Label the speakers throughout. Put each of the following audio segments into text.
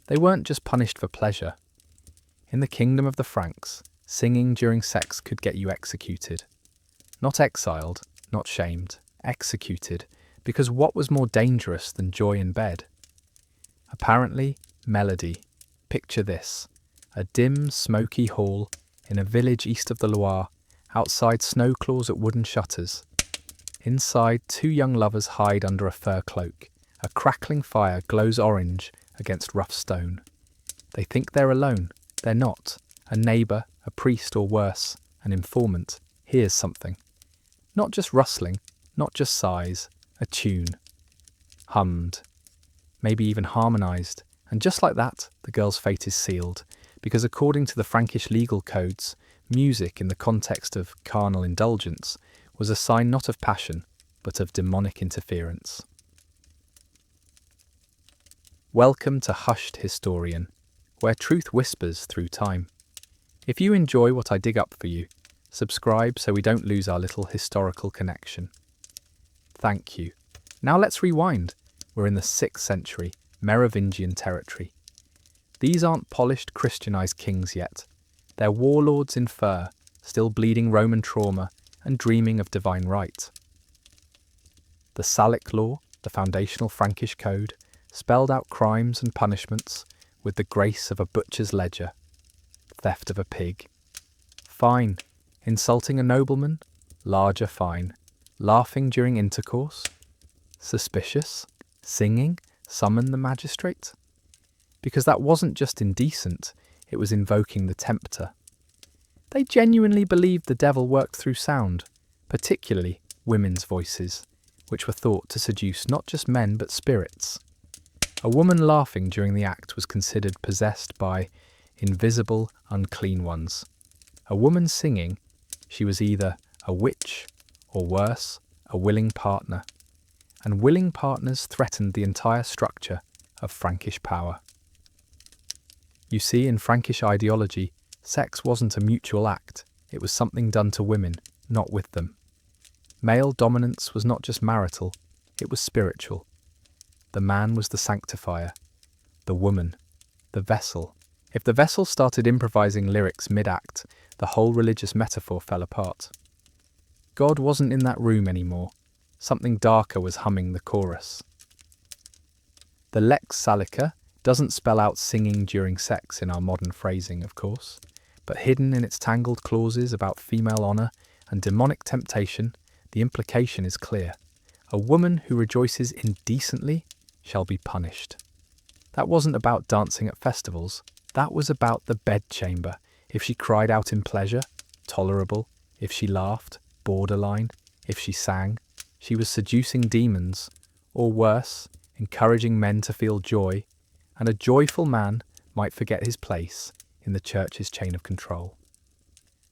Speaker 1: They weren't just punished for pleasure. In the kingdom of the Franks, singing during sex could get you executed. Not exiled, not shamed, executed, because what was more dangerous than joy in bed? Apparently, melody. Picture this: a dim, smoky hall in a village east of the Loire, outside snow claws at wooden shutters. Inside, two young lovers hide under a fur cloak. A crackling fire glows orange against rough stone. They think they're alone. They're not. A neighbour, a priest, or worse, an informant, hears something. Not just rustling, not just sighs, a tune. Hummed. Maybe even harmonised. And just like that, the girl's fate is sealed, because according to the Frankish legal codes, music in the context of carnal indulgence was a sign not of passion, but of demonic interference. Welcome to Hushed Historian, where truth whispers through time. If you enjoy what I dig up for you, subscribe so we don't lose our little historical connection. Thank you. Now let's rewind. We're in the 6th century, Merovingian territory. These aren't polished Christianized kings yet. They're warlords in fur, still bleeding Roman trauma and dreaming of divine right. The Salic law, the foundational Frankish code, spelled out crimes and punishments with the grace of a butcher's ledger. Theft of a pig. Fine. Insulting a nobleman. Larger fine. Laughing during intercourse. Suspicious. Singing. Summon the magistrate. Because that wasn't just indecent, it was invoking the tempter. They genuinely believed the devil worked through sound, particularly women's voices, which were thought to seduce not just men but spirits. A woman laughing during the act was considered possessed by invisible, unclean ones. A woman singing, she was either a witch or worse, a willing partner. And willing partners threatened the entire structure of Frankish power. You see, in Frankish ideology, sex wasn't a mutual act, it was something done to women, not with them. Male dominance was not just marital, it was spiritual. The man was the sanctifier, the woman, the vessel. If the vessel started improvising lyrics mid-act, the whole religious metaphor fell apart. God wasn't in that room anymore. Something darker was humming the chorus. The Lex Salica doesn't spell out singing during sex in our modern phrasing, of course, but hidden in its tangled clauses about female honour and demonic temptation, the implication is clear. A woman who rejoices indecently shall be punished. That wasn't about dancing at festivals, that was about the bedchamber. If she cried out in pleasure, tolerable. If she laughed, borderline. If she sang, she was seducing demons, or worse, encouraging men to feel joy, and a joyful man might forget his place in the church's chain of control.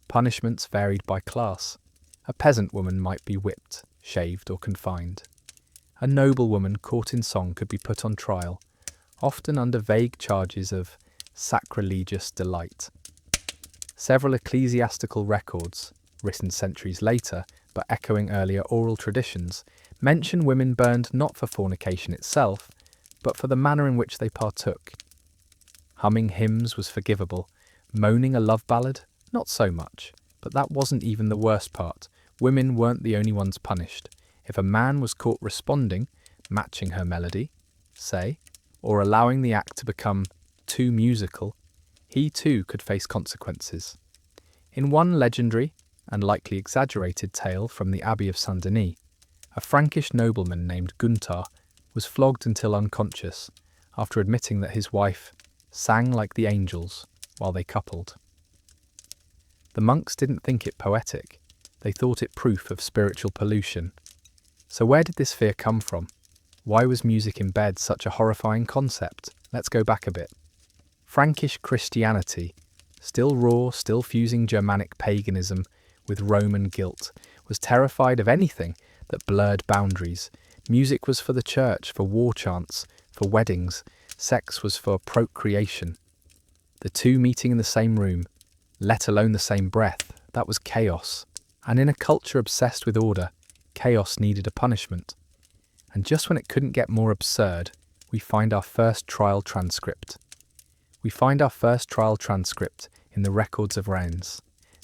Speaker 1: Punishments varied by class. A peasant woman might be whipped, shaved, or confined. A noblewoman caught in song could be put on trial, often under vague charges of sacrilegious delight. Several ecclesiastical records, written centuries later but echoing earlier oral traditions, mention women burned not for fornication itself, but for the manner in which they partook. Humming hymns was forgivable, moaning a love ballad, not so much, but that wasn't even the worst part. Women weren't the only ones punished. If a man was caught responding, matching her melody, say, or allowing the act to become too musical, he too could face consequences. In one legendary, and likely exaggerated tale from the Abbey of Saint-Denis, a Frankish nobleman named Gunther was flogged until unconscious after admitting that his wife sang like the angels while they coupled. The monks didn't think it poetic, they thought it proof of spiritual pollution. So where did this fear come from? Why was music in bed such a horrifying concept? Let's go back a bit. Frankish Christianity, still raw, still fusing Germanic paganism with Roman guilt, was terrified of anything that blurred boundaries. Music was for the church, for war chants, for weddings. Sex was for procreation. The two meeting in the same room, let alone the same breath, that was chaos. And in a culture obsessed with order, chaos needed a punishment. And just when it couldn't get more absurd, we find our first trial transcript. We find our first trial transcript in the records of Rennes,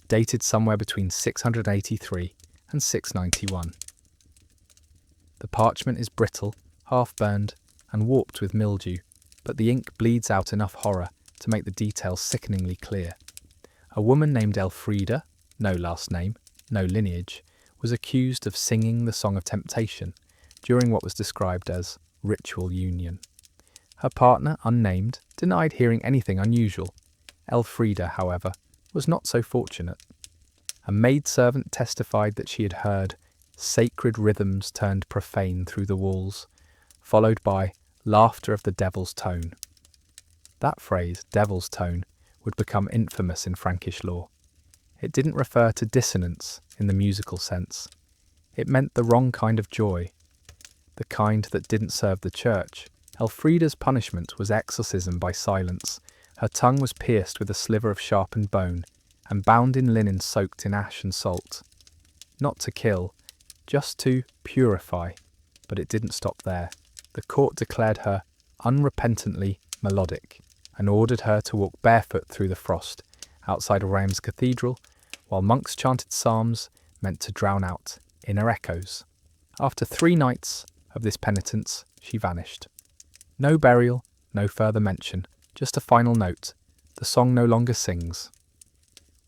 Speaker 1: dated somewhere between 683 and 691. The parchment is brittle, half-burned, and warped with mildew, but the ink bleeds out enough horror to make the details sickeningly clear. A woman named Elfrida, no last name, no lineage, was accused of singing the Song of Temptation during what was described as ritual union. Her partner, unnamed, denied hearing anything unusual. Elfrida, however, was not so fortunate. A maidservant testified that she had heard sacred rhythms turned profane through the walls, followed by laughter of the devil's tone. That phrase, devil's tone, would become infamous in Frankish law. It didn't refer to dissonance in the musical sense. It meant the wrong kind of joy, the kind that didn't serve the church. Elfrida's punishment was exorcism by silence. Her tongue was pierced with a sliver of sharpened bone and bound in linen soaked in ash and salt. Not to kill, just to purify. But it didn't stop there. The court declared her unrepentantly melodic and ordered her to walk barefoot through the frost outside Reims Cathedral, while monks chanted psalms meant to drown out inner echoes. After 3 nights of this penitence, she vanished. No burial, no further mention, just a final note. The song no longer sings.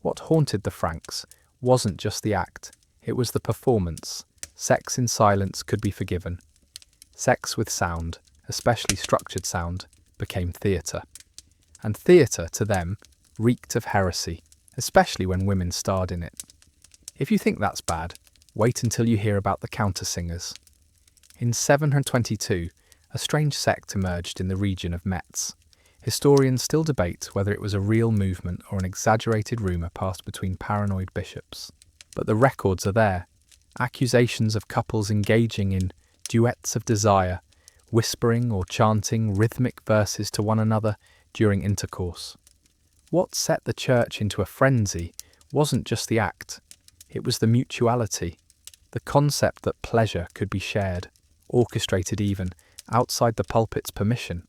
Speaker 1: What haunted the Franks wasn't just the act, it was the performance. Sex in silence could be forgiven. Sex with sound, especially structured sound, became theatre. And theatre, to them, reeked of heresy, especially when women starred in it. If you think that's bad, wait until you hear about the countersingers. In 722, a strange sect emerged in the region of Metz. Historians still debate whether it was a real movement or an exaggerated rumour passed between paranoid bishops. But the records are there. Accusations of couples engaging in duets of desire, whispering or chanting rhythmic verses to one another during intercourse. What set the church into a frenzy wasn't just the act, it was the mutuality, the concept that pleasure could be shared, orchestrated even, outside the pulpit's permission.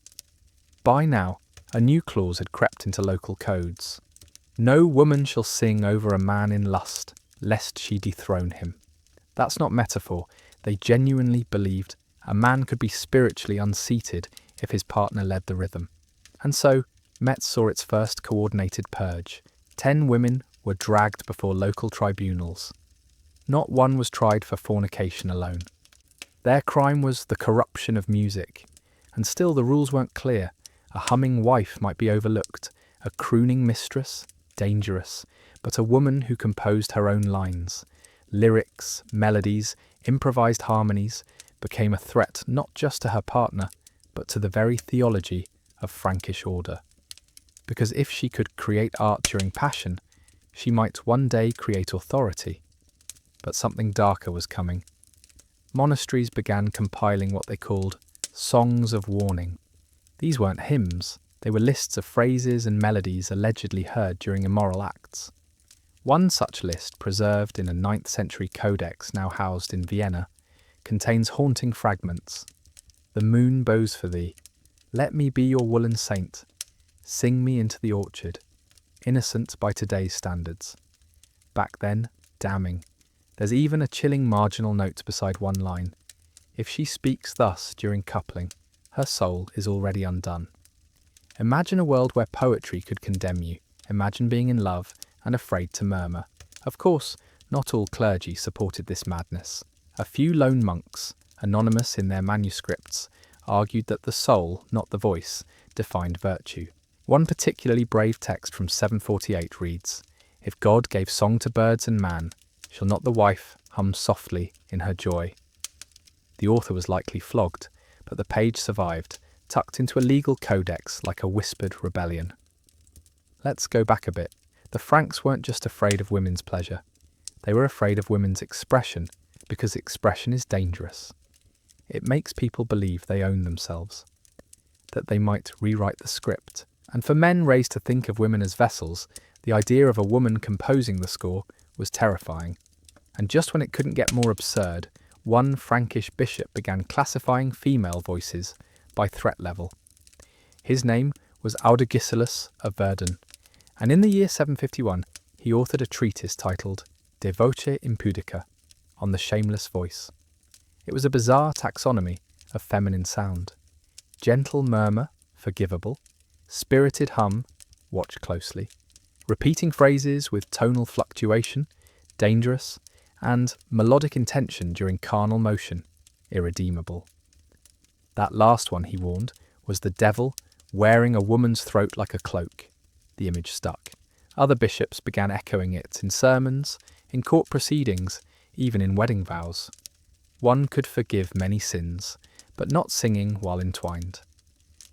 Speaker 1: By now, a new clause had crept into local codes. No woman shall sing over a man in lust, lest she dethrone him. That's not metaphor. They genuinely believed a man could be spiritually unseated if his partner led the rhythm. And so, Metz saw its first coordinated purge. 10 women were dragged before local tribunals. Not one was tried for fornication alone. Their crime was the corruption of music. And still the rules weren't clear. A humming wife might be overlooked, a crooning mistress, dangerous, but a woman who composed her own lines. Lyrics, melodies, improvised harmonies became a threat not just to her partner, but to the very theology of Frankish order. Because if she could create art during passion, she might one day create authority. But something darker was coming. Monasteries began compiling what they called songs of warning. These weren't hymns, they were lists of phrases and melodies allegedly heard during immoral acts. One such list, preserved in a 9th century codex now housed in Vienna, contains haunting fragments. The moon bows for thee. Let me be your woolen saint. Sing me into the orchard. Innocent by today's standards. Back then, damning. There's even a chilling marginal note beside one line. If she speaks thus during coupling, her soul is already undone. Imagine a world where poetry could condemn you. Imagine being in love and afraid to murmur. Of course, not all clergy supported this madness. A few lone monks, anonymous in their manuscripts, argued that the soul, not the voice, defined virtue. One particularly brave text from 748 reads, "If God gave song to birds and man, shall not the wife hum softly in her joy?" The author was likely flogged, but the page survived, tucked into a legal codex like a whispered rebellion. Let's go back a bit. The Franks weren't just afraid of women's pleasure. They were afraid of women's expression, because expression is dangerous. It makes people believe they own themselves, that they might rewrite the script. And for men raised to think of women as vessels, the idea of a woman composing the score was terrifying. And just when it couldn't get more absurd, one Frankish bishop began classifying female voices by threat level. His name was was Audegisilus of Verdun, and in the year 751 he authored a treatise titled De Voce Impudica, on the shameless voice. It was a bizarre taxonomy of feminine sound. Gentle murmur, forgivable; spirited hum, watch closely; repeating phrases with tonal fluctuation, dangerous; and melodic intention during carnal motion, irredeemable. That last one, he warned, was the devil wearing a woman's throat like a cloak. The image stuck. Other bishops began echoing it in sermons, in court proceedings, even in wedding vows. One could forgive many sins, but not singing while entwined.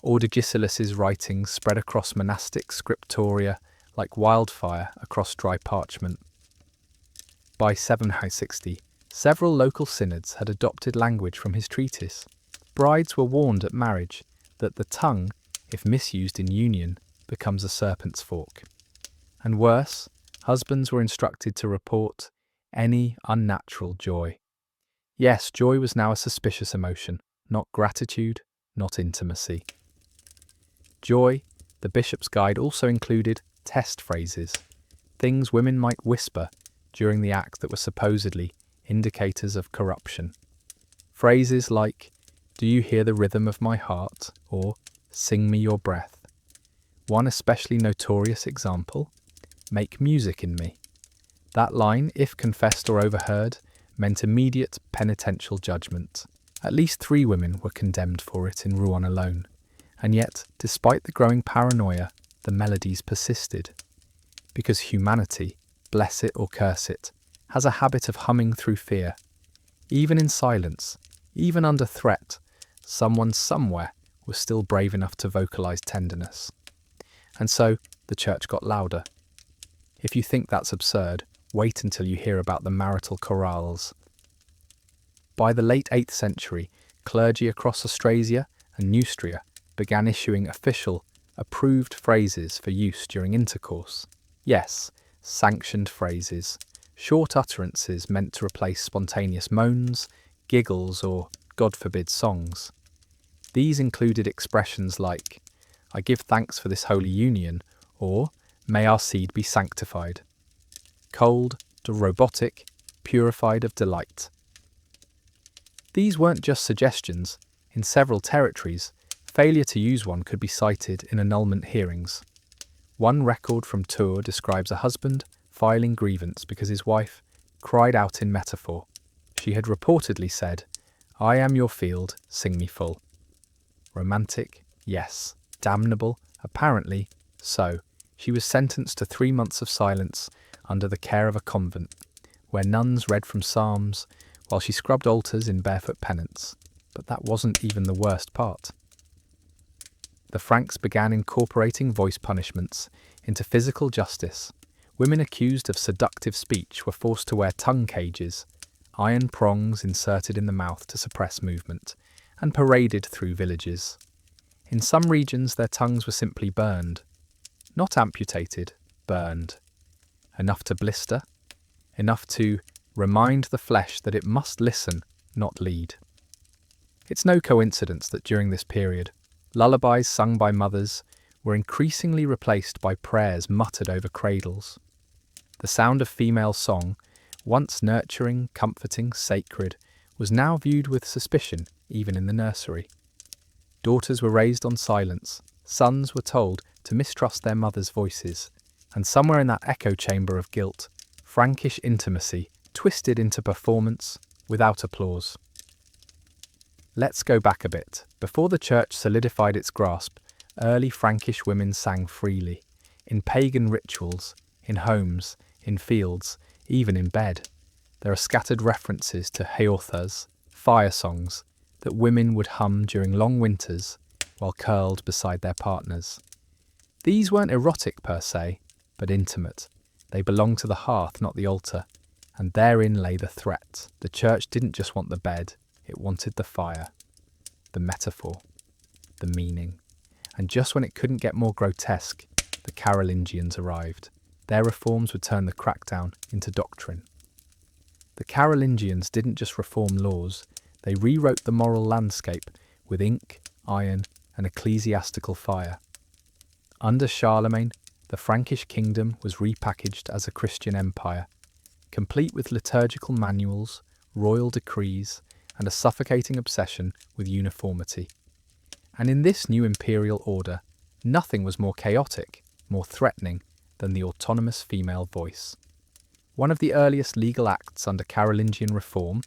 Speaker 1: Audegisilus's writings spread across monastic scriptoria like wildfire across dry parchment. By 760, several local synods had adopted language from his treatise. Brides were warned at marriage that the tongue, if misused in union, becomes a serpent's fork. And worse, husbands were instructed to report any unnatural joy. Yes, joy was now a suspicious emotion, not gratitude, not intimacy. Joy, the bishop's guide, also included test phrases, things women might whisper during the act that were supposedly indicators of corruption. Phrases like, "Do you hear the rhythm of my heart?" or "Sing me your breath." One especially notorious example, "Make music in me." That line, if confessed or overheard, meant immediate penitential judgment. At least 3 women were condemned for it in Rouen alone. And yet, despite the growing paranoia, the melodies persisted. Because humanity, bless it or curse it, has a habit of humming through fear. Even in silence, even under threat, someone somewhere was still brave enough to vocalize tenderness. And so, the church got louder. If you think that's absurd, wait until you hear about the marital chorales. By the late 8th century, clergy across Austrasia and Neustria began issuing official, approved phrases for use during intercourse. Yes, sanctioned phrases, short utterances meant to replace spontaneous moans, giggles, or, God forbid, songs. These included expressions like, "I give thanks for this holy union," or "May our seed be sanctified." Cold, robotic, purified of delight. These weren't just suggestions. In several territories, failure to use one could be cited in annulment hearings. One record from Tours describes a husband filing grievance because his wife cried out in metaphor. She had reportedly said, "I am your field, sing me full." Romantic? Yes. Damnable? Apparently so. She was sentenced to 3 months of silence under the care of a convent, where nuns read from psalms while she scrubbed altars in barefoot penance. But that wasn't even the worst part. The Franks began incorporating voice punishments into physical justice. Women accused of seductive speech were forced to wear tongue cages, iron prongs inserted in the mouth to suppress movement, and paraded through villages. In some regions, their tongues were simply burned. Not amputated, burned. Enough to blister, enough to remind the flesh that it must listen, not lead. It's no coincidence that during this period, lullabies sung by mothers were increasingly replaced by prayers muttered over cradles. The sound of female song, once nurturing, comforting, sacred, was now viewed with suspicion, even in the nursery. Daughters were raised on silence, sons were told to mistrust their mothers' voices, and somewhere in that echo chamber of guilt, Frankish intimacy twisted into performance without applause. Let's go back a bit. Before the church solidified its grasp, early Frankish women sang freely, in pagan rituals, in homes, in fields, even in bed. There are scattered references to heorthas, fire songs, that women would hum during long winters while curled beside their partners. These weren't erotic per se, but intimate. They belonged to the hearth, not the altar, and therein lay the threat. The church didn't just want the bed, it wanted the fire, the metaphor, the meaning. And just when it couldn't get more grotesque, the Carolingians arrived. Their reforms would turn the crackdown into doctrine. The Carolingians didn't just reform laws, they rewrote the moral landscape with ink, iron, and ecclesiastical fire. Under Charlemagne, the Frankish kingdom was repackaged as a Christian empire, complete with liturgical manuals, royal decrees, and a suffocating obsession with uniformity. And in this new imperial order, nothing was more chaotic, more threatening than the autonomous female voice. One of the earliest legal acts under Carolingian reform,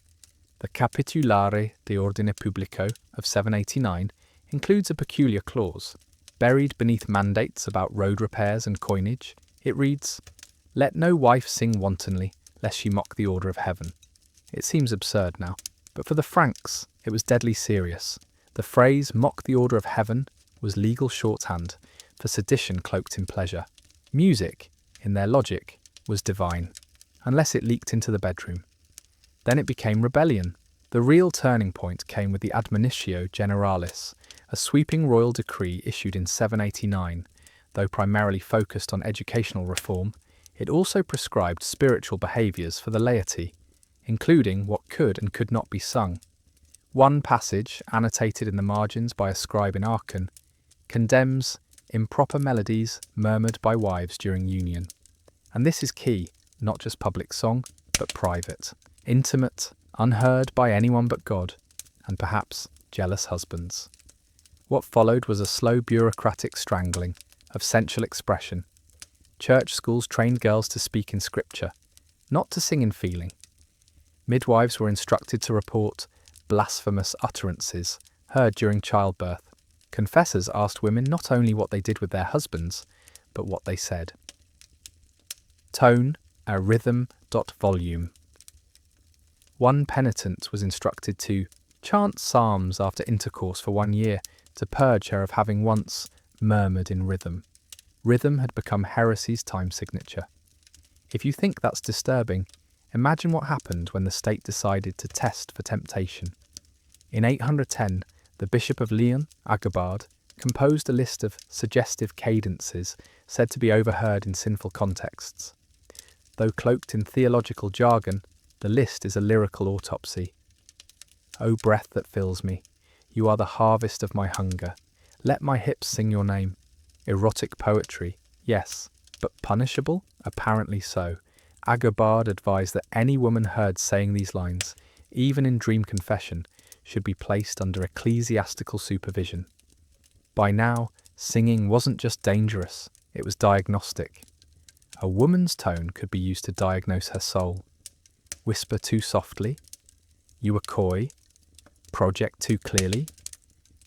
Speaker 1: the Capitulare de Ordine Publico of 789, includes a peculiar clause. Buried beneath mandates about road repairs and coinage, it reads, "Let no wife sing wantonly, lest she mock the order of heaven." It seems absurd now, but for the Franks, it was deadly serious. The phrase "mock the order of heaven" was legal shorthand for sedition cloaked in pleasure. Music, in their logic, was divine, unless it leaked into the bedroom. Then it became rebellion. The real turning point came with the Admonitio Generalis, a sweeping royal decree issued in 789. Though primarily focused on educational reform, it also prescribed spiritual behaviours for the laity, including what could and could not be sung. One passage, annotated in the margins by a scribe in Aachen, condemns improper melodies murmured by wives during union. And this is key, not just public song, but private, intimate, unheard by anyone but God, and perhaps jealous husbands. What followed was a slow bureaucratic strangling of sensual expression. Church schools trained girls to speak in scripture, not to sing in feeling. Midwives were instructed to report blasphemous utterances heard during childbirth. Confessors asked women not only what they did with their husbands, but what they said. Tone, a rhythm, volume. One penitent was instructed to chant psalms after intercourse for 1 year to purge her of having once murmured in rhythm. Rhythm had become heresy's time signature. If you think that's disturbing, imagine what happened when the state decided to test for temptation. In 810, the Bishop of Lyon, Agobard, composed a list of suggestive cadences said to be overheard in sinful contexts. Though cloaked in theological jargon, the list is a lyrical autopsy. O breath that fills me, you are the harvest of my hunger. Let my hips sing your name. Erotic poetry, yes, but punishable? Apparently so. Agobard advised that any woman heard saying these lines, even in dream confession, should be placed under ecclesiastical supervision. By now, singing wasn't just dangerous, it was diagnostic. A woman's tone could be used to diagnose her soul. Whisper too softly? You were coy? Project too clearly?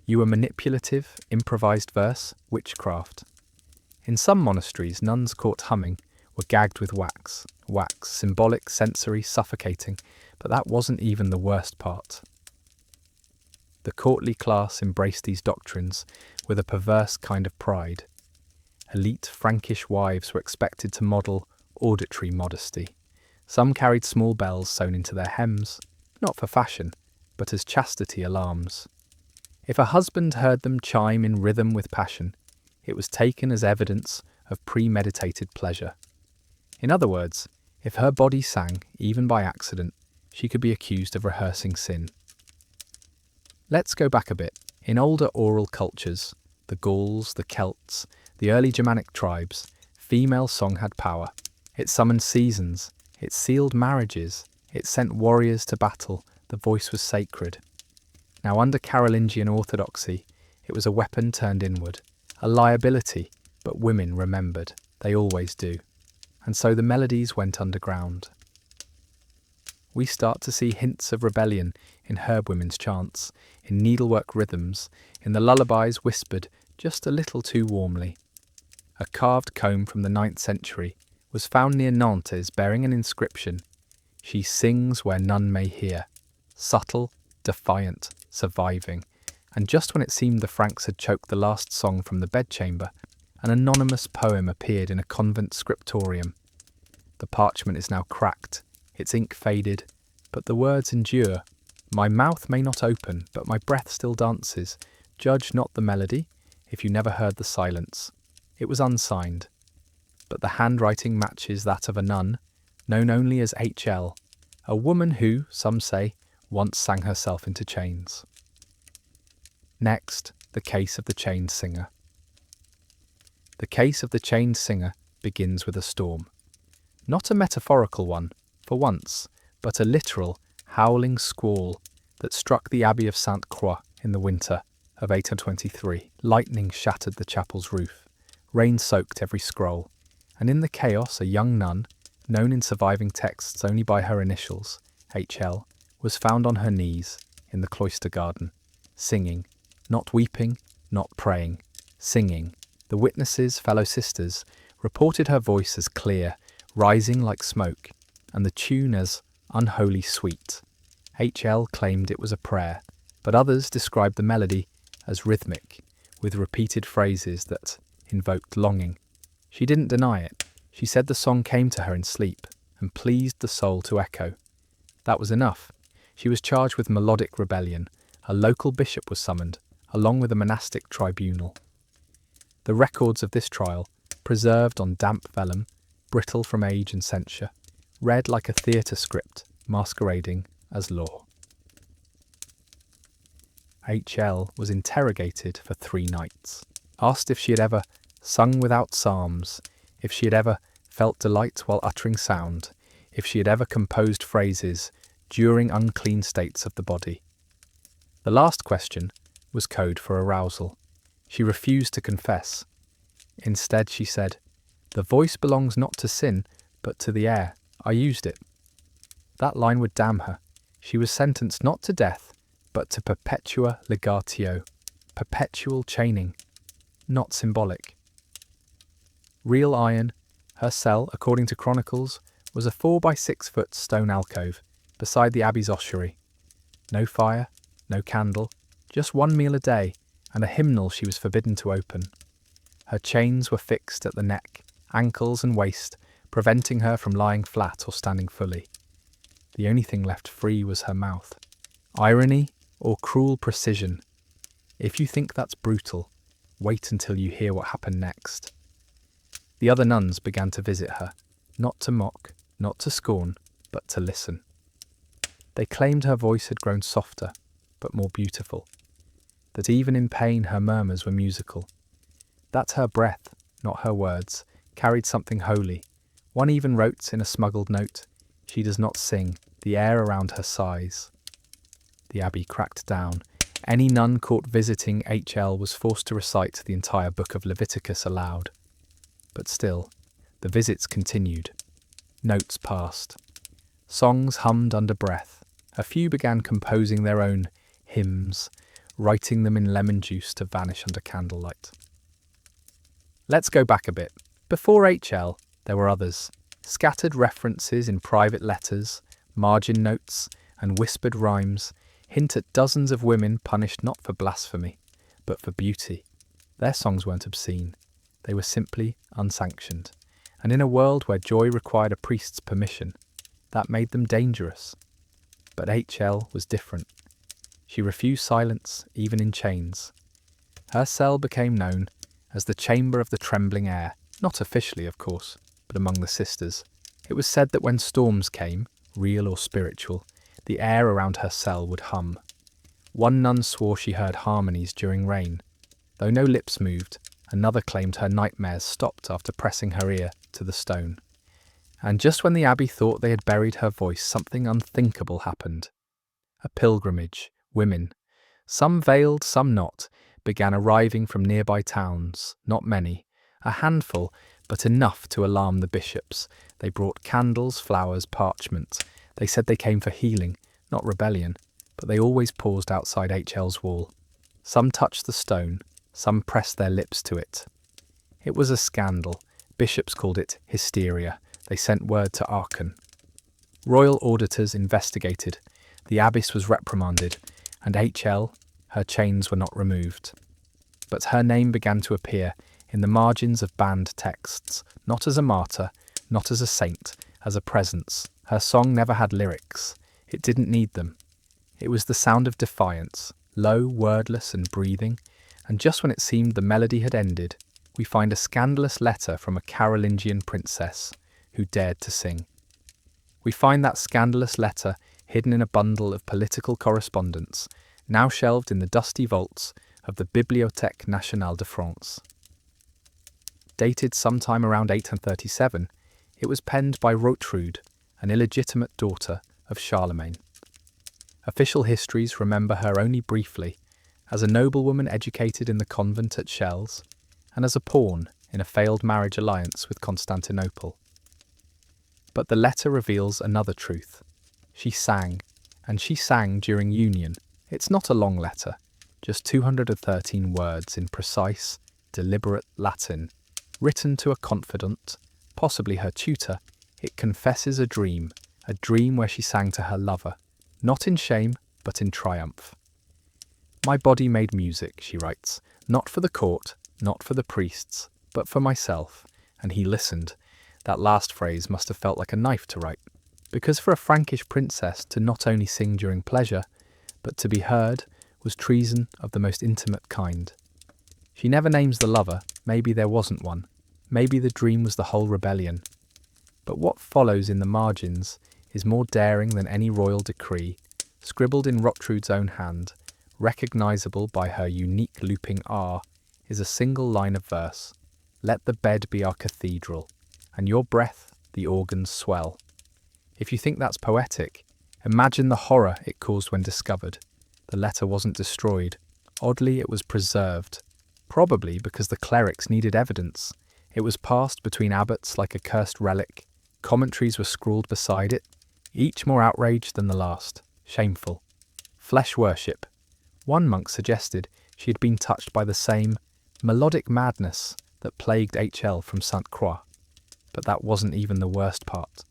Speaker 1: You were manipulative, improvised verse, witchcraft. In some monasteries, nuns caught humming were gagged with wax, symbolic, sensory, suffocating, but that wasn't even the worst part. The courtly class embraced these doctrines with a perverse kind of pride. Elite Frankish wives were expected to model auditory modesty. Some carried small bells sewn into their hems, not for fashion, but as chastity alarms. If a husband heard them chime in rhythm with passion, it was taken as evidence of premeditated pleasure. In other words, if her body sang, even by accident, she could be accused of rehearsing sin. Let's go back a bit. In older oral cultures, the Gauls, the Celts, the early Germanic tribes, female song had power. It summoned seasons, it sealed marriages, it sent warriors to battle, the voice was sacred. Now under Carolingian orthodoxy, it was a weapon turned inward, a liability, but women remembered, they always do. And so the melodies went underground. We start to see hints of rebellion in herb women's chants, in needlework rhythms, in the lullabies whispered just a little too warmly. A carved comb from the 9th century was found near Nantes bearing an inscription, "She sings where none may hear," subtle, defiant, surviving, and just when it seemed the Franks had choked the last song from the bedchamber, an anonymous poem appeared in a convent scriptorium. The parchment is now cracked, its ink faded, but the words endure. My mouth may not open, but my breath still dances. Judge not the melody, if you never heard the silence. It was unsigned, but the handwriting matches that of a nun, known only as H.L., a woman who, some say, once sang herself into chains. Next, the case of the chained singer. The case of the chained singer begins with a storm. Not a metaphorical one, for once, but a literal, howling squall that struck the Abbey of Sainte Croix in the winter of 1823. Lightning shattered the chapel's roof, rain soaked every scroll, and in the chaos a young nun, known in surviving texts only by her initials, HL, was found on her knees in the cloister garden, singing, not weeping, not praying, singing. The witnesses, fellow sisters, reported her voice as clear, rising like smoke, and the tune as unholy sweet. HL claimed it was a prayer, but others described the melody as rhythmic, with repeated phrases that invoked longing. She didn't deny it. She said the song came to her in sleep and pleased the soul to echo. That was enough. She was charged with melodic rebellion. A local bishop was summoned, along with a monastic tribunal. The records of this trial, preserved on damp vellum, brittle from age and censure, read like a theatre script masquerading as law. HL was interrogated for 3 nights, asked if she had ever sung without psalms, if she had ever felt delight while uttering sound, if she had ever composed phrases during unclean states of the body. The last question was code for arousal. She refused to confess. Instead, she said, "The voice belongs not to sin, but to the air. I used it." That line would damn her. She was sentenced not to death, but to perpetua legatio, perpetual chaining, not symbolic. Real iron, her cell, according to chronicles, was a 4 by 6 foot stone alcove beside the abbey's ossuary. No fire, no candle, just 1 meal a day, and a hymnal she was forbidden to open. Her chains were fixed at the neck, ankles and waist, preventing her from lying flat or standing fully. The only thing left free was her mouth. Irony or cruel precision? If you think that's brutal, wait until you hear what happened next. The other nuns began to visit her, not to mock, not to scorn, but to listen. They claimed her voice had grown softer, but more beautiful, that even in pain her murmurs were musical, that her breath, not her words, carried something holy. One even wrote in a smuggled note, "She does not sing, the air around her sighs." The abbey cracked down. Any nun caught visiting HL was forced to recite the entire book of Leviticus aloud. But still, the visits continued. Notes passed. Songs hummed under breath. A few began composing their own hymns, writing them in lemon juice to vanish under candlelight. Let's go back a bit. Before HL, there were others. Scattered references in private letters, margin notes, and whispered rhymes hint at dozens of women punished not for blasphemy, but for beauty. Their songs weren't obscene. They were simply unsanctioned. And in a world where joy required a priest's permission, that made them dangerous. But HL was different. She refused silence, even in chains. Her cell became known as the Chamber of the Trembling Air, not officially, of course, but among the sisters. It was said that when storms came, real or spiritual, the air around her cell would hum. One nun swore she heard harmonies during rain. Though no lips moved, another claimed her nightmares stopped after pressing her ear to the stone. And just when the abbey thought they had buried her voice, something unthinkable happened. A pilgrimage. Women, some veiled, some not, began arriving from nearby towns, not many, a handful, but enough to alarm the bishops. They brought candles, flowers, parchment. They said they came for healing, not rebellion, but they always paused outside HL's wall. Some touched the stone, some pressed their lips to it. It was a scandal. Bishops called it hysteria. They sent word to Aachen. Royal auditors investigated. The abbess was reprimanded, and HL, her chains were not removed. But her name began to appear in the margins of banned texts, not as a martyr, not as a saint, as a presence. Her song never had lyrics. It didn't need them. It was the sound of defiance, low, wordless and breathing, and just when it seemed the melody had ended, we find a scandalous letter from a Carolingian princess who dared to sing. We find that scandalous letter hidden in a bundle of political correspondence, now shelved in the dusty vaults of the Bibliothèque Nationale de France. Dated sometime around 837, it was penned by Rotrud, an illegitimate daughter of Charlemagne. Official histories remember her only briefly, as a noblewoman educated in the convent at Chelles, and as a pawn in a failed marriage alliance with Constantinople. But the letter reveals another truth. She sang, and she sang during union. It's not a long letter, just 213 words in precise, deliberate Latin, written to a confidant, possibly her tutor. It confesses a dream where she sang to her lover, not in shame, but in triumph. My body made music, she writes, not for the court, not for the priests, but for myself, and he listened. That last phrase must have felt like a knife to write, because for a Frankish princess to not only sing during pleasure, but to be heard, was treason of the most intimate kind. She never names the lover, maybe there wasn't one, maybe the dream was the whole rebellion. But what follows in the margins is more daring than any royal decree, scribbled in Rotrud's own hand, recognisable by her unique looping R, is a single line of verse. Let the bed be our cathedral, and your breath the organ's swell. If you think that's poetic, imagine the horror it caused when discovered. The letter wasn't destroyed. Oddly, it was preserved, probably because the clerics needed evidence. It was passed between abbots like a cursed relic. Commentaries were scrawled beside it, each more outraged than the last. Shameful. Flesh worship. One monk suggested she had been touched by the same melodic madness that plagued HL from Sainte Croix. But that wasn't even the worst part.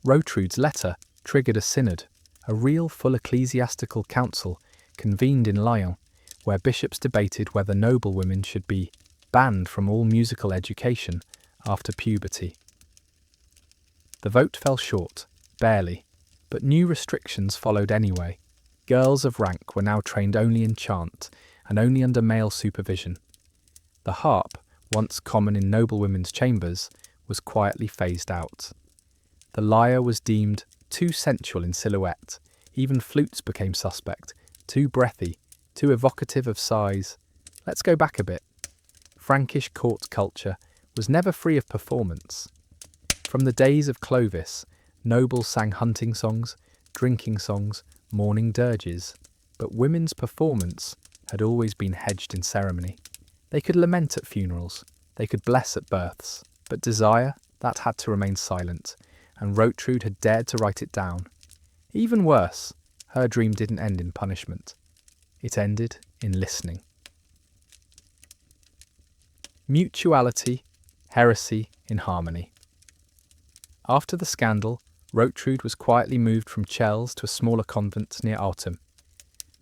Speaker 1: Rotrud's letter triggered a synod, a real full ecclesiastical council convened in Lyon, where bishops debated whether noblewomen should be banned from all musical education after puberty. The vote fell short, barely, but new restrictions followed anyway. Girls of rank were now trained only in chant and only under male supervision. The harp, once common in noblewomen's chambers, was quietly phased out. The lyre was deemed too sensual in silhouette. Even flutes became suspect, too breathy, too evocative of sighs. Let's go back a bit. Frankish court culture was never free of performance. From the days of Clovis, nobles sang hunting songs, drinking songs, morning dirges, but women's performance had always been hedged in ceremony. They could lament at funerals, they could bless at births, but desire, that had to remain silent, and Rotrud had dared to write it down. Even worse, her dream didn't end in punishment. It ended in listening. Mutuality, heresy in harmony. After the scandal, Rotrud was quietly moved from Chelles to a smaller convent near Artem.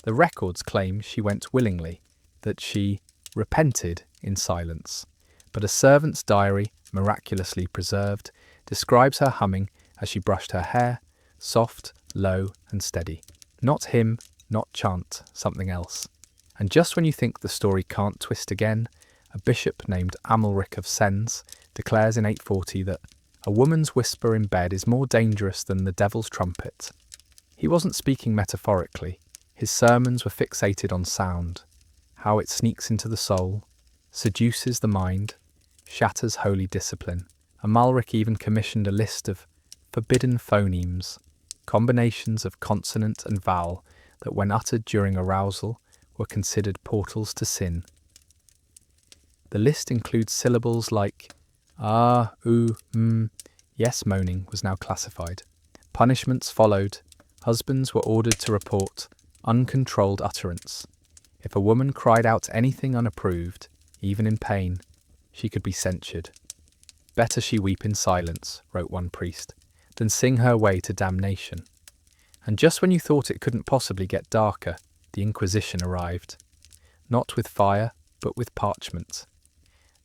Speaker 1: The records claim she went willingly, that she repented in silence, but a servant's diary, miraculously preserved, describes her humming as she brushed her hair, soft, low and steady. Not hymn, not chant, something else. And just when you think the story can't twist again, a bishop named Amalric of Sens declares in 840 that a woman's whisper in bed is more dangerous than the devil's trumpet. He wasn't speaking metaphorically. His sermons were fixated on sound, how it sneaks into the soul, seduces the mind, shatters holy discipline. Amalric even commissioned a list of forbidden phonemes, combinations of consonant and vowel that when uttered during arousal were considered portals to sin. The list includes syllables like ah, oo, Yes, moaning was now classified. Punishments followed. Husbands were ordered to report uncontrolled utterance. If a woman cried out anything unapproved, even in pain, she could be censured. Better she weep in silence, wrote one priest, than sing her way to damnation. And just when you thought it couldn't possibly get darker, the Inquisition arrived. Not with fire, but with parchment.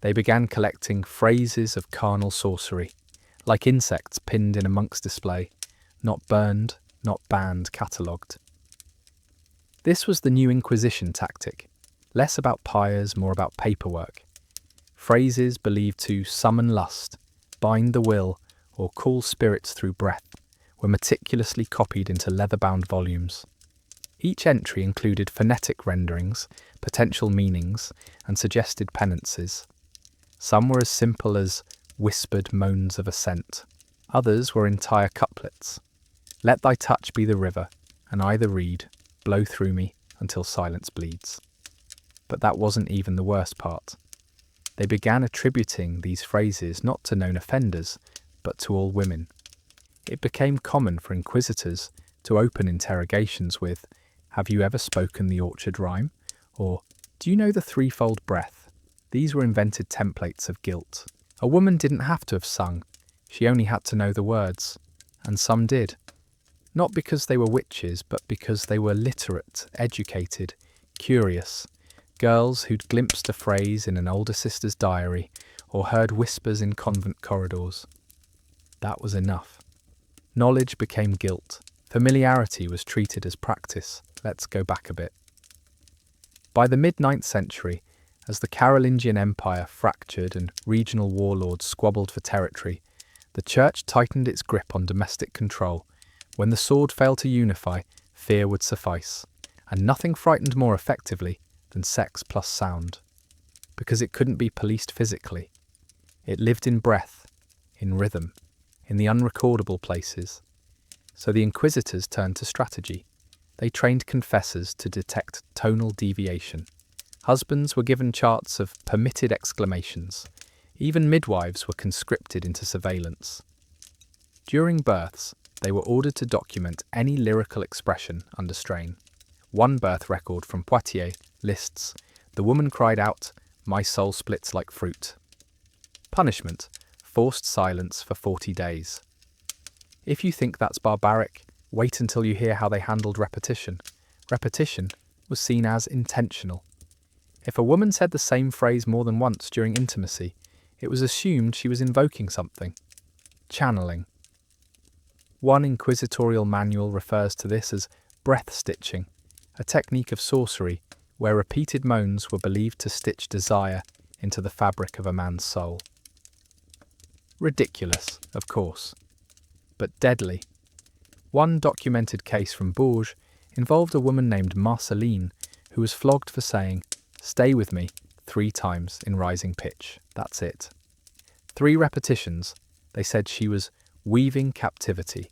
Speaker 1: They began collecting phrases of carnal sorcery, like insects pinned in a monk's display, not burned, not banned, catalogued. This was the new Inquisition tactic, less about pyres, more about paperwork. Phrases believed to summon lust, bind the will, or call spirits through breath were meticulously copied into leather-bound volumes. Each entry included phonetic renderings, potential meanings, and suggested penances. Some were as simple as whispered moans of assent. Others were entire couplets. Let thy touch be the river, and I the reed, blow through me until silence bleeds. But that wasn't even the worst part. They began attributing these phrases not to known offenders, but to all women. It became common for inquisitors to open interrogations with, "Have you ever spoken the orchard rhyme?" Or, "Do you know the threefold breath?" These were invented templates of guilt. A woman didn't have to have sung, she only had to know the words. And some did. Not because they were witches, but because they were literate, educated, curious. Girls who'd glimpsed a phrase in an older sister's diary or heard whispers in convent corridors. That was enough. Knowledge became guilt. Familiarity was treated as practice. Let's go back a bit. By the mid-9th century, as the Carolingian Empire fractured and regional warlords squabbled for territory, the church tightened its grip on domestic control. When the sword failed to unify, fear would suffice, and nothing frightened more effectively than sex plus sound. Because it couldn't be policed physically. It lived in breath, in rhythm, in the unrecordable places. So the inquisitors turned to strategy. They trained confessors to detect tonal deviation. Husbands were given charts of permitted exclamations. Even midwives were conscripted into surveillance. During births, they were ordered to document any lyrical expression under strain. One birth record from Poitiers lists, "The woman cried out, 'My soul splits like fruit.'" Punishment, forced silence for 40 days. If you think that's barbaric, wait until you hear how they handled repetition. Repetition was seen as intentional. If a woman said the same phrase more than once during intimacy, it was assumed she was invoking something. Channeling. One inquisitorial manual refers to this as breath stitching, a technique of sorcery where repeated moans were believed to stitch desire into the fabric of a man's soul. Ridiculous, of course, but deadly. One documented case from Bourges involved a woman named Marceline who was flogged for saying, "Stay with me," 3 times in rising pitch. That's it. 3 repetitions, they said she was weaving captivity.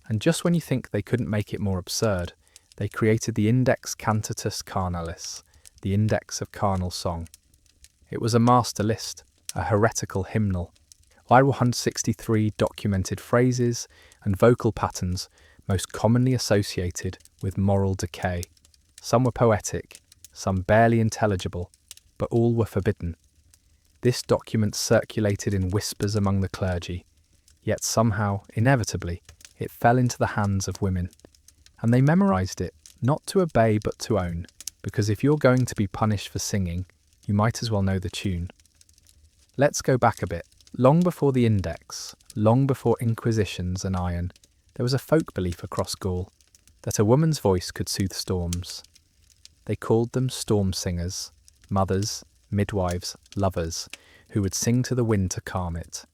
Speaker 1: And just when you think they couldn't make it more absurd, they created the Index Cantatus Carnalis, the Index of Carnal Song. It was a master list, a heretical hymnal. 163 documented phrases and vocal patterns most commonly associated with moral decay. Some were poetic, some barely intelligible, but all were forbidden. This document circulated in whispers among the clergy, yet somehow, inevitably, it fell into the hands of women. And they memorized it, not to obey but to own, because if you're going to be punished for singing, you might as well know the tune. Let's go back a bit. Long before the Index, long before inquisitions and iron, there was a folk belief across Gaul that a woman's voice could soothe storms. They called them storm singers, mothers, midwives, lovers, who would sing to the wind to calm it.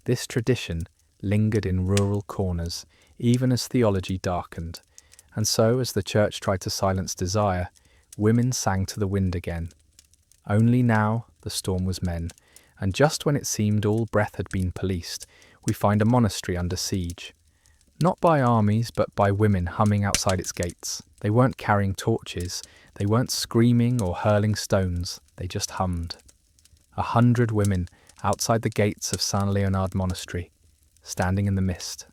Speaker 1: This tradition lingered in rural corners, even as theology darkened, and so as the church tried to silence desire, women sang to the wind again. Only now the storm was men, and just when it seemed all breath had been policed, we find a monastery under siege. Not by armies, but by women humming outside its gates. They weren't carrying torches, they weren't screaming or hurling stones, they just hummed. 100 women outside the gates of Saint Leonard Monastery, standing in the mist,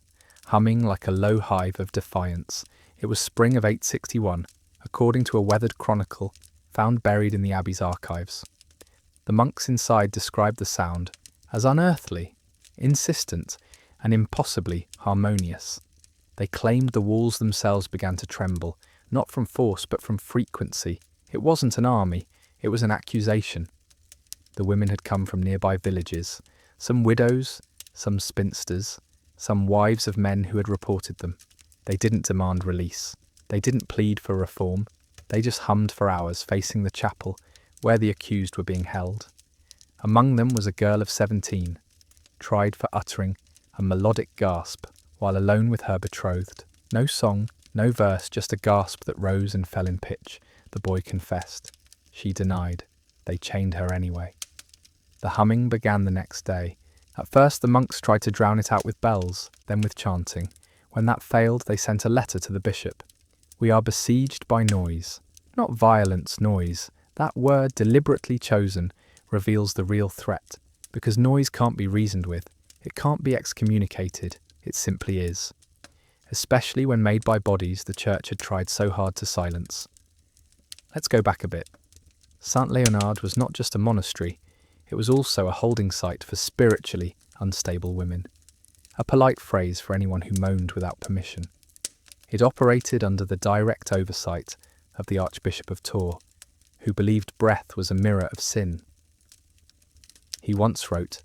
Speaker 1: humming like a low hive of defiance. It was spring of 861, according to a weathered chronicle found buried in the abbey's archives. The monks inside described the sound as unearthly, insistent, and impossibly harmonious. They claimed the walls themselves began to tremble, not from force but from frequency. It wasn't an army, it was an accusation. The women had come from nearby villages, some widows, some spinsters, some wives of men who had reported them. They didn't demand release. They didn't plead for reform. They just hummed for hours facing the chapel where the accused were being held. Among them was a girl of 17, tried for uttering a melodic gasp while alone with her betrothed. No song, no verse, just a gasp that rose and fell in pitch. The boy confessed. She denied. They chained her anyway. The humming began the next day. At first the monks tried to drown it out with bells, then with chanting. When that failed, they sent a letter to the bishop. "We are besieged by noise." Not violence, noise. That word, deliberately chosen, reveals the real threat, because noise can't be reasoned with. It can't be excommunicated. It simply is. Especially when made by bodies the church had tried so hard to silence. Let's go back a bit. Saint Léonard was not just a monastery, it was also a holding site for spiritually unstable women. A polite phrase for anyone who moaned without permission. It operated under the direct oversight of the Archbishop of Tours, who believed breath was a mirror of sin. He once wrote,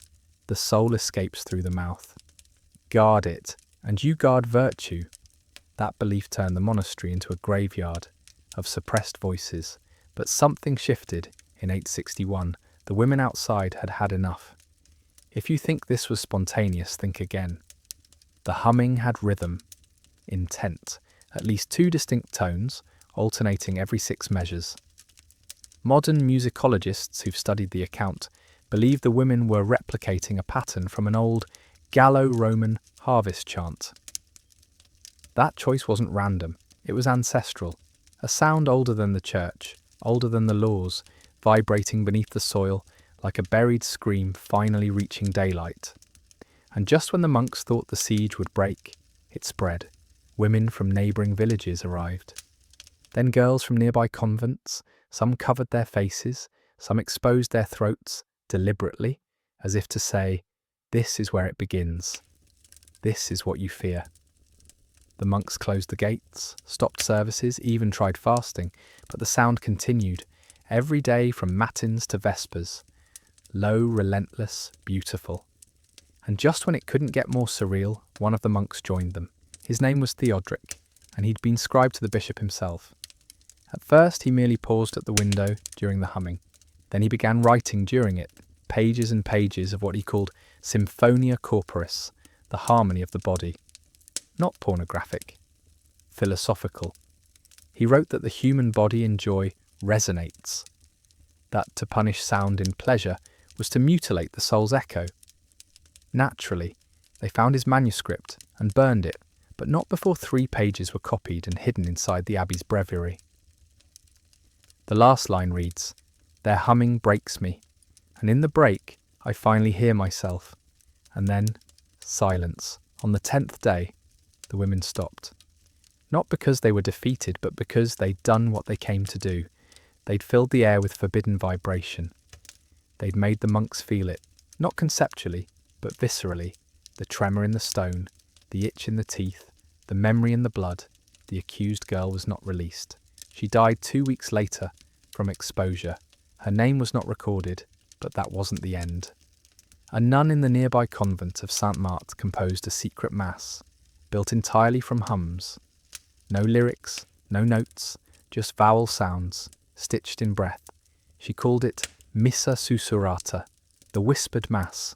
Speaker 1: "The soul escapes through the mouth. Guard it, and you guard virtue." That belief turned the monastery into a graveyard of suppressed voices, but something shifted in 861. The women outside had had enough. If you think this was spontaneous, think again. The humming had rhythm, intent, at least 2 distinct tones, alternating every 6 measures. Modern musicologists who've studied the account believe the women were replicating a pattern from an old Gallo-Roman harvest chant. That choice wasn't random, it was ancestral, a sound older than the church, older than the laws, vibrating beneath the soil like a buried scream finally reaching daylight. And just when the monks thought the siege would break, it spread. Women from neighbouring villages arrived. Then girls from nearby convents, some covered their faces, some exposed their throats, deliberately, as if to say, "This is where it begins. This is what you fear." The monks closed the gates, stopped services, even tried fasting, but the sound continued, every day from matins to vespers. Low, relentless, beautiful. And just when it couldn't get more surreal, one of the monks joined them. His name was Theodoric, and he'd been scribe to the bishop himself. At first he merely paused at the window during the humming. Then he began writing during it, pages and pages of what he called Symphonia Corporis, the harmony of the body. Not pornographic, philosophical. He wrote that the human body in joy resonates, that to punish sound in pleasure was to mutilate the soul's echo. Naturally, they found his manuscript and burned it, but not before 3 pages were copied and hidden inside the abbey's breviary. The last line reads, "Their humming breaks me, and in the break I finally hear myself." And then, silence. On the 10th day, the women stopped. Not because they were defeated, but because they'd done what they came to do. They'd filled the air with forbidden vibration. They'd made the monks feel it, not conceptually, but viscerally. The tremor in the stone, the itch in the teeth, the memory in the blood. The accused girl was not released. She died 2 weeks later from exposure. Her name was not recorded, but that wasn't the end. A nun in the nearby convent of Saint Marthe composed a secret mass, built entirely from hums. No lyrics, no notes, just vowel sounds, stitched in breath. She called it Missa Sussurrata, the whispered mass.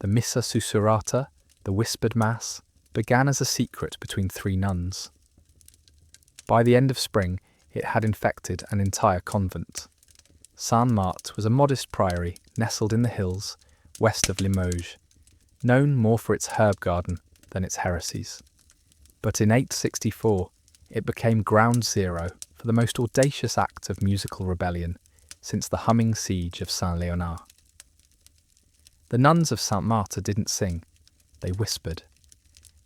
Speaker 1: The Missa Sussurrata, the whispered mass, began as a secret between 3 nuns. By the end of spring, it had infected an entire convent. Saint Marthe was a modest priory nestled in the hills west of Limoges, known more for its herb garden than its heresies. But in 864, it became ground zero for the most audacious act of musical rebellion since the humming siege of Saint Léonard. The nuns of Saint Marthe didn't sing, they whispered.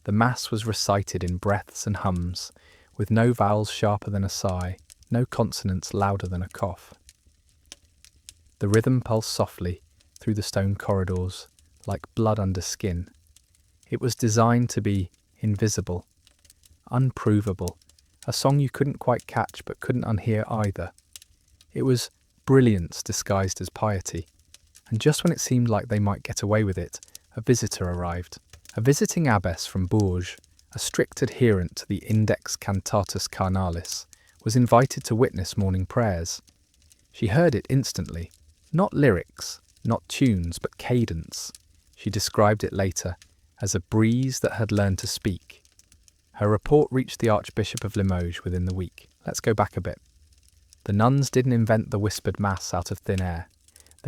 Speaker 1: The mass was recited in breaths and hums, with no vowels sharper than a sigh, no consonants louder than a cough. The rhythm pulsed softly through the stone corridors, like blood under skin. It was designed to be invisible, unprovable, a song you couldn't quite catch but couldn't unhear either. It was brilliance disguised as piety, and just when it seemed like they might get away with it, a visitor arrived. A visiting abbess from Bourges, a strict adherent to the Index Cantatus Carnalis, was invited to witness morning prayers. She heard it instantly. Not lyrics, not tunes, but cadence. She described it later as a breeze that had learned to speak. Her report reached the Archbishop of Limoges within the week. Let's go back a bit. The nuns didn't invent the whispered mass out of thin air.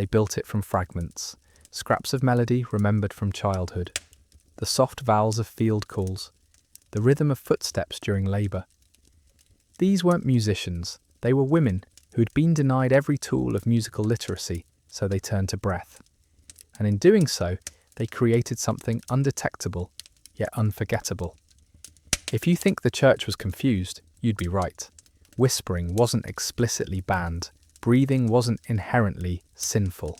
Speaker 1: They built it from fragments, scraps of melody remembered from childhood, the soft vowels of field calls, the rhythm of footsteps during labour. These weren't musicians, they were women who'd been denied every tool of musical literacy, so they turned to breath. And in doing so, they created something undetectable, yet unforgettable. If you think the church was confused, you'd be right. Whispering wasn't explicitly banned, breathing wasn't inherently sinful.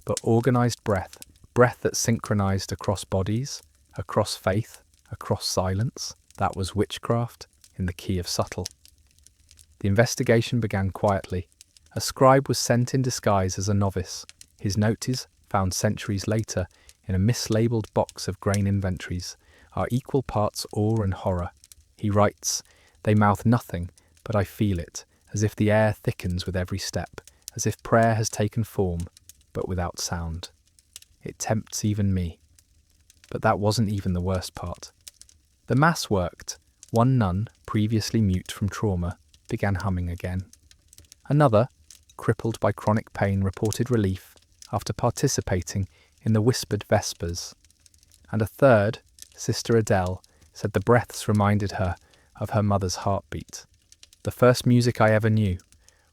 Speaker 1: But organised breath, breath that synchronised across bodies, across faith, across silence, that was witchcraft in the key of subtle. The investigation began quietly. A scribe was sent in disguise as a novice. His notes, found centuries later in a mislabelled box of grain inventories, are equal parts awe and horror. He writes, "They mouth nothing, but I feel it, as if the air thickens with every step, as if prayer has taken form, but without sound. It tempts even me." But that wasn't even the worst part. The mass worked. One nun, previously mute from trauma, began humming again. Another, crippled by chronic pain, reported relief after participating in the whispered vespers. And a third, Sister Adele, said the breaths reminded her of her mother's heartbeat. The first music I ever knew.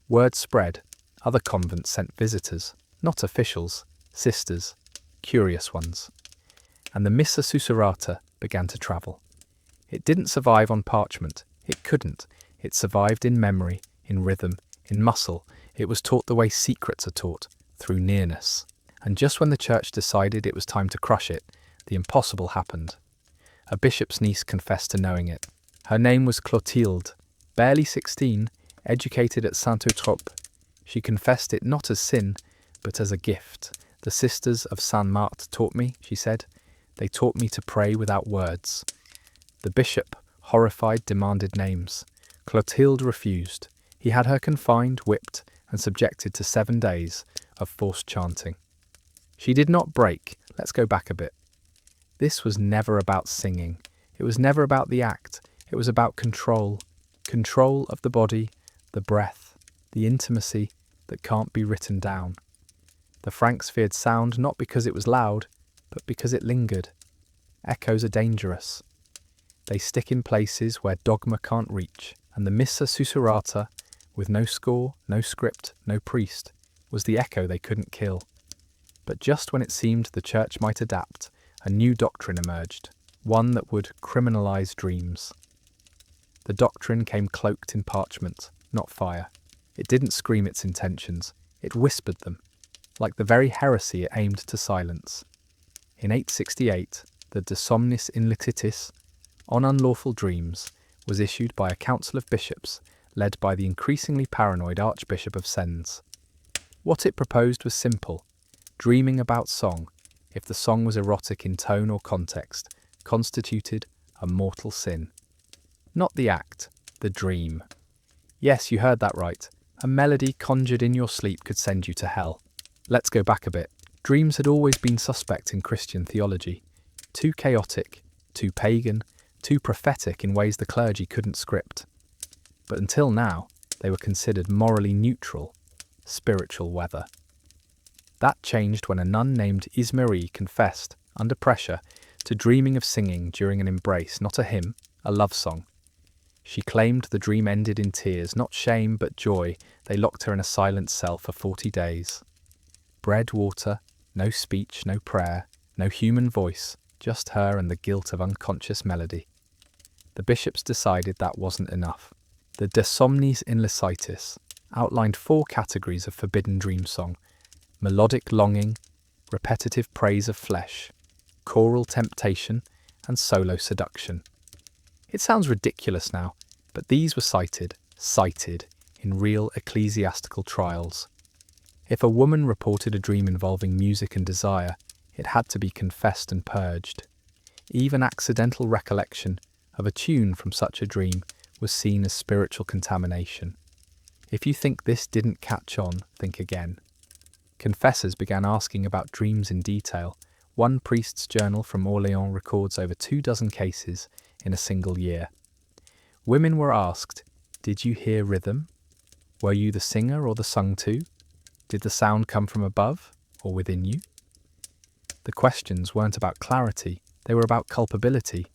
Speaker 1: Word spread. Other convents sent visitors, not officials, sisters, curious ones. And the Missa Sussurrata began to travel. It didn't survive on parchment. It couldn't. It survived in memory, in rhythm, in muscle. It was taught the way secrets are taught, through nearness. And just when the church decided it was time to crush it, the impossible happened. A bishop's niece confessed to knowing it. Her name was Clotilde, barely 16, educated at Saint-Eutrope. She confessed it not as sin, but as a gift. "The sisters of Saint-Marthe taught me," she said. "They taught me to pray without words." The bishop, horrified, demanded names. Clotilde refused. He had her confined, whipped, and subjected to 7 days of forced chanting. She did not break. Let's go back a bit. This was never about singing. It was never about the act. It was about control. Control of the body, the breath, the intimacy that can't be written down. The Franks feared sound not because it was loud, but because it lingered. Echoes are dangerous. They stick in places where dogma can't reach, and the Missa Sussurrata, with no score, no script, no priest, was the echo they couldn't kill. But just when it seemed the church might adapt, a new doctrine emerged, one that would criminalise dreams. The doctrine came cloaked in parchment, not fire. It didn't scream its intentions, it whispered them, like the very heresy it aimed to silence. In 868, the De Somnis in Lititis, on unlawful dreams, was issued by a council of bishops led by the increasingly paranoid Archbishop of Sens. What it proposed was simple: dreaming about song, if the song was erotic in tone or context, constituted a mortal sin. Not the act, the dream. Yes, you heard that right. A melody conjured in your sleep could send you to hell. Let's go back a bit. Dreams had always been suspect in Christian theology. Too chaotic, too pagan, too prophetic in ways the clergy couldn't script. But until now, they were considered morally neutral, spiritual weather. That changed when a nun named Ismarie confessed, under pressure, to dreaming of singing during an embrace, not a hymn, a love song. She claimed the dream ended in tears, not shame but joy. They locked her in a silent cell for 40 days. Bread, water, no speech, no prayer, no human voice, just her and the guilt of unconscious melody. The bishops decided that wasn't enough. The De Somnis in Licitis outlined 4 categories of forbidden dream song: melodic longing, repetitive praise of flesh, choral temptation, and solo seduction. It sounds ridiculous now, but these were cited in real ecclesiastical trials. If a woman reported a dream involving music and desire, it had to be confessed and purged. Even accidental recollection of a tune from such a dream was seen as spiritual contamination. If you think this didn't catch on, think again. Confessors began asking about dreams in detail. One priest's journal from Orléans records over 24 cases in a single year. Women were asked, "Did you hear rhythm? Were you the singer or the sung to? Did the sound come from above or within you? The questions weren't about clarity, they were about culpability,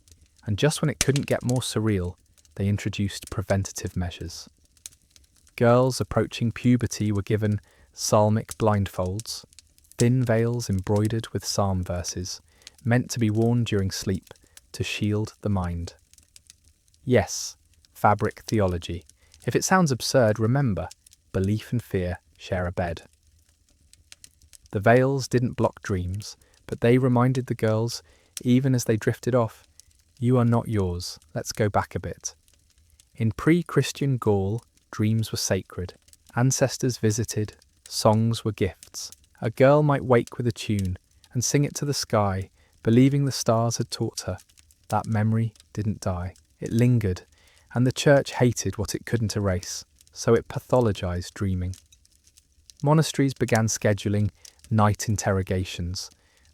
Speaker 1: and just when it couldn't get more surreal, they introduced preventative measures. Girls approaching puberty were given psalmic blindfolds, thin veils embroidered with psalm verses, meant to be worn during sleep to shield the mind. Yes, fabric theology. If it sounds absurd, remember, belief and fear share a bed. The veils didn't block dreams, but they reminded the girls, even as they drifted off, you are not yours, let's go back a bit. In pre-Christian Gaul, dreams were sacred. Ancestors visited, songs were gifts. A girl might wake with a tune and sing it to the sky, believing the stars had taught her. That memory didn't die. It lingered, and the church hated what it couldn't erase, so it pathologized dreaming. Monasteries began scheduling night interrogations.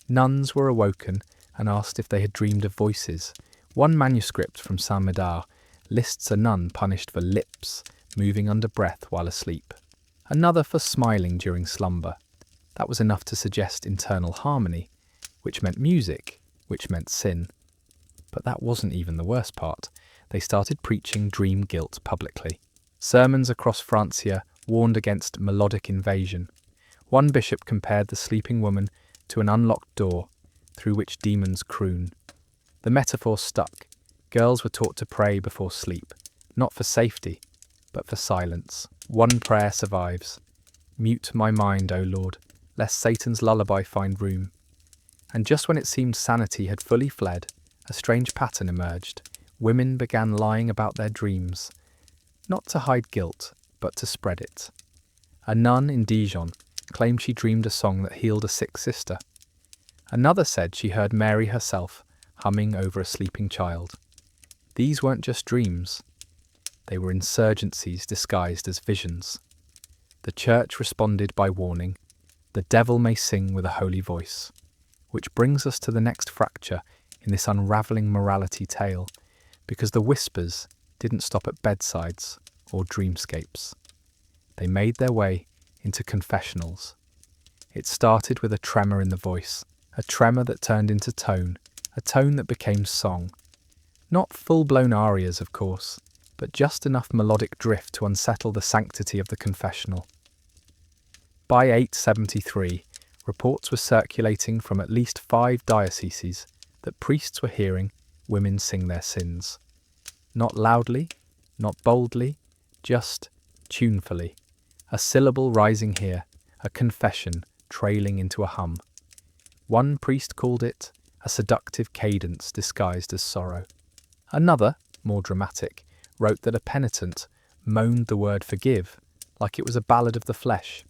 Speaker 1: Nuns were awoken and asked if they had dreamed of voices. One manuscript from Saint Médard lists a nun punished for lips moving under breath while asleep, another for smiling during slumber. That was enough to suggest internal harmony, which meant music, which meant sin. But that wasn't even the worst part. They started preaching dream guilt publicly. Sermons across Francia warned against melodic invasion. One bishop compared the sleeping woman to an unlocked door through which demons croon. The metaphor stuck. Girls were taught to pray before sleep, not for safety, but for silence. One prayer survives. Mute my mind, O Lord, lest Satan's lullaby find room. And just when it seemed sanity had fully fled, a strange pattern emerged. Women began lying about their dreams, not to hide guilt, but to spread it. A nun in Dijon claimed she dreamed a song that healed a sick sister. Another said she heard Mary herself humming over a sleeping child. These weren't just dreams. They were insurgencies disguised as visions. The church responded by warning, the devil may sing with a holy voice. Which brings us to the next fracture in this unravelling morality tale, because the whispers didn't stop at bedsides or dreamscapes. They made their way into confessionals. It started with a tremor in the voice, a tremor that turned into tone, a tone that became song. Not full-blown arias, of course, but just enough melodic drift to unsettle the sanctity of the confessional. By 873, reports were circulating from at least 5 dioceses that priests were hearing women sing their sins. Not loudly, not boldly, just tunefully. A syllable rising here, a confession trailing into a hum. One priest called it a seductive cadence disguised as sorrow. Another, more dramatic, wrote that a penitent moaned the word forgive like it was a ballad of the flesh.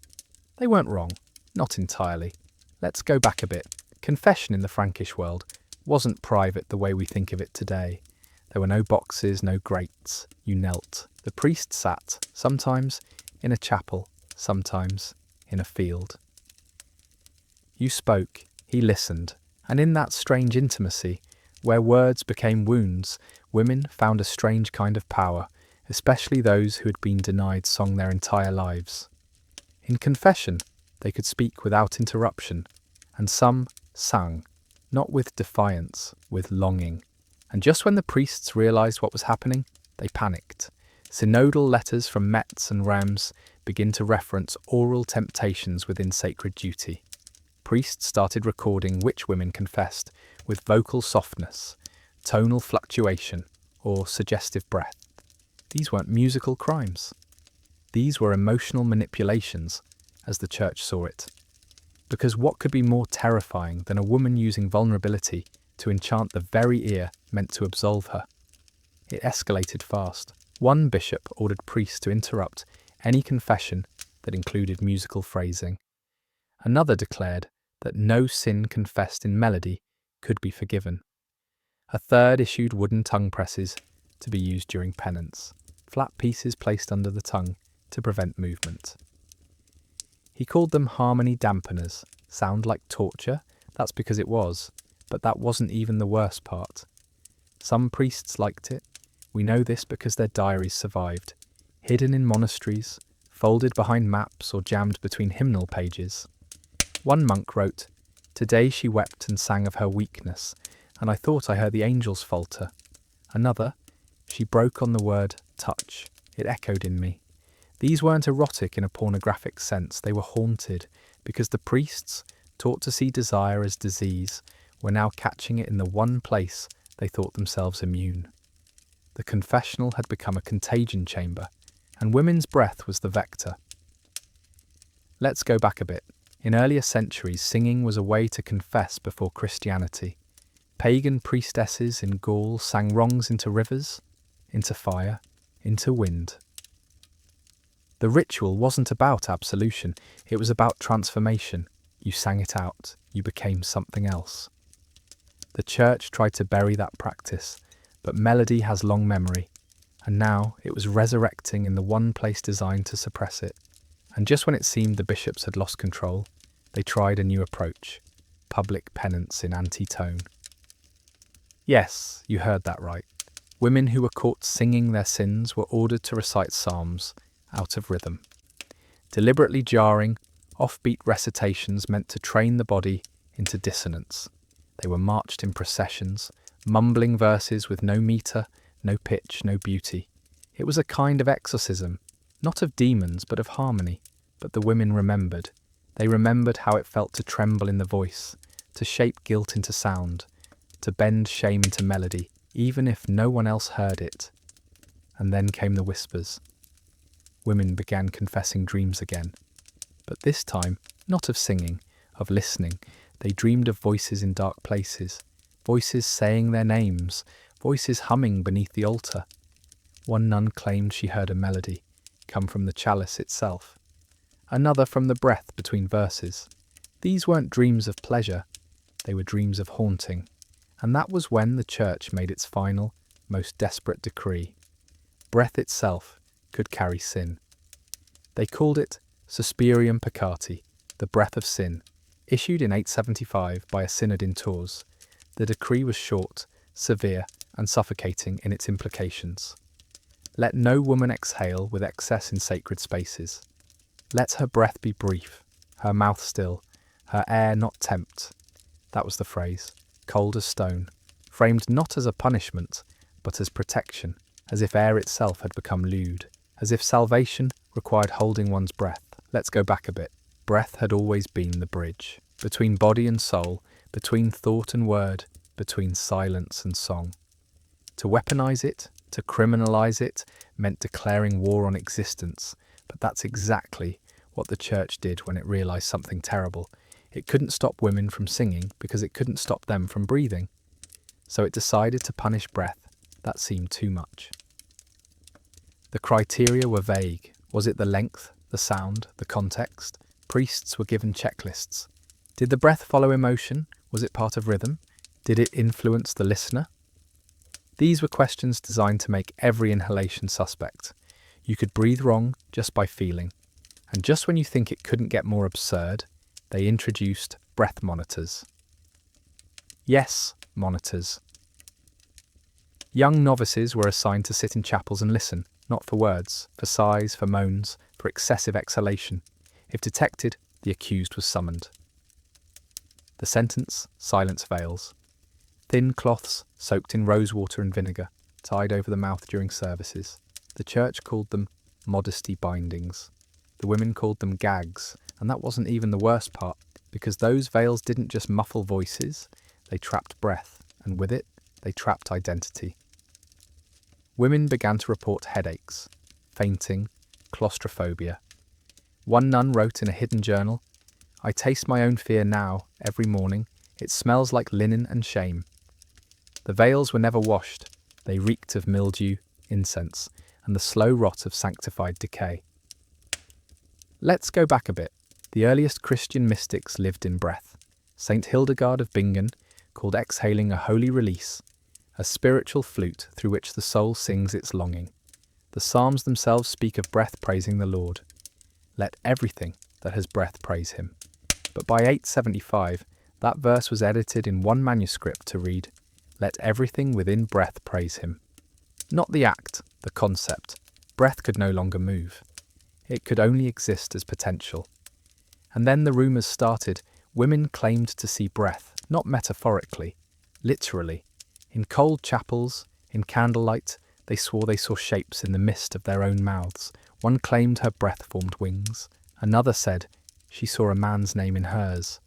Speaker 1: They weren't wrong, not entirely. Let's go back a bit. Confession in the Frankish world wasn't private the way we think of it today. There were no boxes, no grates. You knelt. The priest sat, sometimes in a chapel, sometimes in a field. You spoke, he listened, and in that strange intimacy, where words became wounds, women found a strange kind of power, especially those who had been denied song their entire lives. In confession, they could speak without interruption, and some sang, not with defiance, with longing. And just when the priests realised what was happening, they panicked. Synodal letters from Metz and Reims begin to reference oral temptations within sacred duty. Priests started recording which women confessed with vocal softness, tonal fluctuation, or suggestive breath. These weren't musical crimes. These were emotional manipulations, as the church saw it. Because what could be more terrifying than a woman using vulnerability to enchant the very ear meant to absolve her? It escalated fast. One bishop ordered priests to interrupt any confession that included musical phrasing. Another declared that no sin confessed in melody could be forgiven. A third issued wooden tongue presses to be used during penance, flat pieces placed under the tongue to prevent movement. He called them harmony dampeners. Sound like torture? That's because it was, but that wasn't even the worst part. Some priests liked it. We know this because their diaries survived, hidden in monasteries, folded behind maps or jammed between hymnal pages. One monk wrote, "Today she wept and sang of her weakness, and I thought I heard the angels falter." Another, "She broke on the word touch. It echoed in me." These weren't erotic in a pornographic sense, they were haunted, because the priests, taught to see desire as disease, were now catching it in the one place they thought themselves immune. The confessional had become a contagion chamber, and women's breath was the vector. Let's go back a bit. In earlier centuries, singing was a way to confess before Christianity. Pagan priestesses in Gaul sang wrongs into rivers, into fire, into wind. The ritual wasn't about absolution, it was about transformation. You sang it out, you became something else. The church tried to bury that practice, but melody has long memory, and now it was resurrecting in the one place designed to suppress it. And just when it seemed the bishops had lost control, they tried a new approach: public penance in anti-tone. Yes, you heard that right. Women who were caught singing their sins were ordered to recite psalms out of rhythm. Deliberately jarring, offbeat recitations meant to train the body into dissonance. They were marched in processions, mumbling verses with no meter, no pitch, no beauty. It was a kind of exorcism, not of demons but of harmony. But the women remembered. They remembered how it felt to tremble in the voice, to shape guilt into sound, to bend shame into melody, even if no one else heard it. And then came the whispers. Women began confessing dreams again. But this time, not of singing, of listening. They dreamed of voices in dark places, voices saying their names, voices humming beneath the altar. One nun claimed she heard a melody come from the chalice itself. Another from the breath between verses. These weren't dreams of pleasure, they were dreams of haunting. And that was when the church made its final, most desperate decree. Breath itself could carry sin. They called it Suspirium Peccati, the breath of sin, issued in 875 by a synod in Tours. The decree was short, severe, and suffocating in its implications. Let no woman exhale with excess in sacred spaces. Let her breath be brief, her mouth still, her air not tempt. That was the phrase, cold as stone, framed not as a punishment, but as protection, as if air itself had become lewd, as if salvation required holding one's breath. Let's go back a bit. Breath had always been the bridge, between body and soul, between thought and word, between silence and song. To weaponize it, to criminalize it, meant declaring war on existence, but that's exactly what the church did when it realized something terrible. It couldn't stop women from singing because it couldn't stop them from breathing. So it decided to punish breath. That seemed too much. The criteria were vague. Was it the length, the sound, the context? Priests were given checklists. Did the breath follow emotion? Was it part of rhythm? Did it influence the listener? These were questions designed to make every inhalation suspect. You could breathe wrong just by feeling. And just when you think it couldn't get more absurd, they introduced breath monitors. Yes, monitors. Young novices were assigned to sit in chapels and listen, not for words, for sighs, for moans, for excessive exhalation. If detected, the accused was summoned. The sentence: silence veils. Thin cloths soaked in rosewater and vinegar, tied over the mouth during services. The church called them modesty bindings. The women called them gags, and that wasn't even the worst part, because those veils didn't just muffle voices, they trapped breath, and with it, they trapped identity. Women began to report headaches, fainting, claustrophobia. One nun wrote in a hidden journal, "I taste my own fear now, every morning. It smells like linen and shame." The veils were never washed. They reeked of mildew, incense, and the slow rot of sanctified decay. Let's go back a bit. The earliest Christian mystics lived in breath. Saint Hildegard of Bingen called exhaling a holy release, a spiritual flute through which the soul sings its longing. The Psalms themselves speak of breath praising the Lord. Let everything that has breath praise him. But by 875, that verse was edited in one manuscript to read, "Let everything within breath praise him." Not the act, the concept. Breath could no longer move. It could only exist as potential. And then the rumours started. Women claimed to see breath, not metaphorically, literally. In cold chapels, in candlelight, they swore they saw shapes in the mist of their own mouths. One claimed her breath formed wings. Another said she saw a man's name in hers.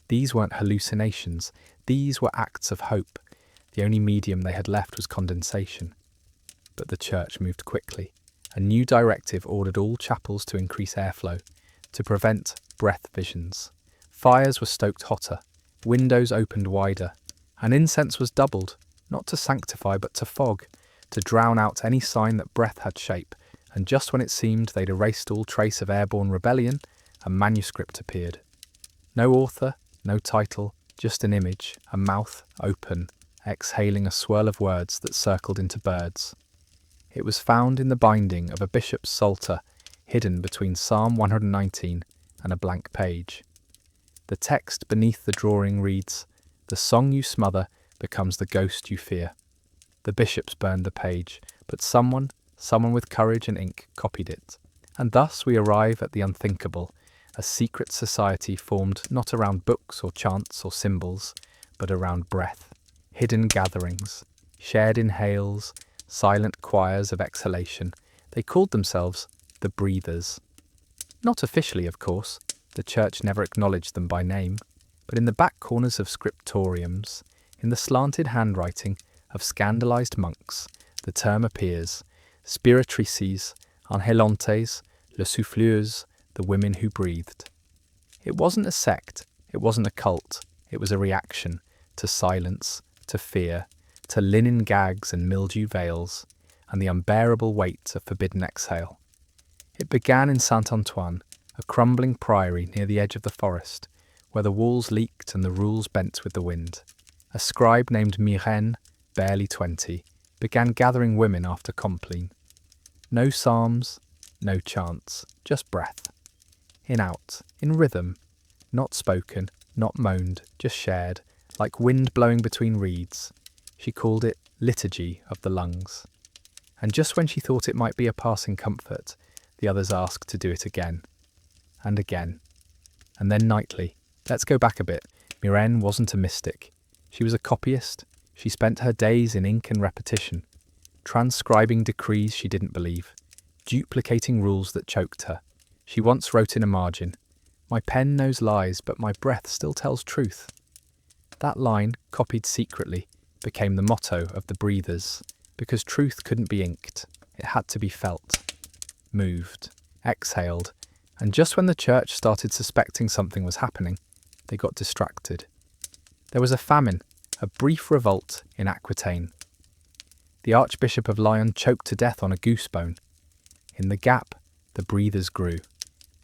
Speaker 1: These weren't hallucinations. These were acts of hope. The only medium they had left was condensation. But the church moved quickly. A new directive ordered all chapels to increase airflow, to prevent breath visions. Fires were stoked hotter, windows opened wider, and incense was doubled, not to sanctify but to fog, to drown out any sign that breath had shape, and just when it seemed they'd erased all trace of airborne rebellion, a manuscript appeared. No author, no title, just an image, a mouth open, exhaling a swirl of words that circled into birds. It was found in the binding of a bishop's psalter, hidden between Psalm 119 and a blank page. The text beneath the drawing reads, "The song you smother becomes the ghost you fear." The bishops burned the page, but someone with courage and ink copied it. And thus we arrive at the unthinkable, a secret society formed not around books or chants or symbols, but around breath, hidden gatherings, shared inhales, silent choirs of exhalation. They called themselves the Breathers. Not officially, of course. The church never acknowledged them by name, but in the back corners of scriptoriums, in the slanted handwriting of scandalized monks, the term appears: spiritrices, angelantes, les souffleuses, the women who breathed. It wasn't a sect, it wasn't a cult, it was a reaction to silence, to fear, to linen gags and mildew veils, and the unbearable weight of forbidden exhale. It began in Saint-Antoine, a crumbling priory near the edge of the forest, where the walls leaked and the rules bent with the wind. A scribe named Myrène, barely 20, began gathering women after Compline. No psalms, no chants, just breath. In out, in rhythm, not spoken, not moaned, just shared, like wind blowing between reeds. She called it liturgy of the lungs. And just when she thought it might be a passing comfort, the others asked to do it again. And again. And then nightly. Let's go back a bit. Myrène wasn't a mystic. She was a copyist. She spent her days in ink and repetition, transcribing decrees she didn't believe, duplicating rules that choked her. She once wrote in a margin, "My pen knows lies, but my breath still tells truth." That line, copied secretly, became the motto of the Breathers, because truth couldn't be inked. It had to be felt, moved, exhaled, and just when the church started suspecting something was happening, they got distracted. There was a famine, a brief revolt in Aquitaine. The Archbishop of Lyon choked to death on a goosebone. In the gap, the Breathers grew.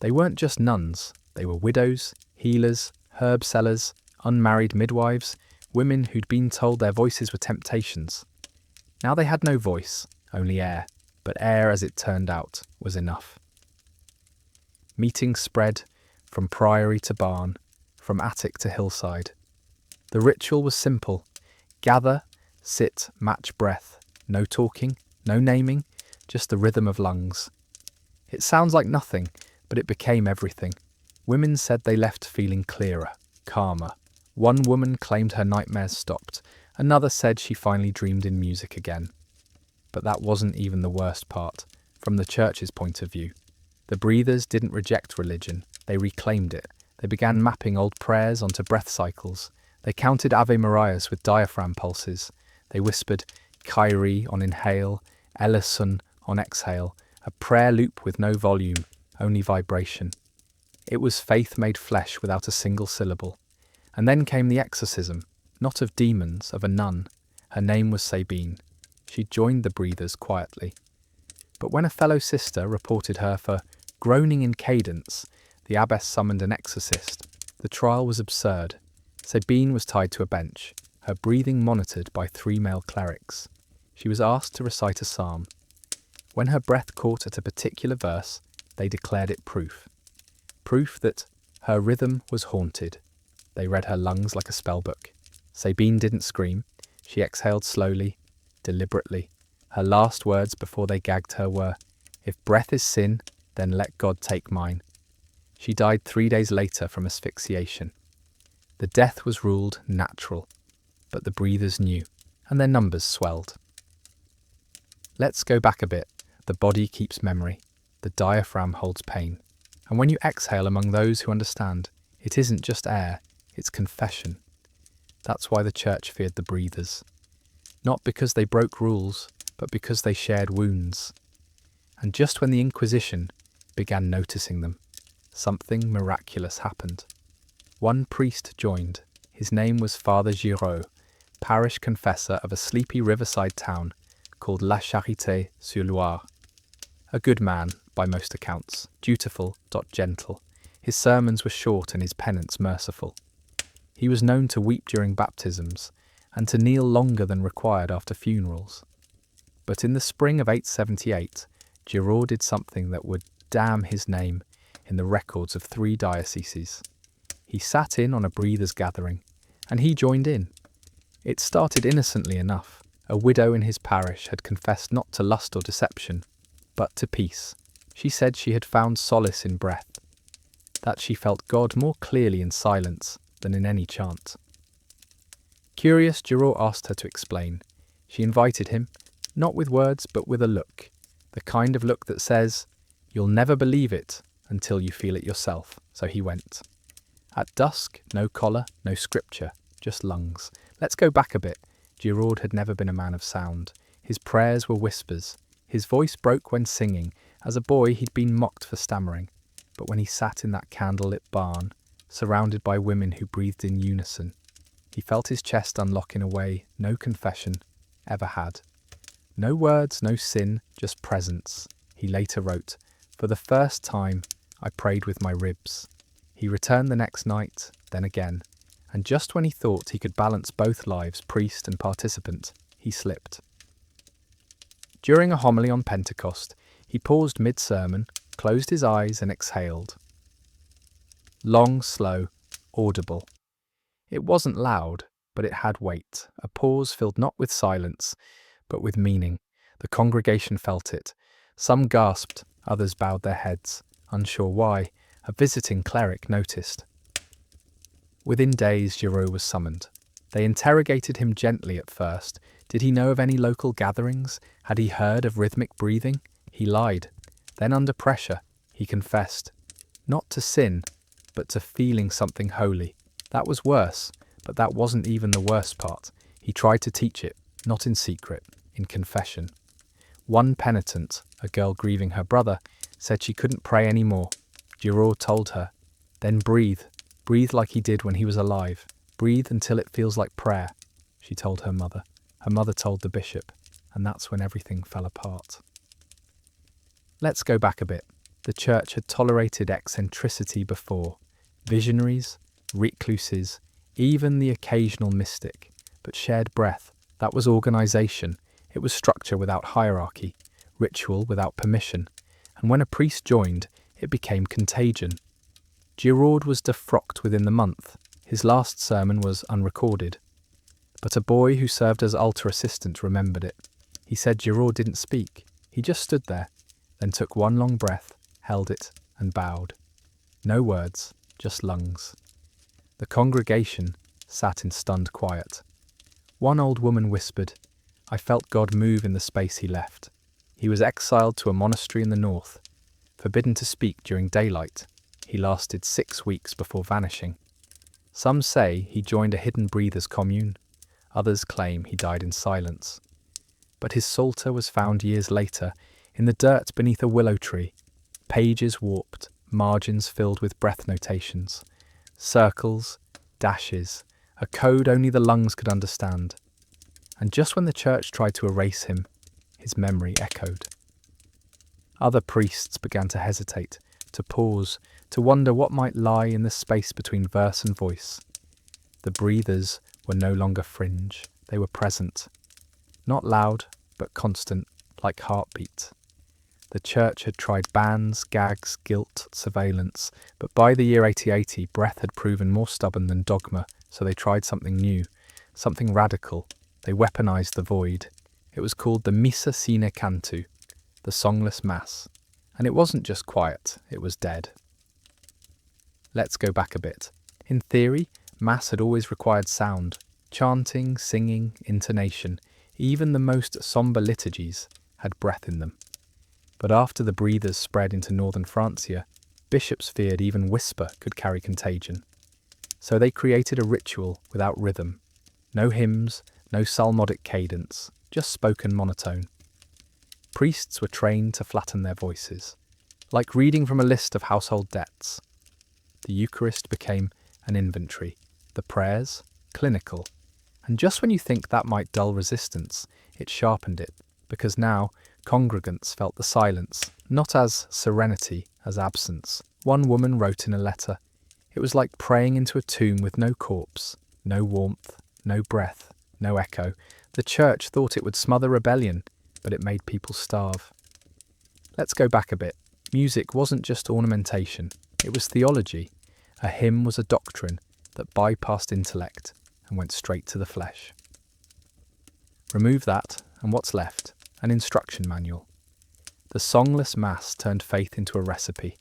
Speaker 1: They weren't just nuns, they were widows, healers, herb sellers, unmarried midwives, women who'd been told their voices were temptations. Now they had no voice, only air, but air, as it turned out, was enough. Meetings spread from priory to barn, from attic to hillside. The ritual was simple: gather, sit, match breath, no talking, no naming, just the rhythm of lungs. It sounds like nothing, but it became everything. Women said they left feeling clearer, calmer. One woman claimed her nightmares stopped. Another said she finally dreamed in music again. But that wasn't even the worst part, from the church's point of view. The Breathers didn't reject religion, they reclaimed it. They began mapping old prayers onto breath cycles. They counted Ave Marias with diaphragm pulses. They whispered Kyrie on inhale, Eleison on exhale, a prayer loop with no volume, only vibration. It was faith made flesh without a single syllable. And then came the exorcism, not of demons, of a nun. Her name was Sabine. She joined the Breathers quietly. But when a fellow sister reported her for groaning in cadence, the abbess summoned an exorcist. The trial was absurd. Sabine was tied to a bench, her breathing monitored by 3 male clerics. She was asked to recite a psalm. When her breath caught at a particular verse, they declared it proof. Proof that her rhythm was haunted. They read her lungs like a spellbook. Sabine didn't scream. She exhaled slowly, deliberately. Her last words before they gagged her were, "If breath is sin, then let God take mine. She died 3 days later from asphyxiation. The death was ruled natural, but the breathers knew, and their numbers swelled. Let's go back a bit. The body keeps memory. The diaphragm holds pain. And when you exhale among those who understand, it isn't just air, it's confession. That's why the church feared the breathers. Not because they broke rules, but because they shared wounds. And just when the Inquisition began noticing them, something miraculous happened. One priest joined. His name was Father Giraud, parish confessor of a sleepy riverside town called La Charité-sur-Loire. A good man, by most accounts, dutiful, gentle. His sermons were short and his penance merciful. He was known to weep during baptisms and to kneel longer than required after funerals. But in the spring of 878, Giraud did something that would damn his name in the records of 3 dioceses. He sat in on a breathers' gathering, and he joined in. It started innocently enough. A widow in his parish had confessed not to lust or deception, but to peace. She said she had found solace in breath, that she felt God more clearly in silence than in any chant. Curious, Giraud asked her to explain. She invited him, not with words but with a look, the kind of look that says, "You'll never believe it until you feel it yourself." So he went. At dusk, no collar, no scripture, just lungs. Let's go back a bit. Giraud had never been a man of sound. His prayers were whispers. His voice broke when singing. As a boy, he'd been mocked for stammering. But when he sat in that candlelit barn, surrounded by women who breathed in unison, he felt his chest unlock in a way no confession ever had. No words, no sin, just presence. He later wrote, "For the first time, I prayed with my ribs." He returned the next night, then again, and just when he thought he could balance both lives, priest and participant, he slipped. During a homily on Pentecost, he paused mid-sermon, closed his eyes and exhaled. Long, slow, audible. It wasn't loud, but it had weight, a pause filled not with silence, but with meaning. The congregation felt it. Some gasped, others bowed their heads, unsure why. A visiting cleric noticed. Within days, Giraud was summoned. They interrogated him gently at first. Did he know of any local gatherings? Had he heard of rhythmic breathing? He lied. Then under pressure, he confessed. Not to sin, but to feeling something holy. That was worse, but that wasn't even the worst part. He tried to teach it, not in secret, in confession. One penitent, a girl grieving her brother, said she couldn't pray anymore. Giraud told her, "Then breathe. Breathe like he did when he was alive. Breathe until it feels like prayer," she told her mother. Her mother told the bishop, and that's when everything fell apart. Let's go back a bit. The church had tolerated eccentricity before. Visionaries, recluses, even the occasional mystic. But shared breath, that was organisation. It was structure without hierarchy, ritual without permission. And when a priest joined, it became contagion. Giraud was defrocked within the month. His last sermon was unrecorded. But a boy who served as altar assistant remembered it. He said Giraud didn't speak. He just stood there, then took one long breath, held it, and bowed. No words, just lungs. The congregation sat in stunned quiet. One old woman whispered, "I felt God move in the space he left." He was exiled to a monastery in the north, forbidden to speak during daylight. He lasted 6 weeks before vanishing. Some say he joined a hidden breathers commune. Others claim he died in silence. But his psalter was found years later in the dirt beneath a willow tree. Pages warped, margins filled with breath notations. Circles, dashes, a code only the lungs could understand. And just when the church tried to erase him, his memory echoed. Other priests began to hesitate, to pause, to wonder what might lie in the space between verse and voice. The breathers were no longer fringe, they were present. Not loud, but constant, like heartbeat. The church had tried bans, gags, guilt, surveillance, but by the year 8080, breath had proven more stubborn than dogma, so they tried something new, something radical. They weaponized the void. It was called the Missa sine cantu, the songless mass. And it wasn't just quiet, it was dead. Let's go back a bit. In theory, Mass had always required sound. Chanting, singing, intonation, even the most sombre liturgies had breath in them. But after the breathers spread into northern Francia, bishops feared even whisper could carry contagion. So they created a ritual without rhythm. No hymns, no psalmodic cadence, just spoken monotone. Priests were trained to flatten their voices, like reading from a list of household debts. The Eucharist became an inventory, the prayers, clinical. And just when you think that might dull resistance, it sharpened it, because now congregants felt the silence, not as serenity, as absence. One woman wrote in a letter, "It was like praying into a tomb with no corpse, no warmth, no breath, no echo. The church thought it would smother rebellion, but it made people starve." Let's go back a bit. Music wasn't just ornamentation, it was theology. A hymn was a doctrine that bypassed intellect and went straight to the flesh. Remove that, and what's left? An instruction manual. The songless Mass turned faith into a recipe,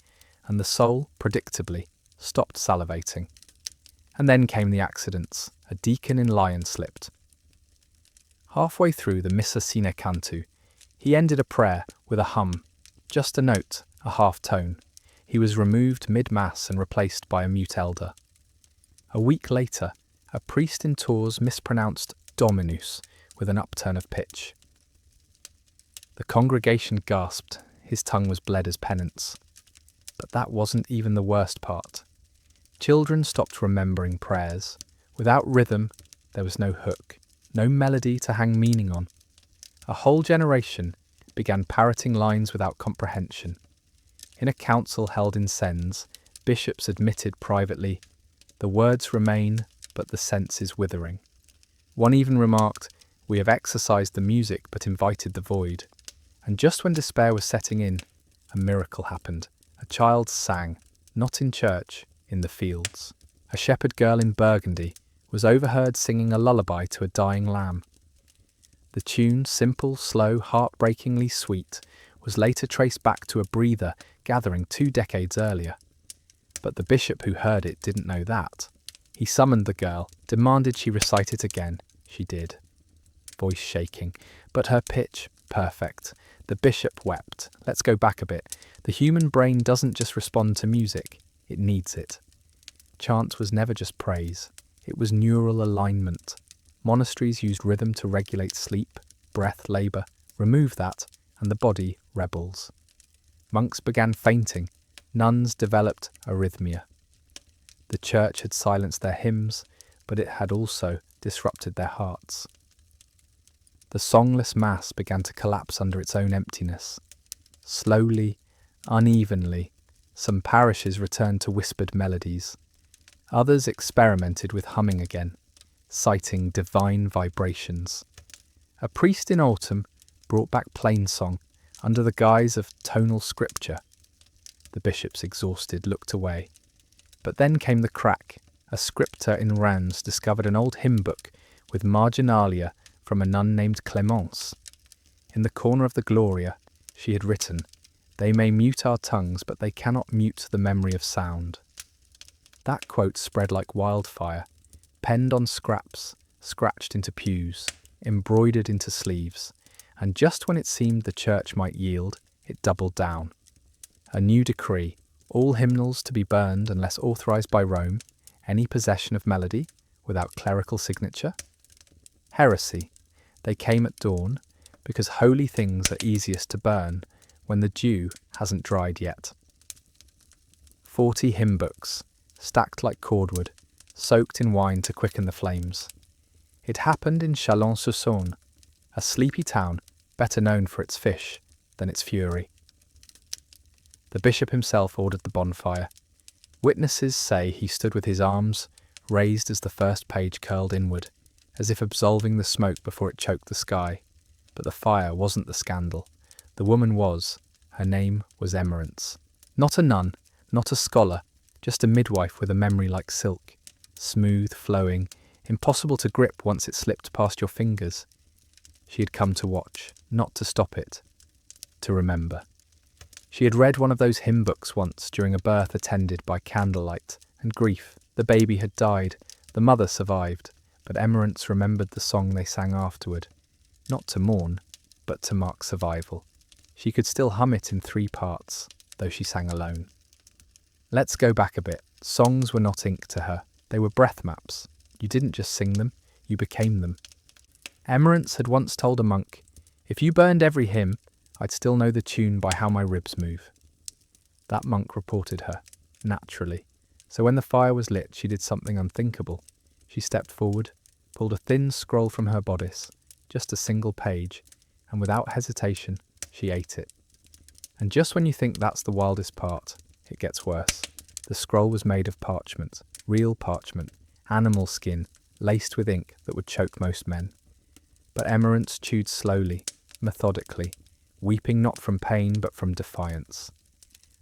Speaker 1: and the soul, predictably, stopped salivating. And then came the accidents. A deacon in Lyon slipped. Halfway through the Missa sine cantu, he ended a prayer with a hum, just a note, a half tone. He was removed mid-Mass and replaced by a mute elder. A week later, a priest in Tours mispronounced Dominus with an upturn of pitch. The congregation gasped, his tongue was bled as penance. But that wasn't even the worst part. Children stopped remembering prayers. Without rhythm, there was no hook, no melody to hang meaning on. A whole generation began parroting lines without comprehension. In a council held in Sens, bishops admitted privately, "The words remain, but the sense is withering." One even remarked, "We have exercised the music but invited the void." And just when despair was setting in, a miracle happened. A child sang, not in church, in the fields. A shepherd girl in Burgundy was overheard singing a lullaby to a dying lamb. The tune, simple, slow, heartbreakingly sweet, was later traced back to a breather gathering 2 decades earlier. But the bishop who heard it didn't know that. He summoned the girl, demanded she recite it again. She did. Voice shaking, but her pitch perfect. The bishop wept. Let's go back a bit. The human brain doesn't just respond to music, it needs it. Chant was never just praise, it was neural alignment. Monasteries used rhythm to regulate sleep, breath, labour. Remove that, and the body rebels. Monks began fainting, nuns developed arrhythmia. The church had silenced their hymns, but it had also disrupted their hearts. The songless Mass began to collapse under its own emptiness. Slowly, unevenly, some parishes returned to whispered melodies. Others experimented with humming again, citing divine vibrations. A priest in autumn brought back plain song under the guise of tonal scripture. The bishops, exhausted, looked away. But then came the crack. A scriptor in Reims discovered an old hymn book with marginalia from a nun named Clémence. In the corner of the Gloria, she had written, "They may mute our tongues, but they cannot mute the memory of sound." That quote spread like wildfire, penned on scraps, scratched into pews, embroidered into sleeves, and just when it seemed the church might yield, it doubled down. A new decree, all hymnals to be burned unless authorised by Rome, any possession of melody without clerical signature. Heresy. They came at dawn, because holy things are easiest to burn when the dew hasn't dried yet. 40 hymn books, stacked like cordwood, soaked in wine to quicken the flames. It happened in Chalon-sur-Saône, a sleepy town better known for its fish than its fury. The bishop himself ordered the bonfire. Witnesses say he stood with his arms raised as the first page curled inward, as if absolving the smoke before it choked the sky. But the fire wasn't the scandal. The woman was. Her name was Emerence. Not a nun, not a scholar, just a midwife with a memory like silk. Smooth, flowing, impossible to grip once it slipped past your fingers. She had come to watch, not to stop it. To remember. She had read one of those hymn books once during a birth attended by candlelight and grief. The baby had died, the mother survived, but Emerence remembered the song they sang afterward. Not to mourn, but to mark survival. She could still hum it in 3 parts, though she sang alone. Let's go back a bit. Songs were not ink to her. They were breath maps. You didn't just sing them, you became them. Emerence had once told a monk, "If you burned every hymn, I'd still know the tune by how my ribs move." That monk reported her, naturally. So when the fire was lit, she did something unthinkable. She stepped forward, pulled a thin scroll from her bodice, just a single page, and without hesitation, she ate it. And just when you think that's the wildest part, it gets worse. The scroll was made of parchment, real parchment, animal skin, laced with ink that would choke most men. But Emerence chewed slowly, methodically, weeping not from pain but from defiance.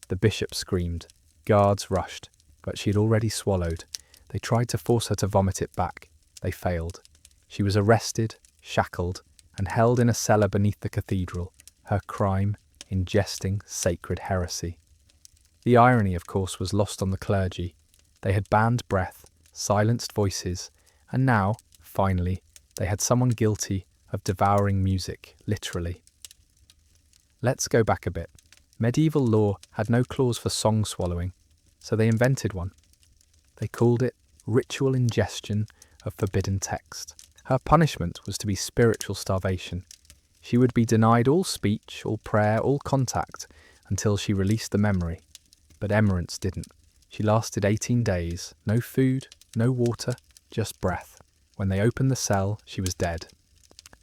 Speaker 1: The bishop screamed, guards rushed, but she had already swallowed. They tried to force her to vomit it back. They failed. She was arrested, shackled, and held in a cellar beneath the cathedral, her crime, ingesting sacred heresy. The irony, of course, was lost on the clergy. They had banned breath, silenced voices, and now, finally, they had someone guilty of devouring music, literally. Let's go back a bit. Medieval law had no clause for song swallowing, so they invented one. They called it ritual ingestion of forbidden text. Her punishment was to be spiritual starvation. She would be denied all speech, all prayer, all contact, until she released the memory. But Emerence didn't. She lasted 18 days, no food, no water, just breath. When they opened the cell, she was dead.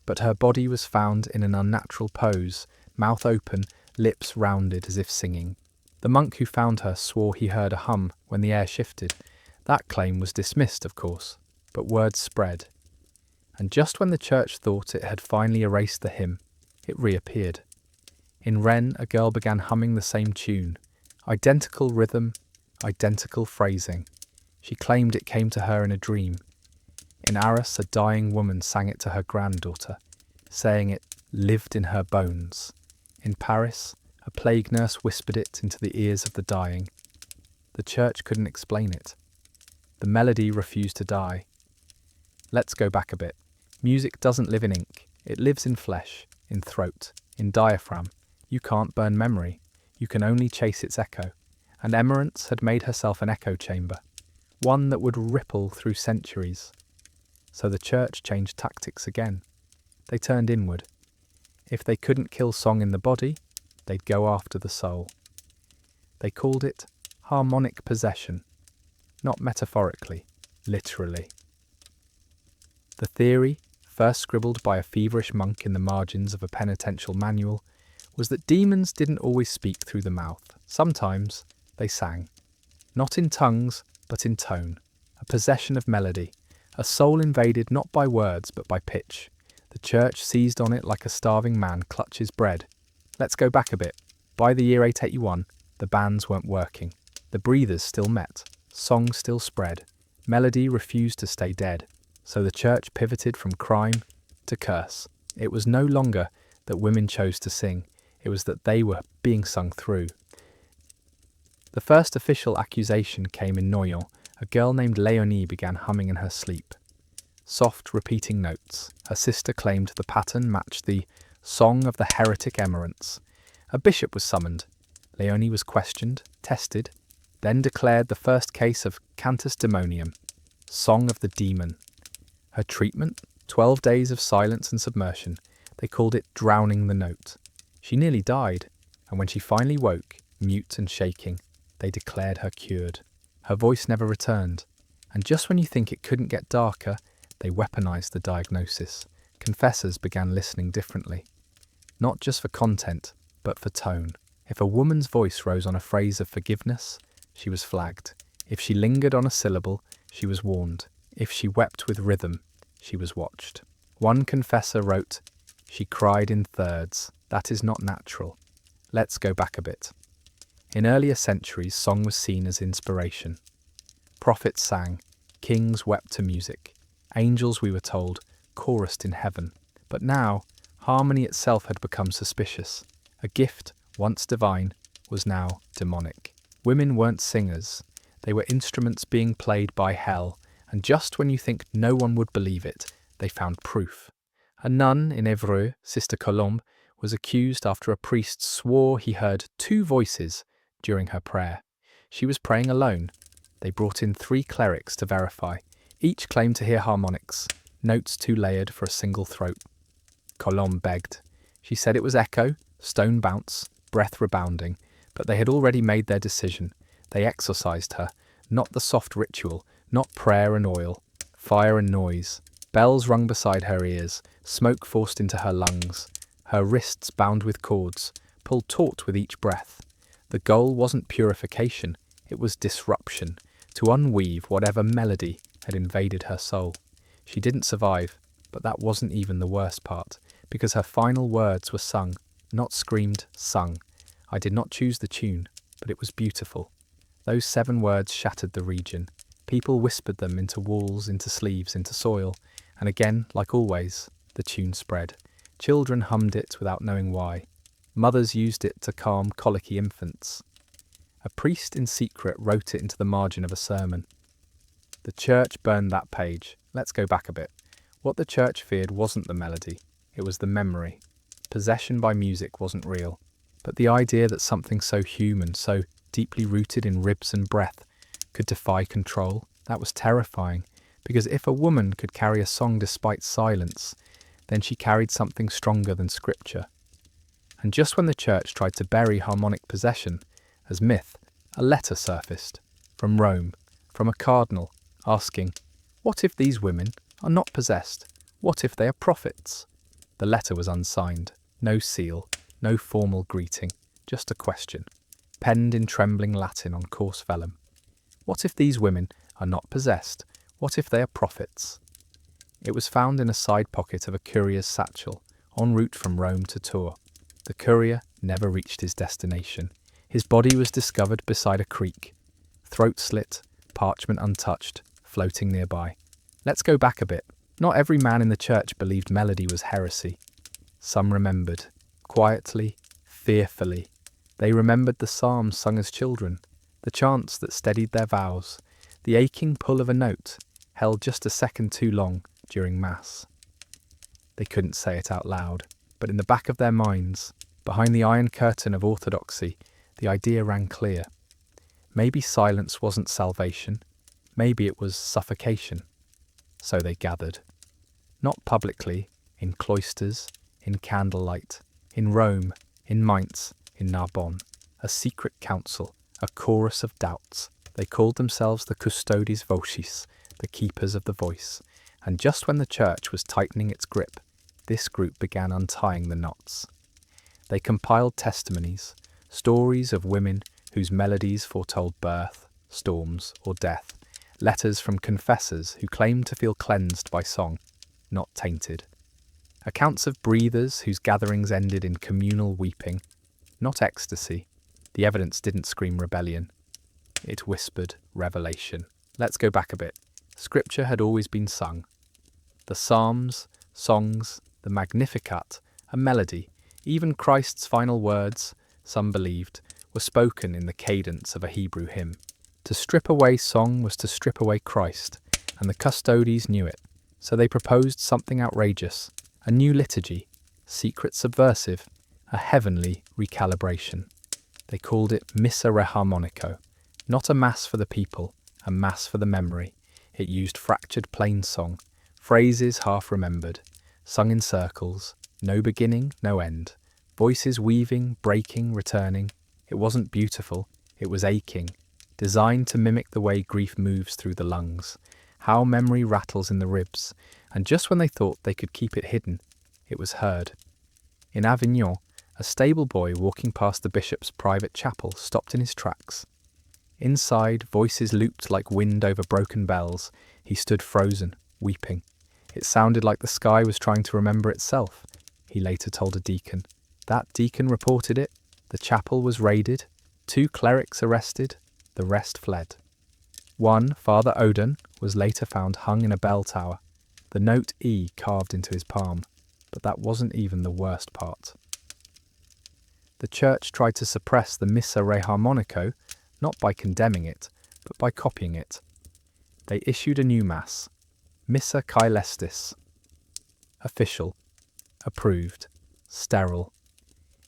Speaker 1: But her body was found in an unnatural pose, mouth open, lips rounded as if singing. The monk who found her swore he heard a hum when the air shifted. That claim was dismissed, of course, but word spread. And just when the church thought it had finally erased the hymn, it reappeared. In Rennes, a girl began humming the same tune. Identical rhythm, identical phrasing. She claimed it came to her in a dream. In Arras, a dying woman sang it to her granddaughter, saying it lived in her bones. In Paris, a plague nurse whispered it into the ears of the dying. The church couldn't explain it. The melody refused to die. Let's go back a bit. Music doesn't live in ink. It lives in flesh, in throat, in diaphragm. You can't burn memory. You can only chase its echo. And Emerence had made herself an echo chamber, one that would ripple through centuries. So the church changed tactics again. They turned inward. If they couldn't kill song in the body, they'd go after the soul. They called it harmonic possession, not metaphorically, literally. The theory, first scribbled by a feverish monk in the margins of a penitential manual, was that demons didn't always speak through the mouth. Sometimes they sang. Not in tongues, but in tone. A possession of melody. A soul invaded not by words, but by pitch. The church seized on it like a starving man clutches bread. Let's go back a bit. By the year 881, the bands weren't working. The breathers still met. Song still spread. Melody refused to stay dead. So the church pivoted from crime to curse. It was no longer that women chose to sing. It was that they were being sung through. The first official accusation came in Noyon. A girl named Léonie began humming in her sleep. Soft, repeating notes. Her sister claimed the pattern matched the song of the heretic Emerence. A bishop was summoned. Léonie was questioned, tested, then declared the first case of cantus demonium, song of the demon. Her treatment? 12 days of silence and submersion. They called it drowning the note. She nearly died, and when she finally woke, mute and shaking, they declared her cured. Her voice never returned, and just when you think it couldn't get darker, they weaponized the diagnosis. Confessors began listening differently. Not just for content, but for tone. If a woman's voice rose on a phrase of forgiveness, she was flagged. If she lingered on a syllable, she was warned. If she wept with rhythm, she was watched. One confessor wrote, "She cried in thirds. That is not natural." Let's go back a bit. In earlier centuries, song was seen as inspiration. Prophets sang, kings wept to music. Angels, we were told, chorused in heaven. But now, harmony itself had become suspicious. A gift, once divine, was now demonic. Women weren't singers. They were instruments being played by hell, and just when you think no one would believe it, they found proof. A nun in Évreux, Sister Colombe, was accused after a priest swore he heard 2 voices during her prayer. She was praying alone. They brought in 3 clerics to verify. Each claimed to hear harmonics, notes too layered for a single throat. Colombe begged. She said it was echo, stone bounce, breath rebounding, but they had already made their decision. They exorcised her, not the soft ritual, not prayer and oil, fire and noise. Bells rung beside her ears, smoke forced into her lungs, her wrists bound with cords, pulled taut with each breath. The goal wasn't purification, it was disruption, to unweave whatever melody had invaded her soul. She didn't survive, but that wasn't even the worst part, because her final words were sung, not screamed, sung. I did not choose the tune, but it was beautiful. Those 7 words shattered the region. People whispered them into walls, into sleeves, into soil, and again, like always, the tune spread. Children hummed it without knowing why. Mothers used it to calm colicky infants. A priest in secret wrote it into the margin of a sermon. The church burned that page. Let's go back a bit. What the church feared wasn't the melody, it was the memory. Possession by music wasn't real, but the idea that something so human, so deeply rooted in ribs and breath, could defy control, that was terrifying, because if a woman could carry a song despite silence, then she carried something stronger than scripture. And just when the church tried to bury harmonic possession as myth, a letter surfaced from Rome, from a cardinal, asking, "What if these women are not possessed? What if they are prophets?" The letter was unsigned, no seal, no formal greeting, just a question, penned in trembling Latin on coarse vellum. What if these women are not possessed? What if they are prophets? It was found in a side pocket of a courier's satchel, en route from Rome to Tours. The courier never reached his destination. His body was discovered beside a creek, throat slit, parchment untouched, floating nearby. Let's go back a bit. Not every man in the church believed melody was heresy. Some remembered, quietly, fearfully. They remembered the psalms sung as children, the chants that steadied their vows, the aching pull of a note held just a second too long during Mass. They couldn't say it out loud, but in the back of their minds, behind the iron curtain of orthodoxy, the idea rang clear. Maybe silence wasn't salvation, maybe it was suffocation. So they gathered. Not publicly, in cloisters, in candlelight, in Rome, in Mainz, in Narbonne, a secret council, a chorus of doubts. They called themselves the Custodes Vocis, the keepers of the voice, and just when the church was tightening its grip, this group began untying the knots. They compiled testimonies, stories of women whose melodies foretold birth, storms, or death, letters from confessors who claimed to feel cleansed by song, not tainted. Accounts of breathers whose gatherings ended in communal weeping, not ecstasy. The evidence didn't scream rebellion. It whispered revelation. Let's go back a bit. Scripture had always been sung. The Psalms, songs, the Magnificat, a melody, even Christ's final words, some believed, were spoken in the cadence of a Hebrew hymn. To strip away song was to strip away Christ, and the Custodes knew it. So they proposed something outrageous, a new liturgy, secret subversive, a heavenly recalibration. They called it Missa Reharmonico, not a mass for the people, a mass for the memory. It used fractured plainsong, phrases half remembered, sung in circles, no beginning, no end, voices weaving, breaking, returning. It wasn't beautiful, it was aching, designed to mimic the way grief moves through the lungs, how memory rattles in the ribs, and just when they thought they could keep it hidden, it was heard. In Avignon, a stable boy walking past the bishop's private chapel stopped in his tracks. Inside, voices looped like wind over broken bells. He stood frozen, weeping. It sounded like the sky was trying to remember itself, he later told a deacon. That deacon reported it. The chapel was raided, 2 clerics arrested, the rest fled. One, Father Odin, was later found hung in a bell tower, the note E carved into his palm. But that wasn't even the worst part. the church tried to suppress the Missa Re Harmonico, not by condemning it, but by copying it. They issued a new mass, Missa Caelestis. Official, approved, sterile.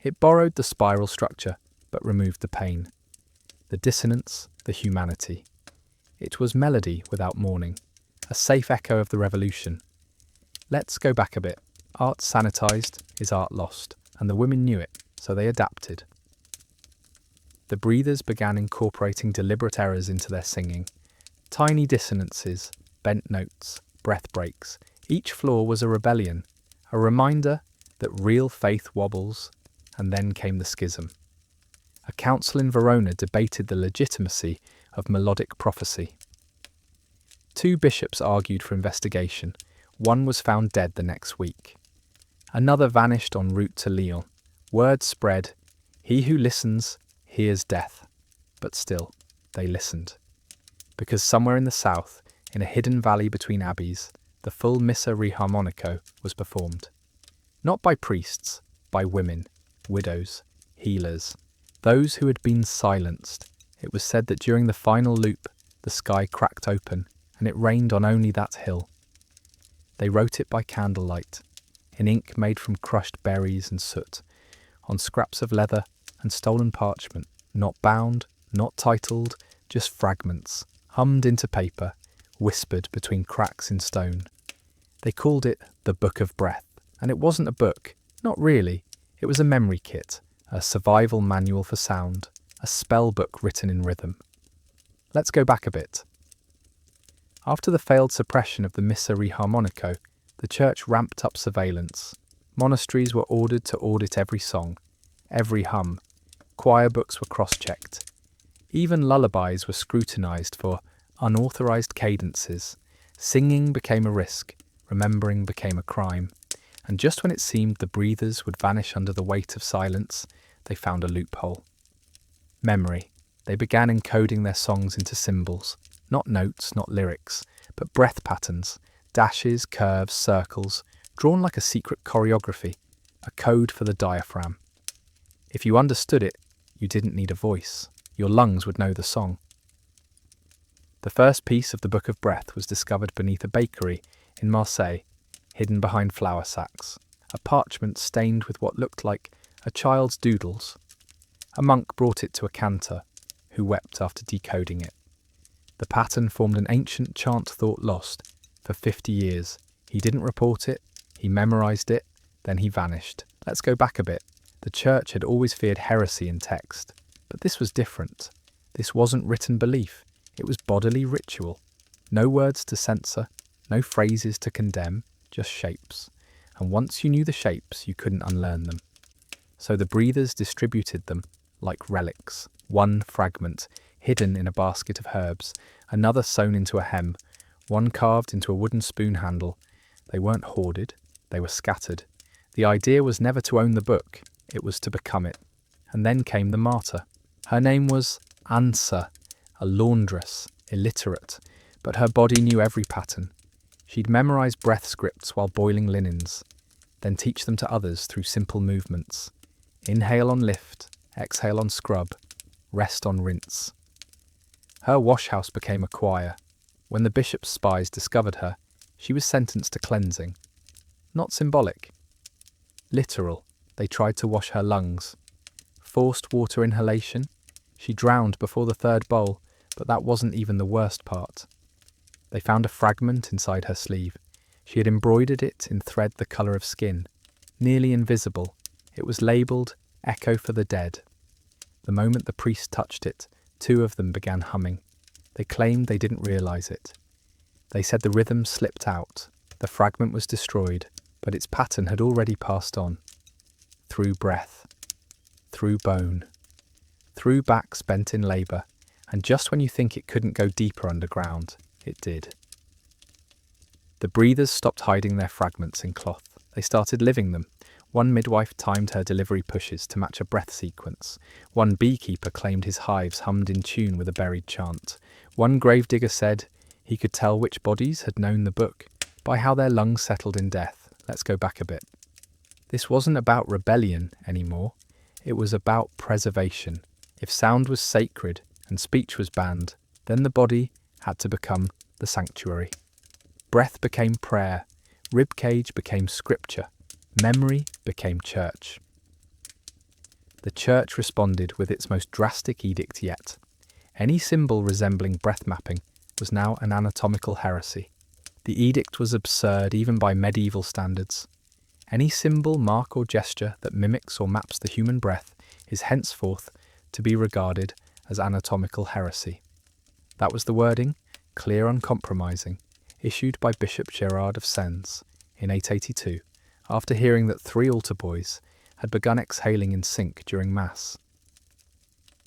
Speaker 1: It borrowed the spiral structure, but removed the pain, the dissonance, the humanity. It was melody without mourning, a safe echo of the revolution. Let's go back a bit. Art sanitized is art lost, and the women knew it, so they adapted. The breathers began incorporating deliberate errors into their singing. Tiny dissonances, bent notes, breath breaks. Each flaw was a rebellion, a reminder that real faith wobbles, and then came the schism. A council in Verona debated the legitimacy of melodic prophecy. 2 bishops argued for investigation. One was found dead the next week. Another vanished en route to Lyon. Word spread, he who listens hears death. But still, they listened. Because somewhere in the south, in a hidden valley between abbeys, the full Missa Re Harmonico was performed. Not by priests, by women, widows, healers, those who had been silenced. It was said that during the final loop, the sky cracked open, and it rained on only that hill. They wrote it by candlelight, in ink made from crushed berries and soot, on scraps of leather and stolen parchment, not bound, not titled, just fragments, hummed into paper, whispered between cracks in stone. They called it the Book of Breath, and it wasn't a book, not really. It was a memory kit, a survival manual for sound, a spell book written in rhythm. Let's go back a bit. After the failed suppression of the Missa Re Harmonico, the church ramped up surveillance. Monasteries were ordered to audit every song, every hum. Choir books were cross-checked. Even lullabies were scrutinized for unauthorized cadences. Singing became a risk, remembering became a crime. And just when it seemed the breathers would vanish under the weight of silence, they found a loophole. Memory. They began encoding their songs into symbols, not notes, not lyrics, but breath patterns, dashes, curves, circles, drawn like a secret choreography, a code for the diaphragm. If you understood it, you didn't need a voice. Your lungs would know the song. The first piece of the Book of Breath was discovered beneath a bakery in Marseille, hidden behind flour sacks, a parchment stained with what looked like a child's doodles. A monk brought it to a cantor, who wept after decoding it. The pattern formed an ancient chant thought lost. For 50 years, he didn't report it, he memorized it, then he vanished. Let's go back a bit. The church had always feared heresy in text, but this was different. This wasn't written belief, it was bodily ritual. No words to censor, no phrases to condemn, just shapes. And once you knew the shapes, you couldn't unlearn them. So the breathers distributed them like relics. One fragment, hidden in a basket of herbs, another sewn into a hem, one carved into a wooden spoon handle. They weren't hoarded, they were scattered. The idea was never to own the book, it was to become it. And then came the martyr. Her name was Ansa, a laundress, illiterate, but her body knew every pattern. She'd memorize breath scripts while boiling linens, then teach them to others through simple movements. Inhale on lift, exhale on scrub, rest on rinse. Her washhouse became a choir. When the bishop's spies discovered her, she was sentenced to cleansing. Not symbolic. Literal. They tried to wash her lungs. Forced water inhalation. She drowned before the third bowl, but that wasn't even the worst part. They found a fragment inside her sleeve. She had embroidered it in thread the colour of skin. Nearly invisible, it was labelled Echo for the Dead. The moment the priest touched it, 2 of them began humming. They claimed they didn't realise it. They said the rhythm slipped out. The fragment was destroyed, but its pattern had already passed on. Through breath, through bone, through backs bent in labour, and just when you think it couldn't go deeper underground, it did. The breathers stopped hiding their fragments in cloth. They started living them. One midwife timed her delivery pushes to match a breath sequence. One beekeeper claimed his hives hummed in tune with a buried chant. One gravedigger said he could tell which bodies had known the book by how their lungs settled in death. Let's go back a bit. This wasn't about rebellion anymore. It was about preservation. If sound was sacred and speech was banned, then the body had to become the sanctuary. Breath became prayer, ribcage became scripture, memory became church. The church responded with its most drastic edict yet. Any symbol resembling breath mapping was now an anatomical heresy. The edict was absurd even by medieval standards. Any symbol, mark or gesture that mimics or maps the human breath is henceforth to be regarded as anatomical heresy. That was the wording, clear, uncompromising, issued by Bishop Gerard of Sens in 882, after hearing that 3 altar boys had begun exhaling in sync during Mass.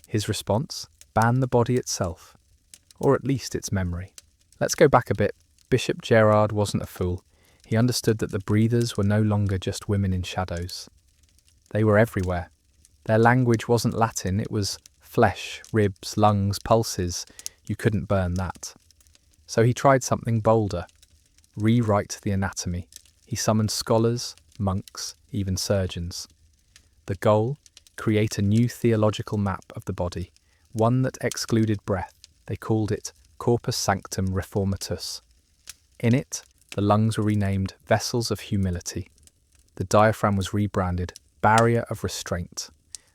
Speaker 1: His response? Ban the body itself, or at least its memory. Let's go back a bit. Bishop Gerard wasn't a fool. He understood that the breathers were no longer just women in shadows. They were everywhere. Their language wasn't Latin, it was flesh, ribs, lungs, pulses. You couldn't burn that. So he tried something bolder. Rewrite the anatomy. He summoned scholars, monks, even surgeons. The goal? Create a new theological map of the body, one that excluded breath. They called it Corpus Sanctum Reformatus. In it, the lungs were renamed Vessels of Humility. The diaphragm was rebranded Barrier of Restraint.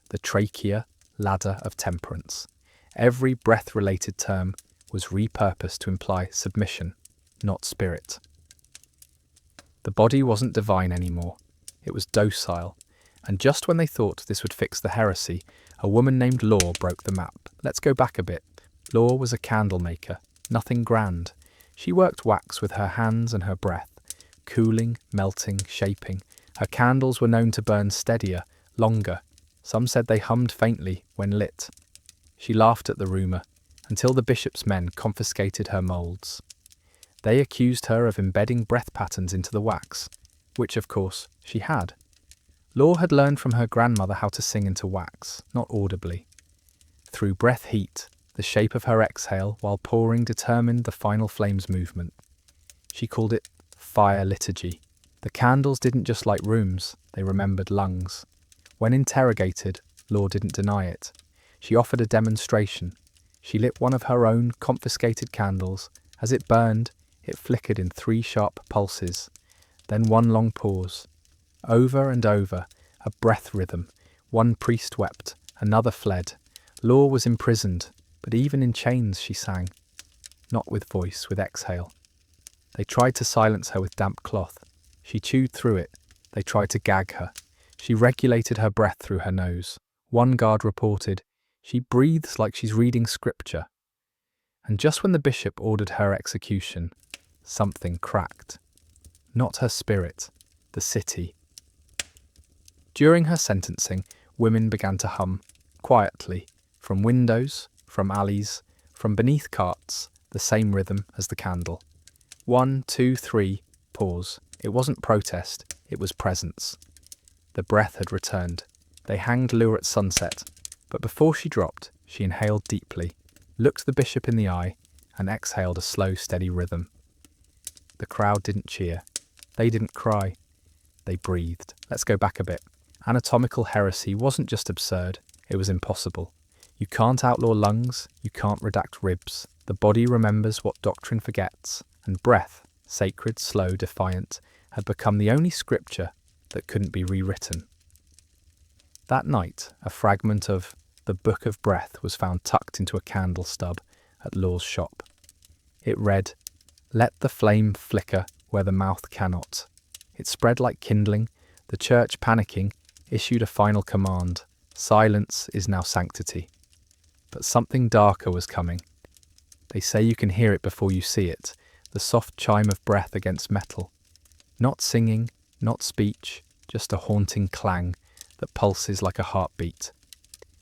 Speaker 1: The trachea, Ladder of Temperance. Every breath-related term was repurposed to imply submission, not spirit. The body wasn't divine anymore. It was docile. And just when they thought this would fix the heresy, a woman named Law broke the map. Let's go back a bit. Law was a candle maker, nothing grand. She worked wax with her hands and her breath, cooling, melting, shaping. Her candles were known to burn steadier, longer. Some said they hummed faintly when lit. She laughed at the rumour, until the bishop's men confiscated her moulds. They accused her of embedding breath patterns into the wax, which, of course, she had. Law had learned from her grandmother how to sing into wax, not audibly. Through breath heat, the shape of her exhale while pouring determined the final flame's movement. She called it fire liturgy. The candles didn't just light rooms, they remembered lungs. When interrogated, Law didn't deny it. She offered a demonstration. She lit one of her own confiscated candles. As it burned, it flickered in 3 sharp pulses, then one long pause. Over and over, a breath rhythm. One priest wept, another fled. Law was imprisoned, but even in chains she sang. Not with voice, with exhale. They tried to silence her with damp cloth. She chewed through it. They tried to gag her. She regulated her breath through her nose. One guard reported, "She breathes like she's reading scripture." And just when the bishop ordered her execution, something cracked. Not her spirit, the city. During her sentencing, women began to hum, quietly, from windows, from alleys, from beneath carts, the same rhythm as the candle. 1, 2, 3, pause. It wasn't protest, it was presence. The breath had returned. They hanged Lure at sunset, but before she dropped, she inhaled deeply, looked the bishop in the eye, and exhaled a slow, steady rhythm. The crowd didn't cheer. They didn't cry. They breathed. Let's go back a bit. Anatomical heresy wasn't just absurd, it was impossible. You can't outlaw lungs, you can't redact ribs. The body remembers what doctrine forgets, and breath, sacred, slow, defiant, had become the only scripture that couldn't be rewritten. That night, a fragment of the Book of Breath was found tucked into a candle stub at Law's shop. It read, "Let the flame flicker where the mouth cannot." It spread like kindling. The church, panicking, issued a final command. Silence is now sanctity. But something darker was coming. They say you can hear it before you see it, the soft chime of breath against metal. Not singing, not speech, just a haunting clang that pulses like a heartbeat.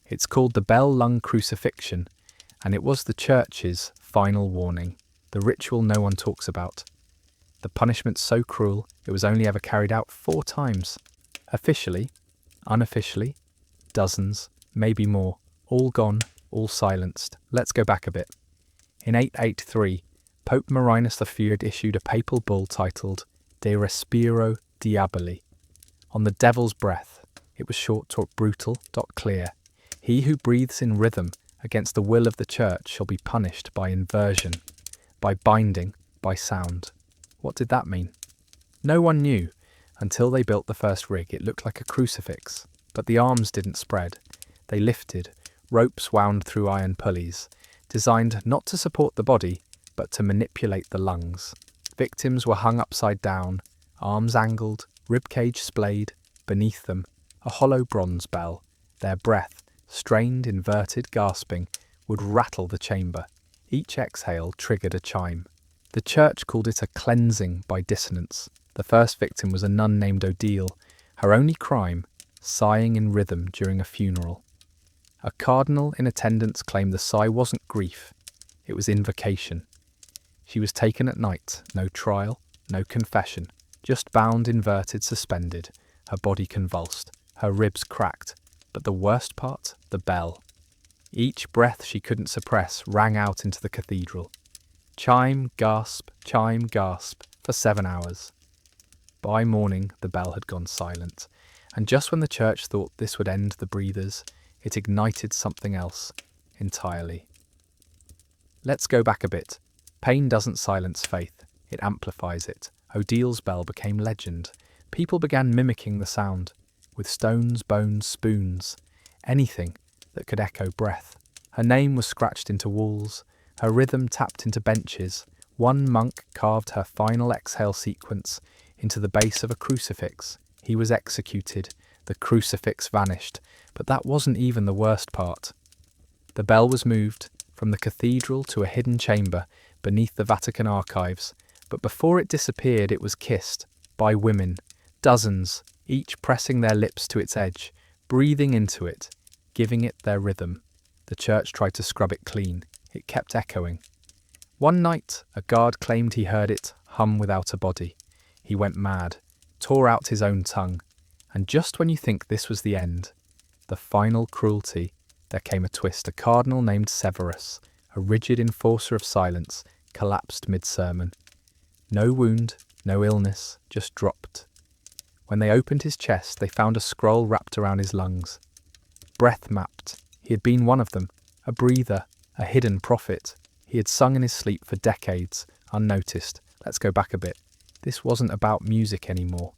Speaker 1: It's called the bell-lung crucifixion, and it was the church's final warning, the ritual no one talks about. The punishment so cruel, it was only ever carried out 4 times. Officially, unofficially, dozens, maybe more, all gone, all silenced. Let's go back a bit. In 883, Pope Marinus III issued a papal bull titled De Respiro Diaboli, on the devil's breath. It was short, brutal, clear. He who breathes in rhythm against the will of the church shall be punished by inversion, by binding, by sound. What did that mean? No one knew. Until they built the first rig, it looked like a crucifix, but the arms didn't spread. They lifted, ropes wound through iron pulleys, designed not to support the body, but to manipulate the lungs. Victims were hung upside down, arms angled, ribcage splayed, beneath them, a hollow bronze bell. Their breath, strained, inverted, gasping, would rattle the chamber. Each exhale triggered a chime. The church called it a cleansing by dissonance. The first victim was a nun named Odile, her only crime, sighing in rhythm during a funeral. A cardinal in attendance claimed the sigh wasn't grief, it was invocation. She was taken at night, no trial, no confession, just bound, inverted, suspended, her body convulsed, her ribs cracked, but the worst part, the bell. Each breath she couldn't suppress rang out into the cathedral. Chime, gasp, for 7 hours. By morning, the bell had gone silent, and just when the church thought this would end the breathers, it ignited something else entirely. Let's go back a bit. Pain doesn't silence faith, it amplifies it. Odile's bell became legend. People began mimicking the sound, with stones, bones, spoons, anything that could echo breath. Her name was scratched into walls, her rhythm tapped into benches. One monk carved her final exhale sequence into the base of a crucifix. He was executed. The crucifix vanished. But that wasn't even the worst part. The bell was moved from the cathedral to a hidden chamber beneath the Vatican archives. But before it disappeared, it was kissed by women, dozens, each pressing their lips to its edge, breathing into it, giving it their rhythm. The church tried to scrub it clean. It kept echoing. One night, a guard claimed he heard it hum without a body. He went mad, tore out his own tongue, and just when you think this was the end, the final cruelty, there came a twist. A cardinal named Severus, a rigid enforcer of silence, collapsed mid-sermon. No wound, no illness, just dropped. When they opened his chest, they found a scroll wrapped around his lungs. Breath mapped. He had been one of them, a breather, a hidden prophet. He had sung in his sleep for decades, unnoticed. Let's go back a bit. This wasn't about music anymore.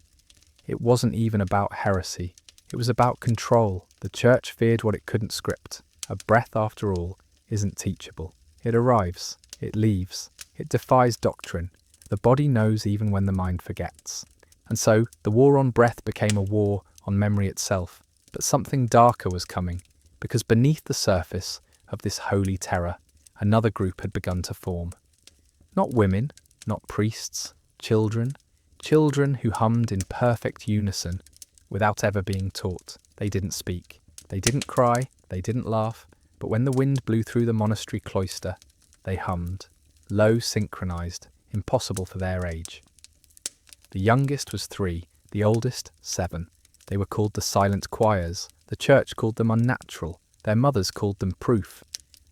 Speaker 1: It wasn't even about heresy. It was about control. The church feared what it couldn't script. A breath, after all, isn't teachable. It arrives. It leaves. It defies doctrine. The body knows even when the mind forgets. And so, the war on breath became a war on memory itself. But something darker was coming, because beneath the surface of this holy terror, another group had begun to form. Not women, not priests, children who hummed in perfect unison, without ever being taught. They didn't speak, they didn't cry, they didn't laugh, but when the wind blew through the monastery cloister, they hummed, low, synchronized, impossible for their age. The youngest was 3, the oldest 7. They were called the silent choirs. The church called them unnatural. Their mothers called them proof.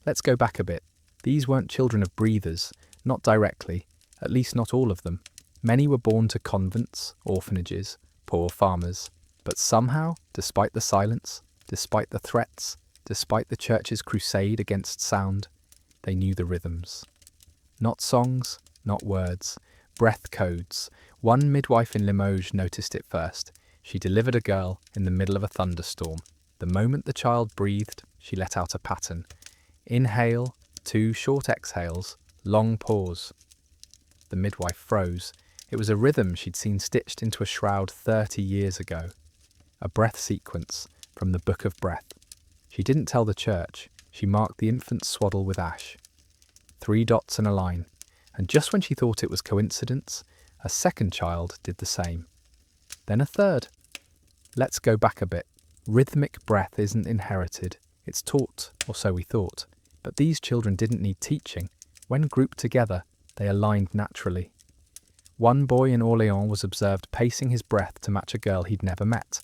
Speaker 1: Let's go back a bit. These weren't children of breathers, not directly, at least not all of them. Many were born to convents, orphanages, poor farmers. But somehow, despite the silence, despite the threats, despite the church's crusade against sound, they knew the rhythms. Not songs, not words, breath codes. One midwife in Limoges noticed it first. She delivered a girl in the middle of a thunderstorm. The moment the child breathed, she let out a pattern. Inhale, 2 short exhales, long pause. The midwife froze. It was a rhythm she'd seen stitched into a shroud 30 years ago. A breath sequence from the Book of Breath. She didn't tell the church. She marked the infant's swaddle with ash. 3 dots and a line. And just when she thought it was coincidence, a second child did the same. Then a third. Let's go back a bit. Rhythmic breath isn't inherited. It's taught, or so we thought. But these children didn't need teaching. When grouped together, they aligned naturally. One boy in Orléans was observed pacing his breath to match a girl he'd never met.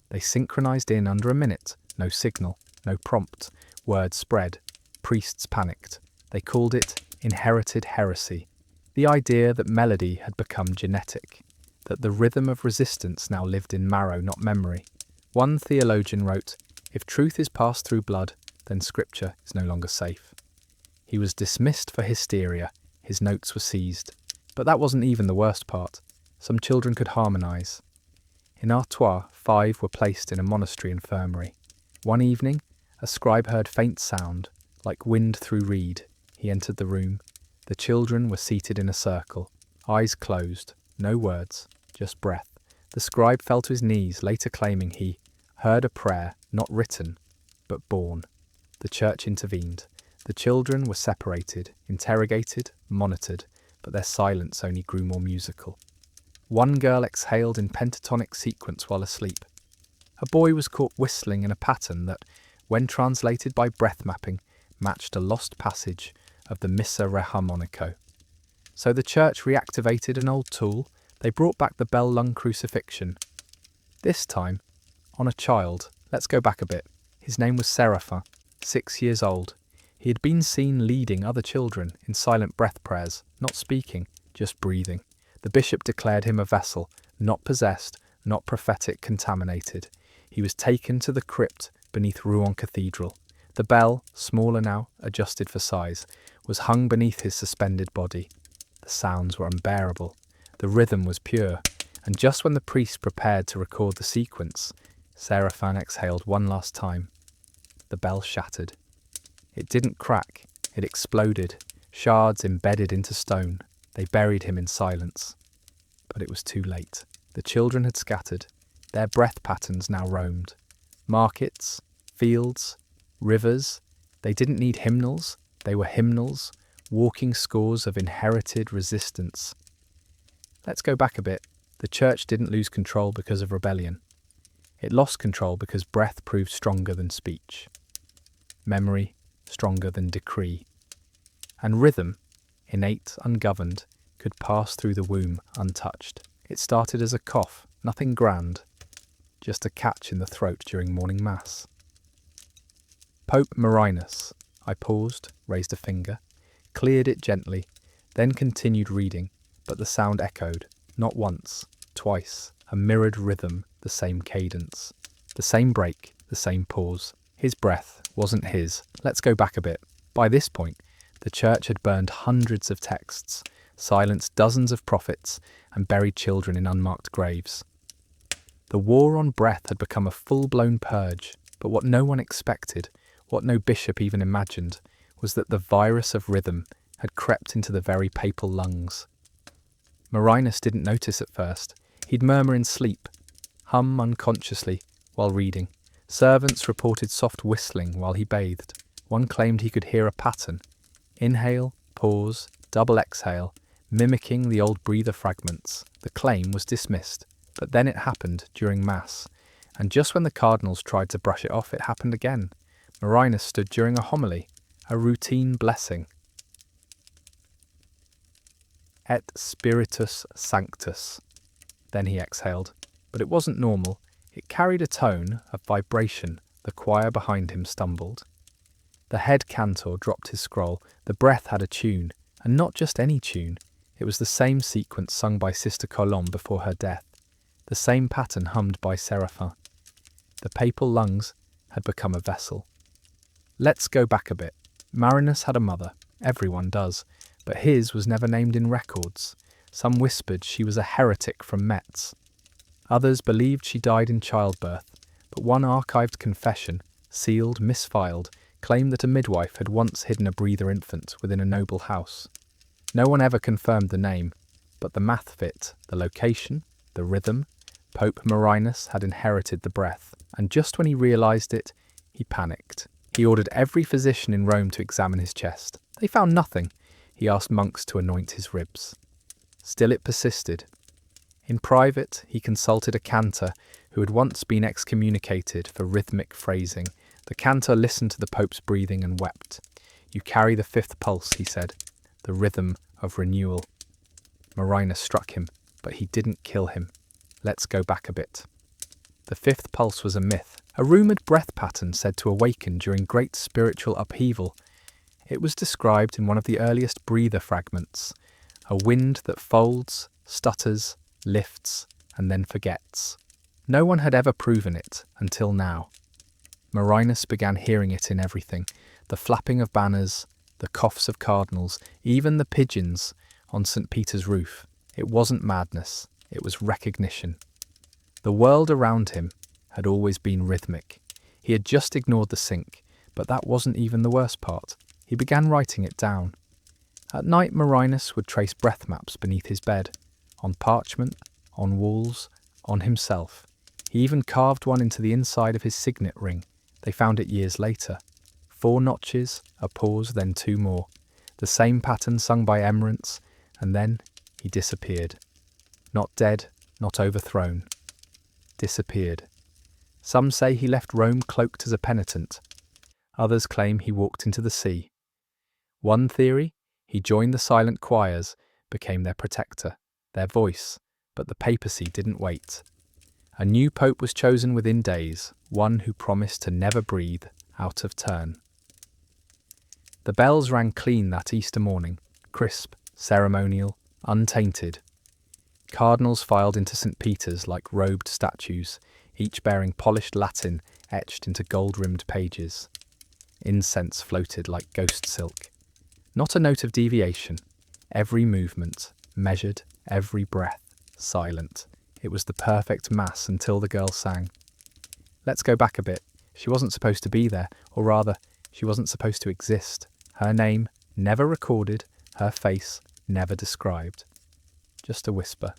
Speaker 1: They synchronized in under a minute. No signal, no prompt. Word spread. Priests panicked. They called it inherited heresy. The idea that melody had become genetic. That the rhythm of resistance now lived in marrow, not memory. One theologian wrote, "If truth is passed through blood, then scripture is no longer safe." He was dismissed for hysteria, his notes were seized. But that wasn't even the worst part. Some children could harmonise. In Artois, 5 were placed in a monastery infirmary. One evening, a scribe heard faint sound, like wind through reed. He entered the room. The children were seated in a circle, eyes closed, no words, just breath. The scribe fell to his knees, later claiming he heard a prayer not written, but born. The church intervened. The children were separated, interrogated, monitored, but their silence only grew more musical. One girl exhaled in pentatonic sequence while asleep. A boy was caught whistling in a pattern that, when translated by breath mapping, matched a lost passage of the Missa Re Harmonico. So the church reactivated an old tool. They brought back the bell-lung crucifixion. This time, on a child. Let's go back a bit. His name was Seraphin, 6 years old. He had been seen leading other children in silent breath prayers, not speaking, just breathing. The bishop declared him a vessel, not possessed, not prophetic contaminated. He was taken to the crypt beneath Rouen Cathedral. The bell, smaller now, adjusted for size, was hung beneath his suspended body. The sounds were unbearable. The rhythm was pure, and just when the priest prepared to record the sequence, Seraphin exhaled one last time. The bell shattered. It didn't crack, it exploded, shards embedded into stone. They buried him in silence. But it was too late. The children had scattered. Their breath patterns now roamed. Markets, fields, rivers. They didn't need hymnals. They were hymnals, walking scores of inherited resistance. Let's go back a bit. The church didn't lose control because of rebellion. It lost control because breath proved stronger than speech. Memory, stronger than decree. And rhythm, innate, ungoverned, could pass through the womb untouched. It started as a cough, nothing grand, just a catch in the throat during morning mass. Pope Marinus. I paused, raised a finger, cleared it gently, then continued reading, but the sound echoed, not once, twice, a mirrored rhythm, the same cadence, the same break, the same pause. His breath wasn't his. Let's go back a bit. By this point, the church had burned hundreds of texts, silenced dozens of prophets, and buried children in unmarked graves. The war on breath had become a full-blown purge, but what no one expected, what no bishop even imagined, was that the virus of rhythm had crept into the very papal lungs. Marinus didn't notice at first. He'd murmur in sleep, hum unconsciously while reading. Servants reported soft whistling while he bathed. One claimed he could hear a pattern. Inhale, pause, double exhale, mimicking the old breather fragments. The claim was dismissed, but then it happened during Mass, and just when the cardinals tried to brush it off, it happened again. Marinus stood during a homily, a routine blessing. Et Spiritus Sanctus. Then he exhaled, but it wasn't normal. It carried a tone of vibration. The choir behind him stumbled. The head cantor dropped his scroll. The breath had a tune, and not just any tune. It was the same sequence sung by Sister Colombe before her death, the same pattern hummed by Seraphin. The papal lungs had become a vessel. Let's go back a bit. Marinus had a mother. Everyone does. But his was never named in records. Some whispered she was a heretic from Metz. Others believed she died in childbirth, but one archived confession, sealed, misfiled, claimed that a midwife had once hidden a breather infant within a noble house. No one ever confirmed the name, but the math fit, the location, the rhythm. Pope Marinus had inherited the breath, and just when he realised it, he panicked. He ordered every physician in Rome to examine his chest. They found nothing. He asked monks to anoint his ribs. Still it persisted. In private, he consulted a cantor who had once been excommunicated for rhythmic phrasing. The cantor listened to the Pope's breathing and wept. "You carry the fifth pulse," he said, "the rhythm of renewal." Marinus struck him, but he didn't kill him. Let's go back a bit. The fifth pulse was a myth, a rumoured breath pattern said to awaken during great spiritual upheaval. It was described in one of the earliest breather fragments, a wind that folds, stutters, lifts, and then forgets. No one had ever proven it until now. Marinus began hearing it in everything: the flapping of banners, the coughs of cardinals, even the pigeons on St. Peter's roof. It wasn't madness, it was recognition. The world around him had always been rhythmic. He had just ignored the sync, but that wasn't even the worst part. He began writing it down. At night, Marinus would trace breath maps beneath his bed, on parchment, on walls, on himself. He even carved one into the inside of his signet ring. They found it years later. 4 notches, a pause, then 2 more. The same pattern sung by Emerance, and then he disappeared. Not dead, not overthrown. Disappeared. Some say he left Rome cloaked as a penitent. Others claim he walked into the sea. One theory, he joined the silent choirs, became their protector, their voice, but the papacy didn't wait. A new pope was chosen within days, one who promised to never breathe out of turn. The bells rang clean that Easter morning, crisp, ceremonial, untainted. Cardinals filed into St. Peter's like robed statues, each bearing polished Latin etched into gold-rimmed pages. Incense floated like ghost silk. Not a note of deviation. Every movement, measured, every breath, silent. It was the perfect mass until the girl sang. Let's go back a bit. She wasn't supposed to be there, or rather, she wasn't supposed to exist. Her name, never recorded, her face, never described. Just a whisper.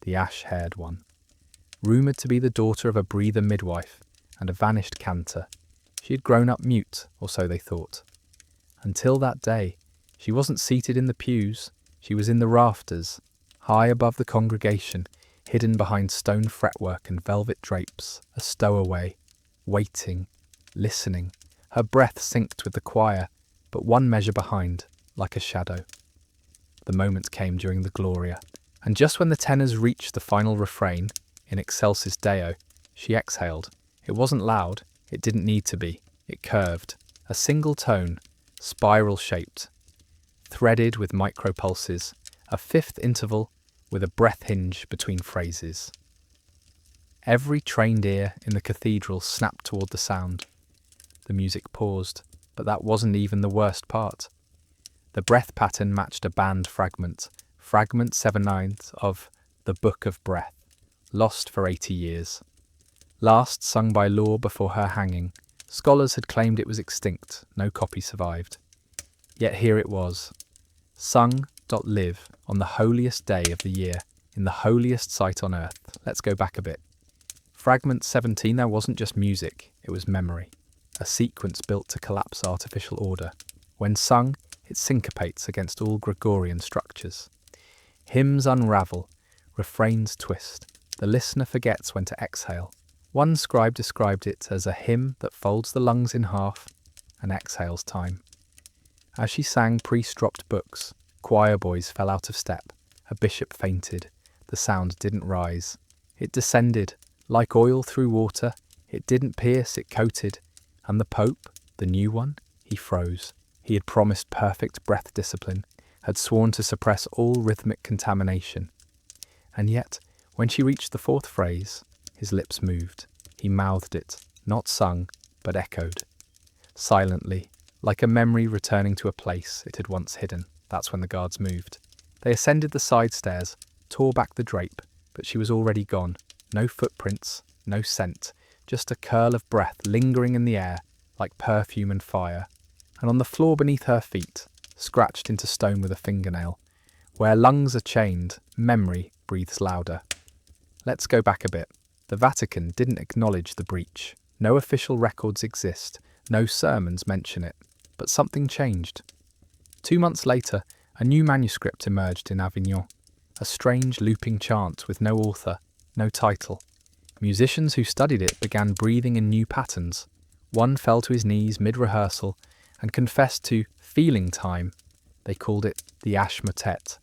Speaker 1: The ash-haired one. Rumoured to be the daughter of a breather midwife and a vanished cantor. She had grown up mute, or so they thought. Until that day, she wasn't seated in the pews, she was in the rafters, high above the congregation, hidden behind stone fretwork and velvet drapes, a stowaway, waiting, listening. Her breath synced with the choir, but one measure behind, like a shadow. The moment came during the Gloria, and just when the tenors reached the final refrain, in Excelsis Deo, she exhaled. It wasn't loud, it didn't need to be. It curved, a single tone, spiral-shaped, threaded with micropulses, a fifth interval with a breath hinge between phrases. Every trained ear in the cathedral snapped toward the sound. The music paused, but that wasn't even the worst part. The breath pattern matched a band fragment, fragment 7/9 of The Book of Breath, lost for 80 years. Last sung by law before her hanging, scholars had claimed it was extinct, no copy survived. Yet here it was, sung.live on the holiest day of the year, in the holiest site on earth. Let's go back a bit. Fragment 17, there wasn't just music, it was memory, a sequence built to collapse artificial order. When sung, it syncopates against all Gregorian structures. Hymns unravel, refrains twist, the listener forgets when to exhale. One scribe described it as a hymn that folds the lungs in half and exhales time. As she sang, priests dropped books, choir boys fell out of step, a bishop fainted. The sound didn't rise. It descended, like oil through water. It didn't pierce, it coated. And the Pope, the new one, he froze. He had promised perfect breath discipline, had sworn to suppress all rhythmic contamination. And yet, when she reached the 4th phrase, his lips moved. He mouthed it, not sung, but echoed. Silently, like a memory returning to a place it had once hidden. That's when the guards moved. They ascended the side stairs, tore back the drape, but she was already gone. No footprints, no scent, just a curl of breath lingering in the air, like perfume and fire. And on the floor beneath her feet, scratched into stone with a fingernail, where lungs are chained, memory breathes louder. Let's go back a bit. The Vatican didn't acknowledge the breach. No official records exist, no sermons mention it. But something changed. 2 months later, a new manuscript emerged in Avignon. A strange looping chant with no author, no title. Musicians who studied it began breathing in new patterns. One fell to his knees mid-rehearsal and confessed to feeling time. They called it the Ash Motet.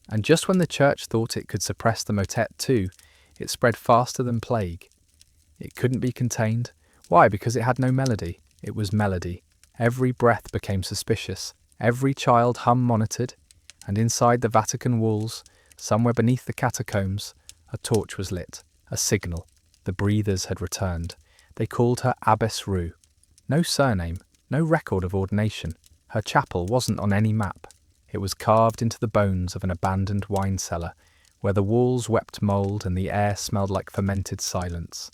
Speaker 1: And just when the church thought it could suppress the motet too, it spread faster than plague. It couldn't be contained. Why? Because it had no melody. It was melody. Every breath became suspicious. Every child hum monitored. And inside the Vatican walls, somewhere beneath the catacombs, a torch was lit. A signal. The breathers had returned. They called her Abbess Rue. No surname, no record of ordination. Her chapel wasn't on any map. It was carved into the bones of an abandoned wine cellar, where the walls wept mould and the air smelled like fermented silence.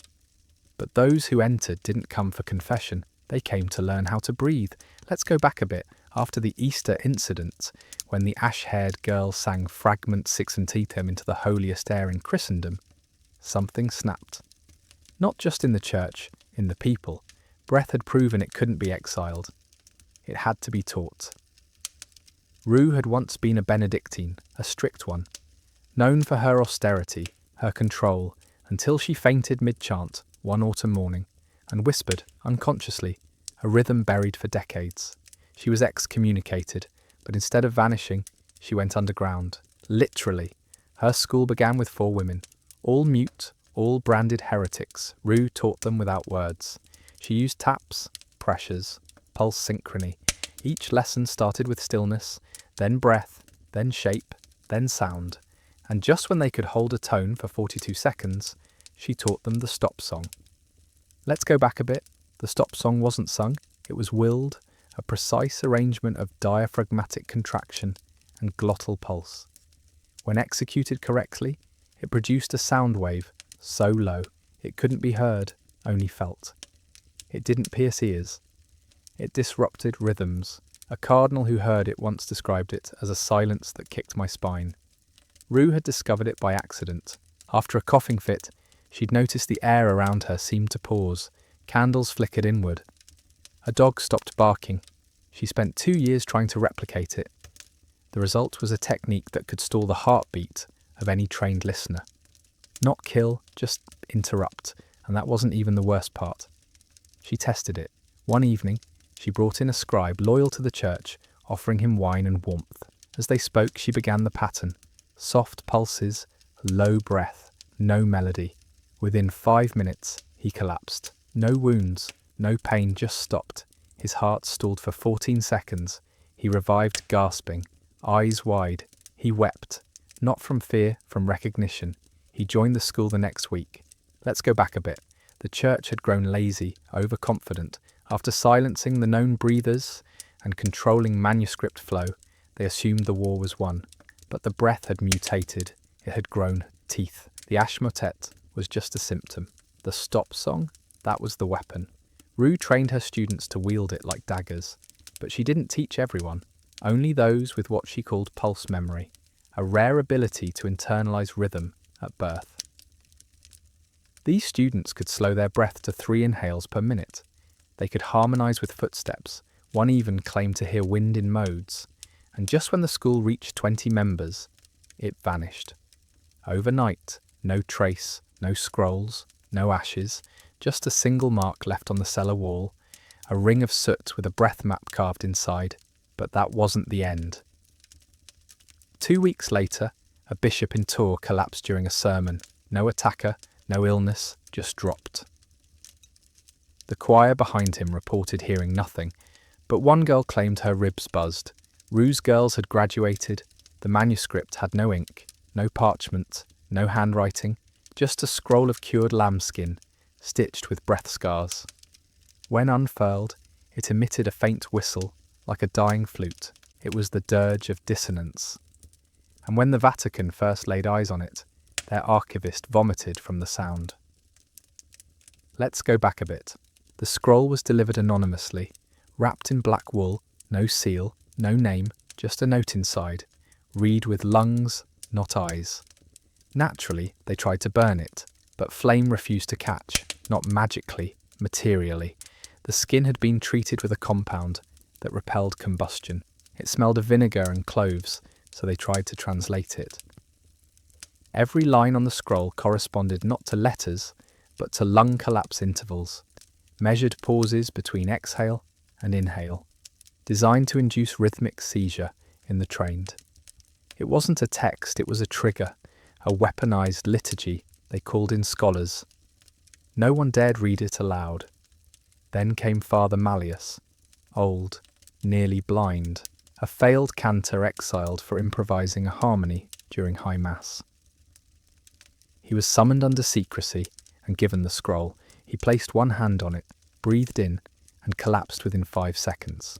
Speaker 1: But those who entered didn't come for confession. They came to learn how to breathe. Let's go back a bit. After the Easter incident, when the ash-haired girl sang Fragment Sixantitem into the holiest air in Christendom, something snapped. Not just in the church, in the people. Breath had proven it couldn't be exiled. It had to be taught. Rue had once been a Benedictine, a strict one, known for her austerity, her control, until she fainted mid-chant one autumn morning and whispered, unconsciously, a rhythm buried for decades. She was excommunicated, but instead of vanishing, she went underground. Literally. Her school began with 4 women, all mute, all branded heretics. Rue taught them without words. She used taps, pressures, pulse synchrony. Each lesson started with stillness, then breath, then shape, then sound. And just when they could hold a tone for 42 seconds, she taught them the stop song. Let's go back a bit. The stop song wasn't sung, it was willed, a precise arrangement of diaphragmatic contraction and glottal pulse. When executed correctly, it produced a sound wave so low it couldn't be heard, only felt. It didn't pierce ears. It disrupted rhythms. A cardinal who heard it once described it as a silence that kicked my spine. Rue had discovered it by accident. After a coughing fit, she'd noticed the air around her seemed to pause. Candles flickered inward. A dog stopped barking. She spent 2 years trying to replicate it. The result was a technique that could stall the heartbeat of any trained listener. Not kill, just interrupt, and that wasn't even the worst part. She tested it. One evening, she brought in a scribe loyal to the church, offering him wine and warmth. As they spoke, she began the pattern. Soft pulses, low breath, no melody. Within 5 minutes, he collapsed. No wounds, no pain, just stopped. His heart stalled for 14 seconds. He revived gasping, eyes wide. He wept, not from fear, from recognition. He joined the school the next week. Let's go back a bit. The church had grown lazy, overconfident. After silencing the known breathers and controlling manuscript flow, they assumed the war was won. But the breath had mutated. It had grown teeth. The Ash Motet was just a symptom. The stop song? That was the weapon. Rue trained her students to wield it like daggers. But she didn't teach everyone. Only those with what she called pulse memory, a rare ability to internalize rhythm at birth. These students could slow their breath to 3 inhales per minute. They could harmonize with footsteps. One even claimed to hear wind in modes. And just when the school reached 20 members, it vanished. Overnight, no trace, no scrolls, no ashes, just a single mark left on the cellar wall, a ring of soot with a breath map carved inside. But that wasn't the end. 2 weeks later, a bishop in Tours collapsed during a sermon. No attacker, no illness, just dropped. The choir behind him reported hearing nothing, but one girl claimed her ribs buzzed. Rue's girls had graduated. The manuscript had no ink, no parchment, no handwriting, just a scroll of cured lambskin, stitched with breath scars. When unfurled, it emitted a faint whistle, like a dying flute. It was the dirge of dissonance. And when the Vatican first laid eyes on it, their archivist vomited from the sound. Let's go back a bit. The scroll was delivered anonymously, wrapped in black wool, no seal, no name, just a note inside. Read with lungs, not eyes. Naturally, they tried to burn it, but flame refused to catch, not magically, materially. The skin had been treated with a compound that repelled combustion. It smelled of vinegar and cloves, so they tried to translate it. Every line on the scroll corresponded not to letters, but to lung collapse intervals, measured pauses between exhale and inhale, designed to induce rhythmic seizure in the trained. It wasn't a text, it was a trigger, a weaponized liturgy, they called in scholars. No one dared read it aloud. Then came Father Malleus, old, nearly blind, a failed cantor exiled for improvising a harmony during High Mass. He was summoned under secrecy, and given the scroll, he placed one hand on it, breathed in, and collapsed within 5 seconds.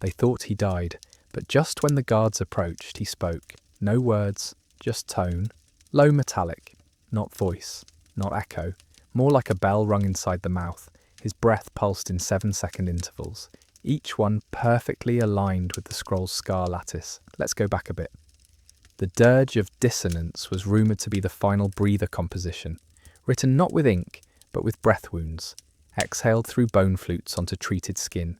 Speaker 1: They thought he died, but just when the guards approached, he spoke. No words, just tone, low metallic, not voice, not echo, more like a bell rung inside the mouth. His breath pulsed in 7-second intervals, each one perfectly aligned with the scroll's scar lattice. Let's go back a bit. The dirge of dissonance was rumoured to be the final breather composition, written not with ink, but with breath wounds, exhaled through bone flutes onto treated skin.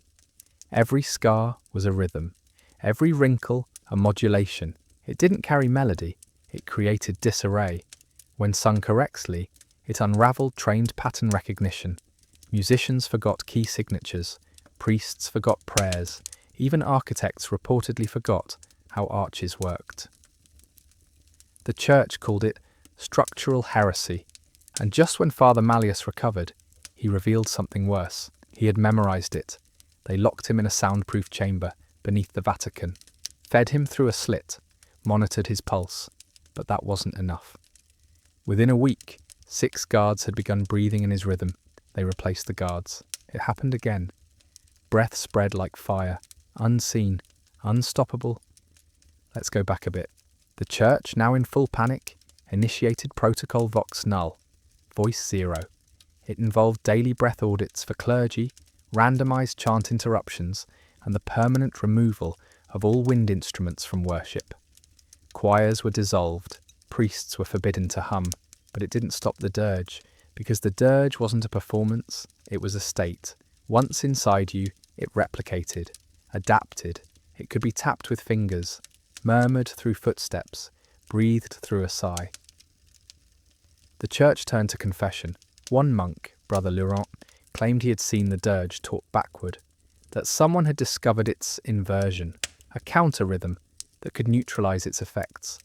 Speaker 1: Every scar was a rhythm, every wrinkle a modulation. It didn't carry melody, it created disarray. When sung correctly, it unravelled trained pattern recognition. Musicians forgot key signatures, priests forgot prayers, even architects reportedly forgot how arches worked. The church called it structural heresy, and just when Father Malleus recovered, he revealed something worse. He had memorized it. They locked him in a soundproof chamber beneath the Vatican, fed him through a slit, monitored his pulse, but that wasn't enough. Within a week, 6 guards had begun breathing in his rhythm. They replaced the guards. It happened again. Breath spread like fire, unseen, unstoppable. Let's go back a bit. The church, now in full panic, initiated Protocol Vox Null, Voice Zero. It involved daily breath audits for clergy, randomized chant interruptions, and the permanent removal of all wind instruments from worship. Choirs were dissolved, priests were forbidden to hum, but it didn't stop the dirge, because the dirge wasn't a performance, it was a state. Once inside you, it replicated, adapted. It could be tapped with fingers, murmured through footsteps, breathed through a sigh. The church turned to confession. One monk, Brother Laurent, claimed he had seen the dirge taught backward, that someone had discovered its inversion, a counter-rhythm that could neutralize its effects.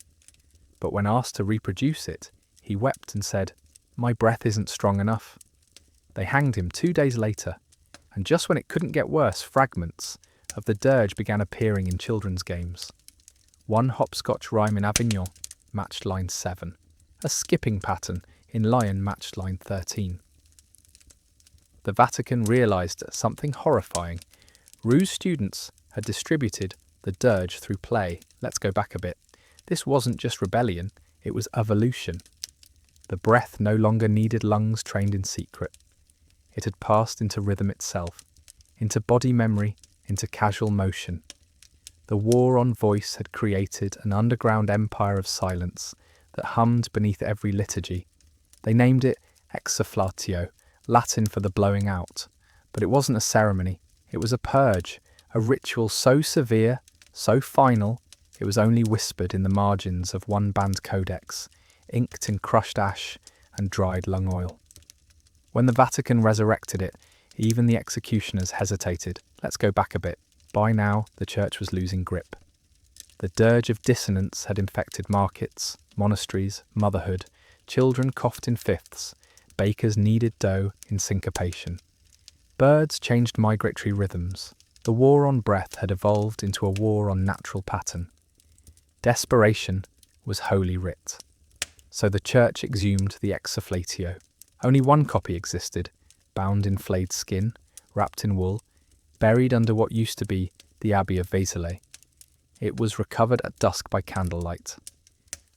Speaker 1: But when asked to reproduce it, he wept and said, "My breath isn't strong enough." They hanged him 2 days later, and just when it couldn't get worse, fragments of the dirge began appearing in children's games. One hopscotch rhyme in Avignon matched line 7. A skipping pattern in Lyon matched line 13. The Vatican realised something horrifying. Ruse students had distributed the dirge through play. Let's go back a bit. This wasn't just rebellion, it was evolution. The breath no longer needed lungs trained in secret. It had passed into rhythm itself, into body memory, into casual motion. The war on voice had created an underground empire of silence that hummed beneath every liturgy. They named it exsufflatio, Latin for the blowing out. But it wasn't a ceremony, it was a purge, a ritual so severe, so final, it was only whispered in the margins of one banned codex, inked in crushed ash and dried lung oil. When the Vatican resurrected it, even the executioners hesitated. Let's go back a bit. By now, the church was losing grip. The dirge of dissonance had infected markets, monasteries, motherhood. Children coughed in fifths. Bakers kneaded dough in syncopation. Birds changed migratory rhythms. The war on breath had evolved into a war on natural pattern. Desperation was holy writ. So the church exhumed the exsufflatio. Only one copy existed, bound in flayed skin, wrapped in wool, buried under what used to be the Abbey of Vézelay. It was recovered at dusk by candlelight.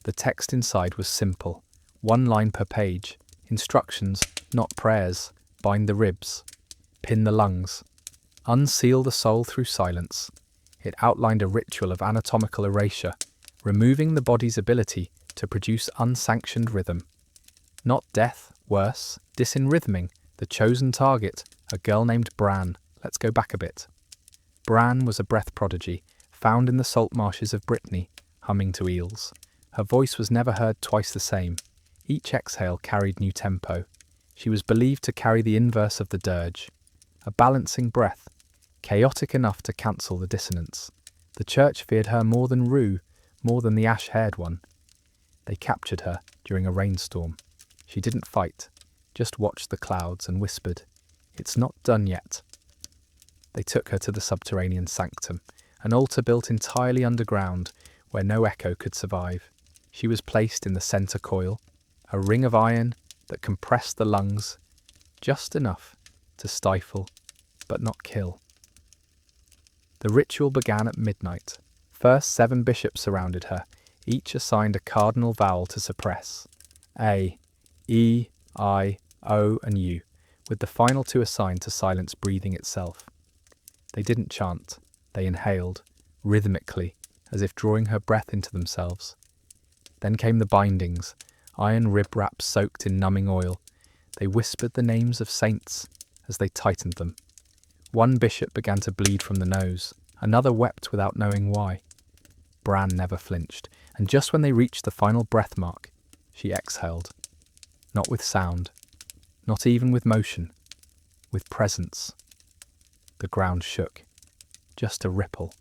Speaker 1: The text inside was simple, 1 line per page, instructions, not prayers, bind the ribs, pin the lungs, unseal the soul through silence. It outlined a ritual of anatomical erasure, removing the body's ability to produce unsanctioned rhythm. Not death, worse, disenrhythming, the chosen target, a girl named Bran. Let's go back a bit. Bran was a breath prodigy, found in the salt marshes of Brittany, humming to eels. Her voice was never heard twice the same. Each exhale carried new tempo. She was believed to carry the inverse of the dirge, a balancing breath, chaotic enough to cancel the dissonance. The church feared her more than Rue, more than the ash-haired one. They captured her during a rainstorm. She didn't fight, just watched the clouds and whispered, "It's not done yet." They took her to the subterranean sanctum, an altar built entirely underground where no echo could survive. She was placed in the centre coil, a ring of iron, that compressed the lungs just enough to stifle but not kill. The ritual began at midnight. First 7 bishops surrounded her, each assigned a cardinal vowel to suppress: A, E, I, O, and U, with the final 2 assigned to silence breathing itself. They didn't chant, they inhaled, rhythmically, as if drawing her breath into themselves. Then came the bindings, iron rib wraps soaked in numbing oil. They whispered the names of saints as they tightened them. One bishop began to bleed from the nose, another wept without knowing why. Bran never flinched, and just when they reached the final breath mark, she exhaled. Not with sound, not even with motion, with presence. The ground shook. Just a ripple,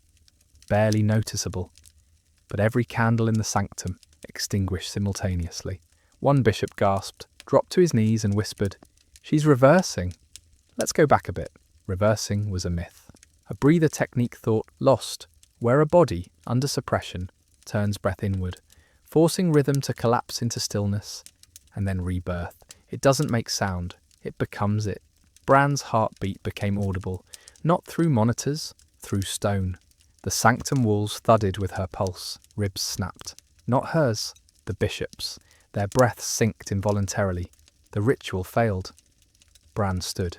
Speaker 1: barely noticeable, but every candle in the sanctum extinguished simultaneously. One bishop gasped, dropped to his knees and whispered, "She's reversing." Let's go back a bit. Reversing was a myth. A breather technique thought lost, where a body, under suppression, turns breath inward, forcing rhythm to collapse into stillness, and then rebirth. It doesn't make sound, it becomes it. Bran's heartbeat became audible, not through monitors, through stone. The sanctum walls thudded with her pulse, ribs snapped. Not hers, the bishop's. Their breaths synced involuntarily. The ritual failed. Bran stood.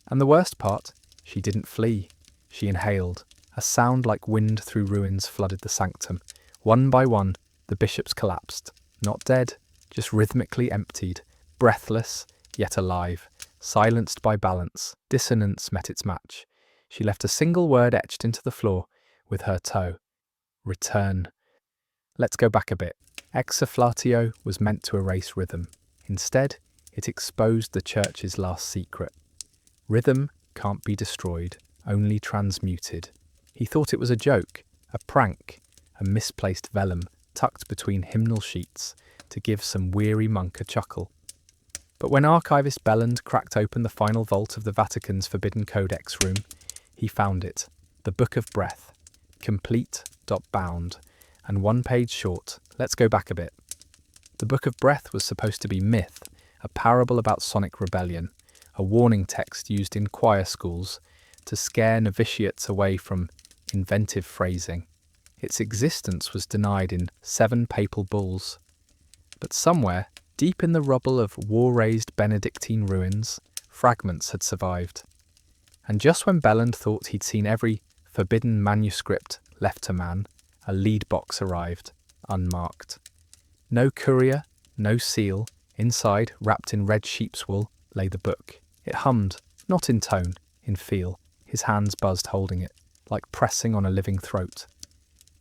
Speaker 1: And the worst part, she didn't flee. She inhaled. A sound like wind through ruins flooded the sanctum. One by one, the bishops collapsed. Not dead, just rhythmically emptied. Breathless, yet alive. Silenced by balance. Dissonance met its match. She left a single word etched into the floor with her toe. Return. Let's go back a bit. Exaflatio was meant to erase rhythm. Instead, it exposed the church's last secret. Rhythm can't be destroyed, only transmuted. He thought it was a joke, a prank, a misplaced vellum tucked between hymnal sheets to give some weary monk a chuckle. But when archivist Belland cracked open the final vault of the Vatican's Forbidden Codex room, he found it, the Book of Breath, complete, bound, and 1 page short. Let's go back a bit. The Book of Breath was supposed to be myth, a parable about sonic rebellion, a warning text used in choir schools to scare novitiates away from inventive phrasing. Its existence was denied in 7 papal bulls. But somewhere, deep in the rubble of war-razed Benedictine ruins, fragments had survived. And just when Belland thought he'd seen every forbidden manuscript left to man, a lead box arrived, unmarked. No courier, no seal. Inside, wrapped in red sheep's wool, lay the book. It hummed, not in tone, in feel. His hands buzzed holding it, like pressing on a living throat.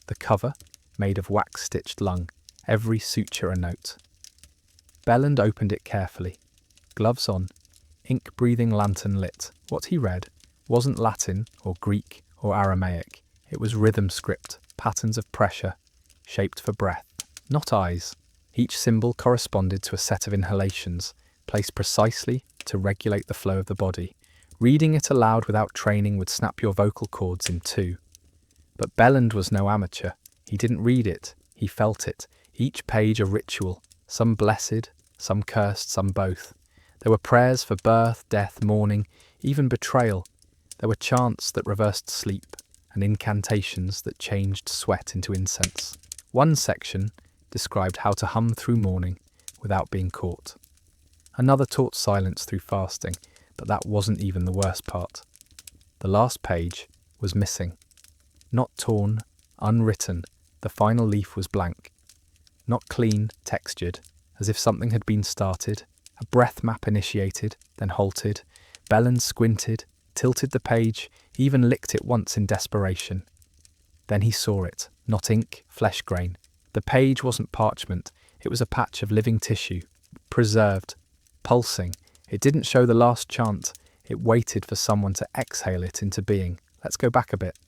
Speaker 1: The cover, made of wax-stitched lung, every suture a note. Belland opened it carefully. Gloves on, ink-breathing lantern lit. What he read wasn't Latin or Greek or Aramaic. It was rhythm script, patterns of pressure, shaped for breath, not eyes. Each symbol corresponded to a set of inhalations, placed precisely to regulate the flow of the body. Reading it aloud without training would snap your vocal cords in 2. But Belland was no amateur. He didn't read it, he felt it. Each page a ritual, some blessed, some cursed, some both. There were prayers for birth, death, mourning, even betrayal. There were chants that reversed sleep, and incantations that changed sweat into incense. One section described how to hum through mourning without being caught. Another taught silence through fasting, but that wasn't even the worst part. The last page was missing. Not torn, unwritten, the final leaf was blank. Not clean, textured, as if something had been started, a breath map initiated, then halted. Belland squinted, tilted the page, even licked it once in desperation. Then he saw it, not ink, flesh grain. The page wasn't parchment, it was a patch of living tissue, preserved, pulsing. It didn't show the last chant, it waited for someone to exhale it into being. Let's go back a bit.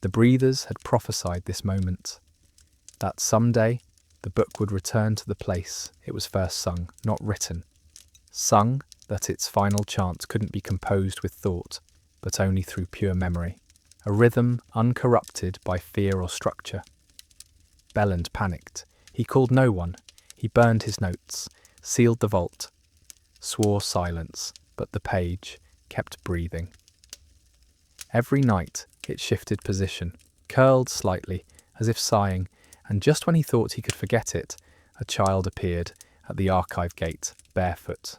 Speaker 1: The breathers had prophesied this moment, that someday the book would return to the place it was first sung, not written. Sung that its final chant couldn't be composed with thought, but only through pure memory, a rhythm uncorrupted by fear or structure. Belland panicked. He called no one. He burned his notes, sealed the vault, swore silence, but the page kept breathing. Every night it shifted position, curled slightly, as if sighing, and just when he thought he could forget it, a child appeared at the archive gate, barefoot.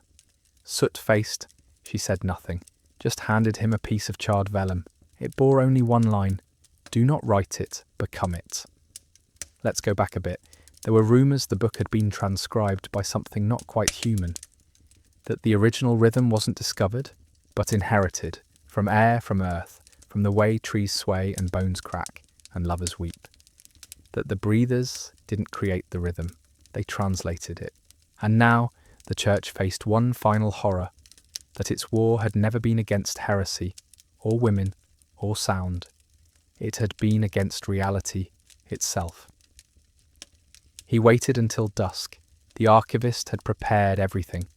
Speaker 1: Soot-faced, she said nothing, just handed him a piece of charred vellum. It bore only one line: "Do not write it, become it." Let's go back a bit. There were rumours the book had been transcribed by something not quite human, that the original rhythm wasn't discovered, but inherited, from air, from earth, from the way trees sway and bones crack and lovers weep. That the breathers didn't create the rhythm, they translated it. And now the church faced one final horror, that its war had never been against heresy, or women, or sound. It had been against reality itself. He waited until dusk. The archivist had prepared everything.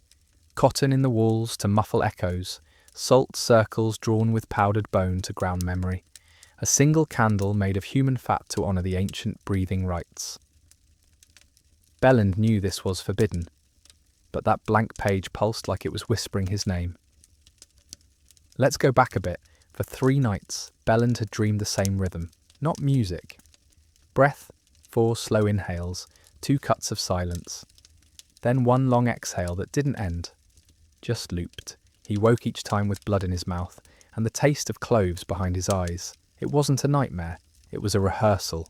Speaker 1: Cotton in the walls to muffle echoes, salt circles drawn with powdered bone to ground memory, a single candle made of human fat to honour the ancient breathing rites. Belland knew this was forbidden, but that blank page pulsed like it was whispering his name. Let's go back a bit. For 3 nights, Belland had dreamed the same rhythm, not music. Breath, 4 slow inhales, 2 cuts of silence. Then 1 long exhale that didn't end, just looped. He woke each time with blood in his mouth and the taste of cloves behind his eyes. It wasn't a nightmare, it was a rehearsal.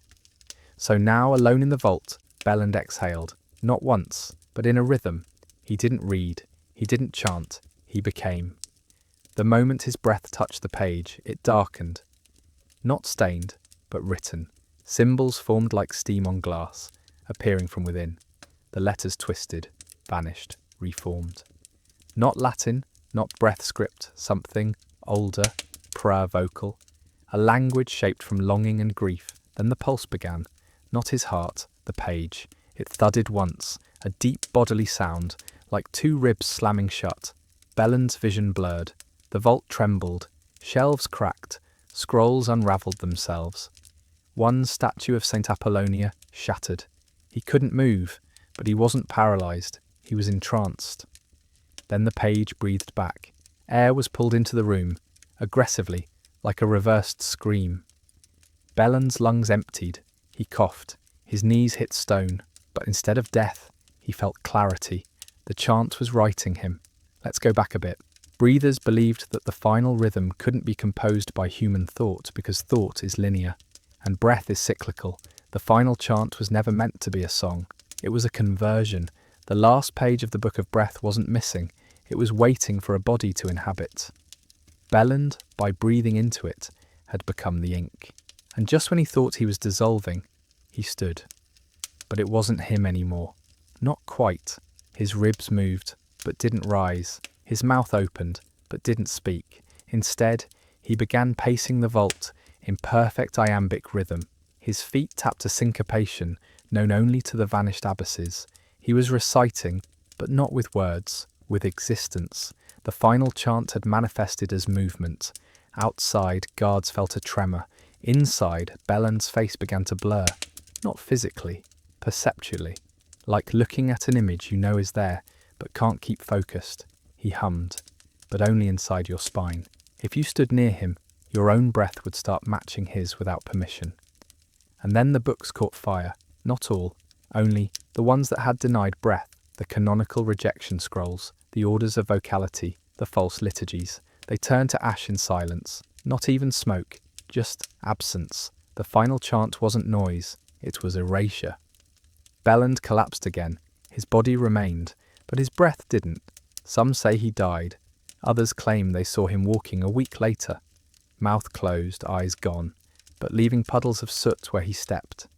Speaker 1: So now, alone in the vault, Belland exhaled, not once, but in a rhythm. He didn't read, he didn't chant, he became. The moment his breath touched the page, it darkened. Not stained, but written. Symbols formed like steam on glass, appearing from within. The letters twisted, vanished, reformed. Not Latin, not breath script, something older, prayer vocal. A language shaped from longing and grief. Then the pulse began. Not his heart, the page. It thudded once, a deep bodily sound, like 2 ribs slamming shut. Belland's vision blurred. The vault trembled. Shelves cracked. Scrolls unravelled themselves. One statue of St. Apollonia shattered. He couldn't move, but he wasn't paralysed. He was entranced. Then the page breathed back. Air was pulled into the room, aggressively, like a reversed scream. Belland's lungs emptied. He coughed. His knees hit stone. But instead of death, he felt clarity. The chant was writing him. Let's go back a bit. Breathers believed that the final rhythm couldn't be composed by human thought because thought is linear, and breath is cyclical. The final chant was never meant to be a song. It was a conversion. The last page of the Book of Breath wasn't missing. It was waiting for a body to inhabit. Belland, by breathing into it, had become the ink. And just when he thought he was dissolving, he stood. But it wasn't him anymore. Not quite. His ribs moved, but didn't rise. His mouth opened, but didn't speak. Instead, he began pacing the vault in perfect iambic rhythm. His feet tapped a syncopation known only to the vanished abbesses. He was reciting, but not with words, with existence. The final chant had manifested as movement. Outside, guards felt a tremor. Inside, Belland's face began to blur. Not physically, perceptually. Like looking at an image you know is there, but can't keep focused. He hummed, but only inside your spine. If you stood near him, your own breath would start matching his without permission. And then the books caught fire. Not all, only the ones that had denied breath, the canonical rejection scrolls, the orders of vocality, the false liturgies. They turned to ash in silence. Not even smoke, just absence. The final chant wasn't noise, it was erasure. Belland collapsed again. His body remained, but his breath didn't. Some say he died. Others claim they saw him walking a week later. Mouth closed, eyes gone, but leaving puddles of soot where he stepped.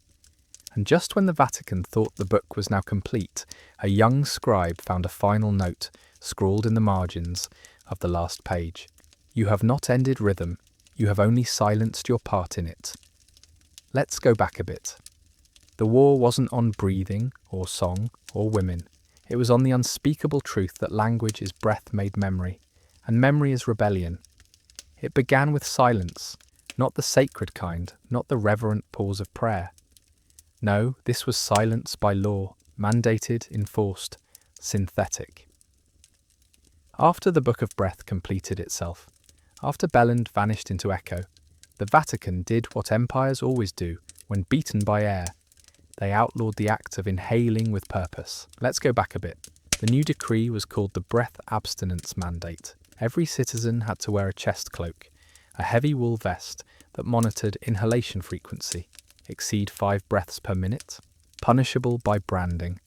Speaker 1: And just when the Vatican thought the book was now complete, a young scribe found a final note scrawled in the margins of the last page. You have not ended rhythm, you have only silenced your part in it. Let's go back a bit. The war wasn't on breathing, or song, or women. It was on the unspeakable truth that language is breath made memory, and memory is rebellion. It began with silence, not the sacred kind, not the reverent pause of prayer. No, this was silence by law, mandated, enforced, synthetic. After the Book of Breath completed itself, after Belland vanished into echo, the Vatican did what empires always do when beaten by air. They outlawed the act of inhaling with purpose. Let's go back a bit. The new decree was called the Breath Abstinence Mandate. Every citizen had to wear a chest cloak, a heavy wool vest that monitored inhalation frequency, exceed 5 breaths per minute, punishable by branding,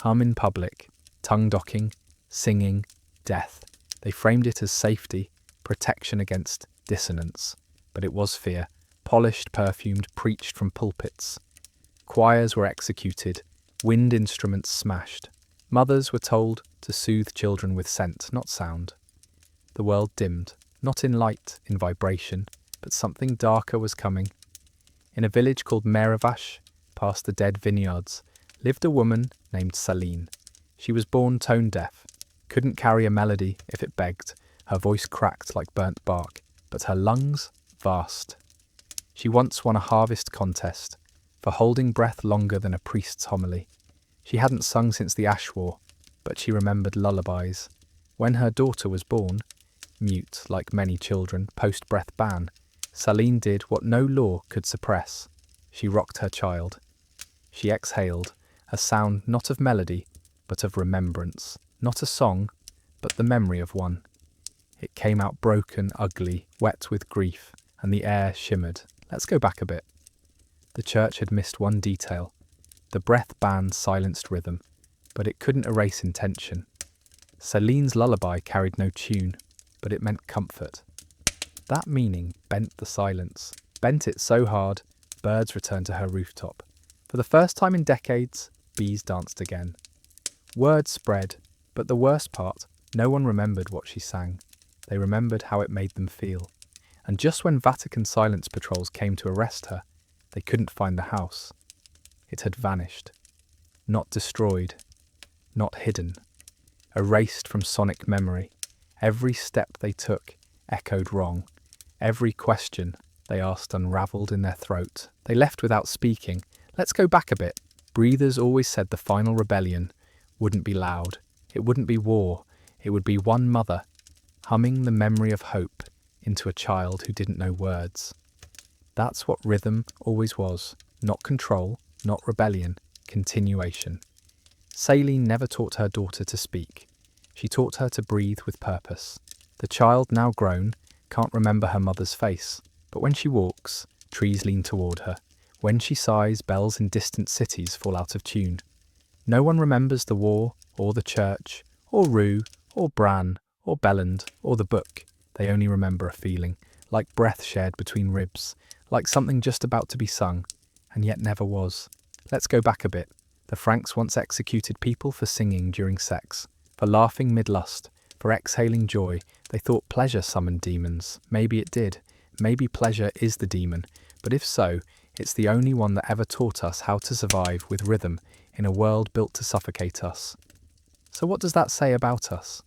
Speaker 1: hum in public, tongue docking, singing, death. They framed it as safety, protection against dissonance. But it was fear, polished, perfumed, preached from pulpits. Choirs were executed, wind instruments smashed. Mothers were told to soothe children with scent, not sound. The world dimmed, not in light, in vibration, but something darker was coming. In a village called Meravash, past the dead vineyards, lived a woman named Saline. She was born tone-deaf, couldn't carry a melody if it begged. Her voice cracked like burnt bark, but her lungs, vast. She once won a harvest contest for holding breath longer than a priest's homily. She hadn't sung since the Ash War, but she remembered lullabies. When her daughter was born, mute like many children post-breath ban, Saline did what no law could suppress. She rocked her child. She exhaled, a sound not of melody, but of remembrance. Not a song, but the memory of one. It came out broken, ugly, wet with grief, and the air shimmered. Let's go back a bit. The church had missed one detail. The breath ban silenced rhythm, but it couldn't erase intention. Saline's lullaby carried no tune, but it meant comfort. That meaning bent the silence, bent it so hard, birds returned to her rooftop. For the first time in decades, bees danced again. Word spread, but the worst part, no one remembered what she sang. They remembered how it made them feel. And just when Vatican silence patrols came to arrest her, they couldn't find the house. It had vanished. Not destroyed. Not hidden. Erased from sonic memory. Every step they took echoed wrong. Every question they asked unravelled in their throat. They left without speaking. Let's go back a bit. Breathers always said the final rebellion wouldn't be loud. It wouldn't be war. It would be one mother, humming the memory of hope into a child who didn't know words. That's what rhythm always was. Not control, not rebellion, continuation. Saline never taught her daughter to speak. She taught her to breathe with purpose. The child, now grown, can't remember her mother's face, but when she walks, trees lean toward her. When she sighs, bells in distant cities fall out of tune. No one remembers the war, or the church, or Rue, or Bran, or Belland, or the book. They only remember a feeling, like breath shared between ribs, like something just about to be sung, and yet never was. Let's go back a bit. The Franks once executed people for singing during sex, for laughing mid-lust, for exhaling joy. They thought pleasure summoned demons. Maybe it did. Maybe pleasure is the demon. But if so, it's the only one that ever taught us how to survive with rhythm in a world built to suffocate us. So what does that say about us?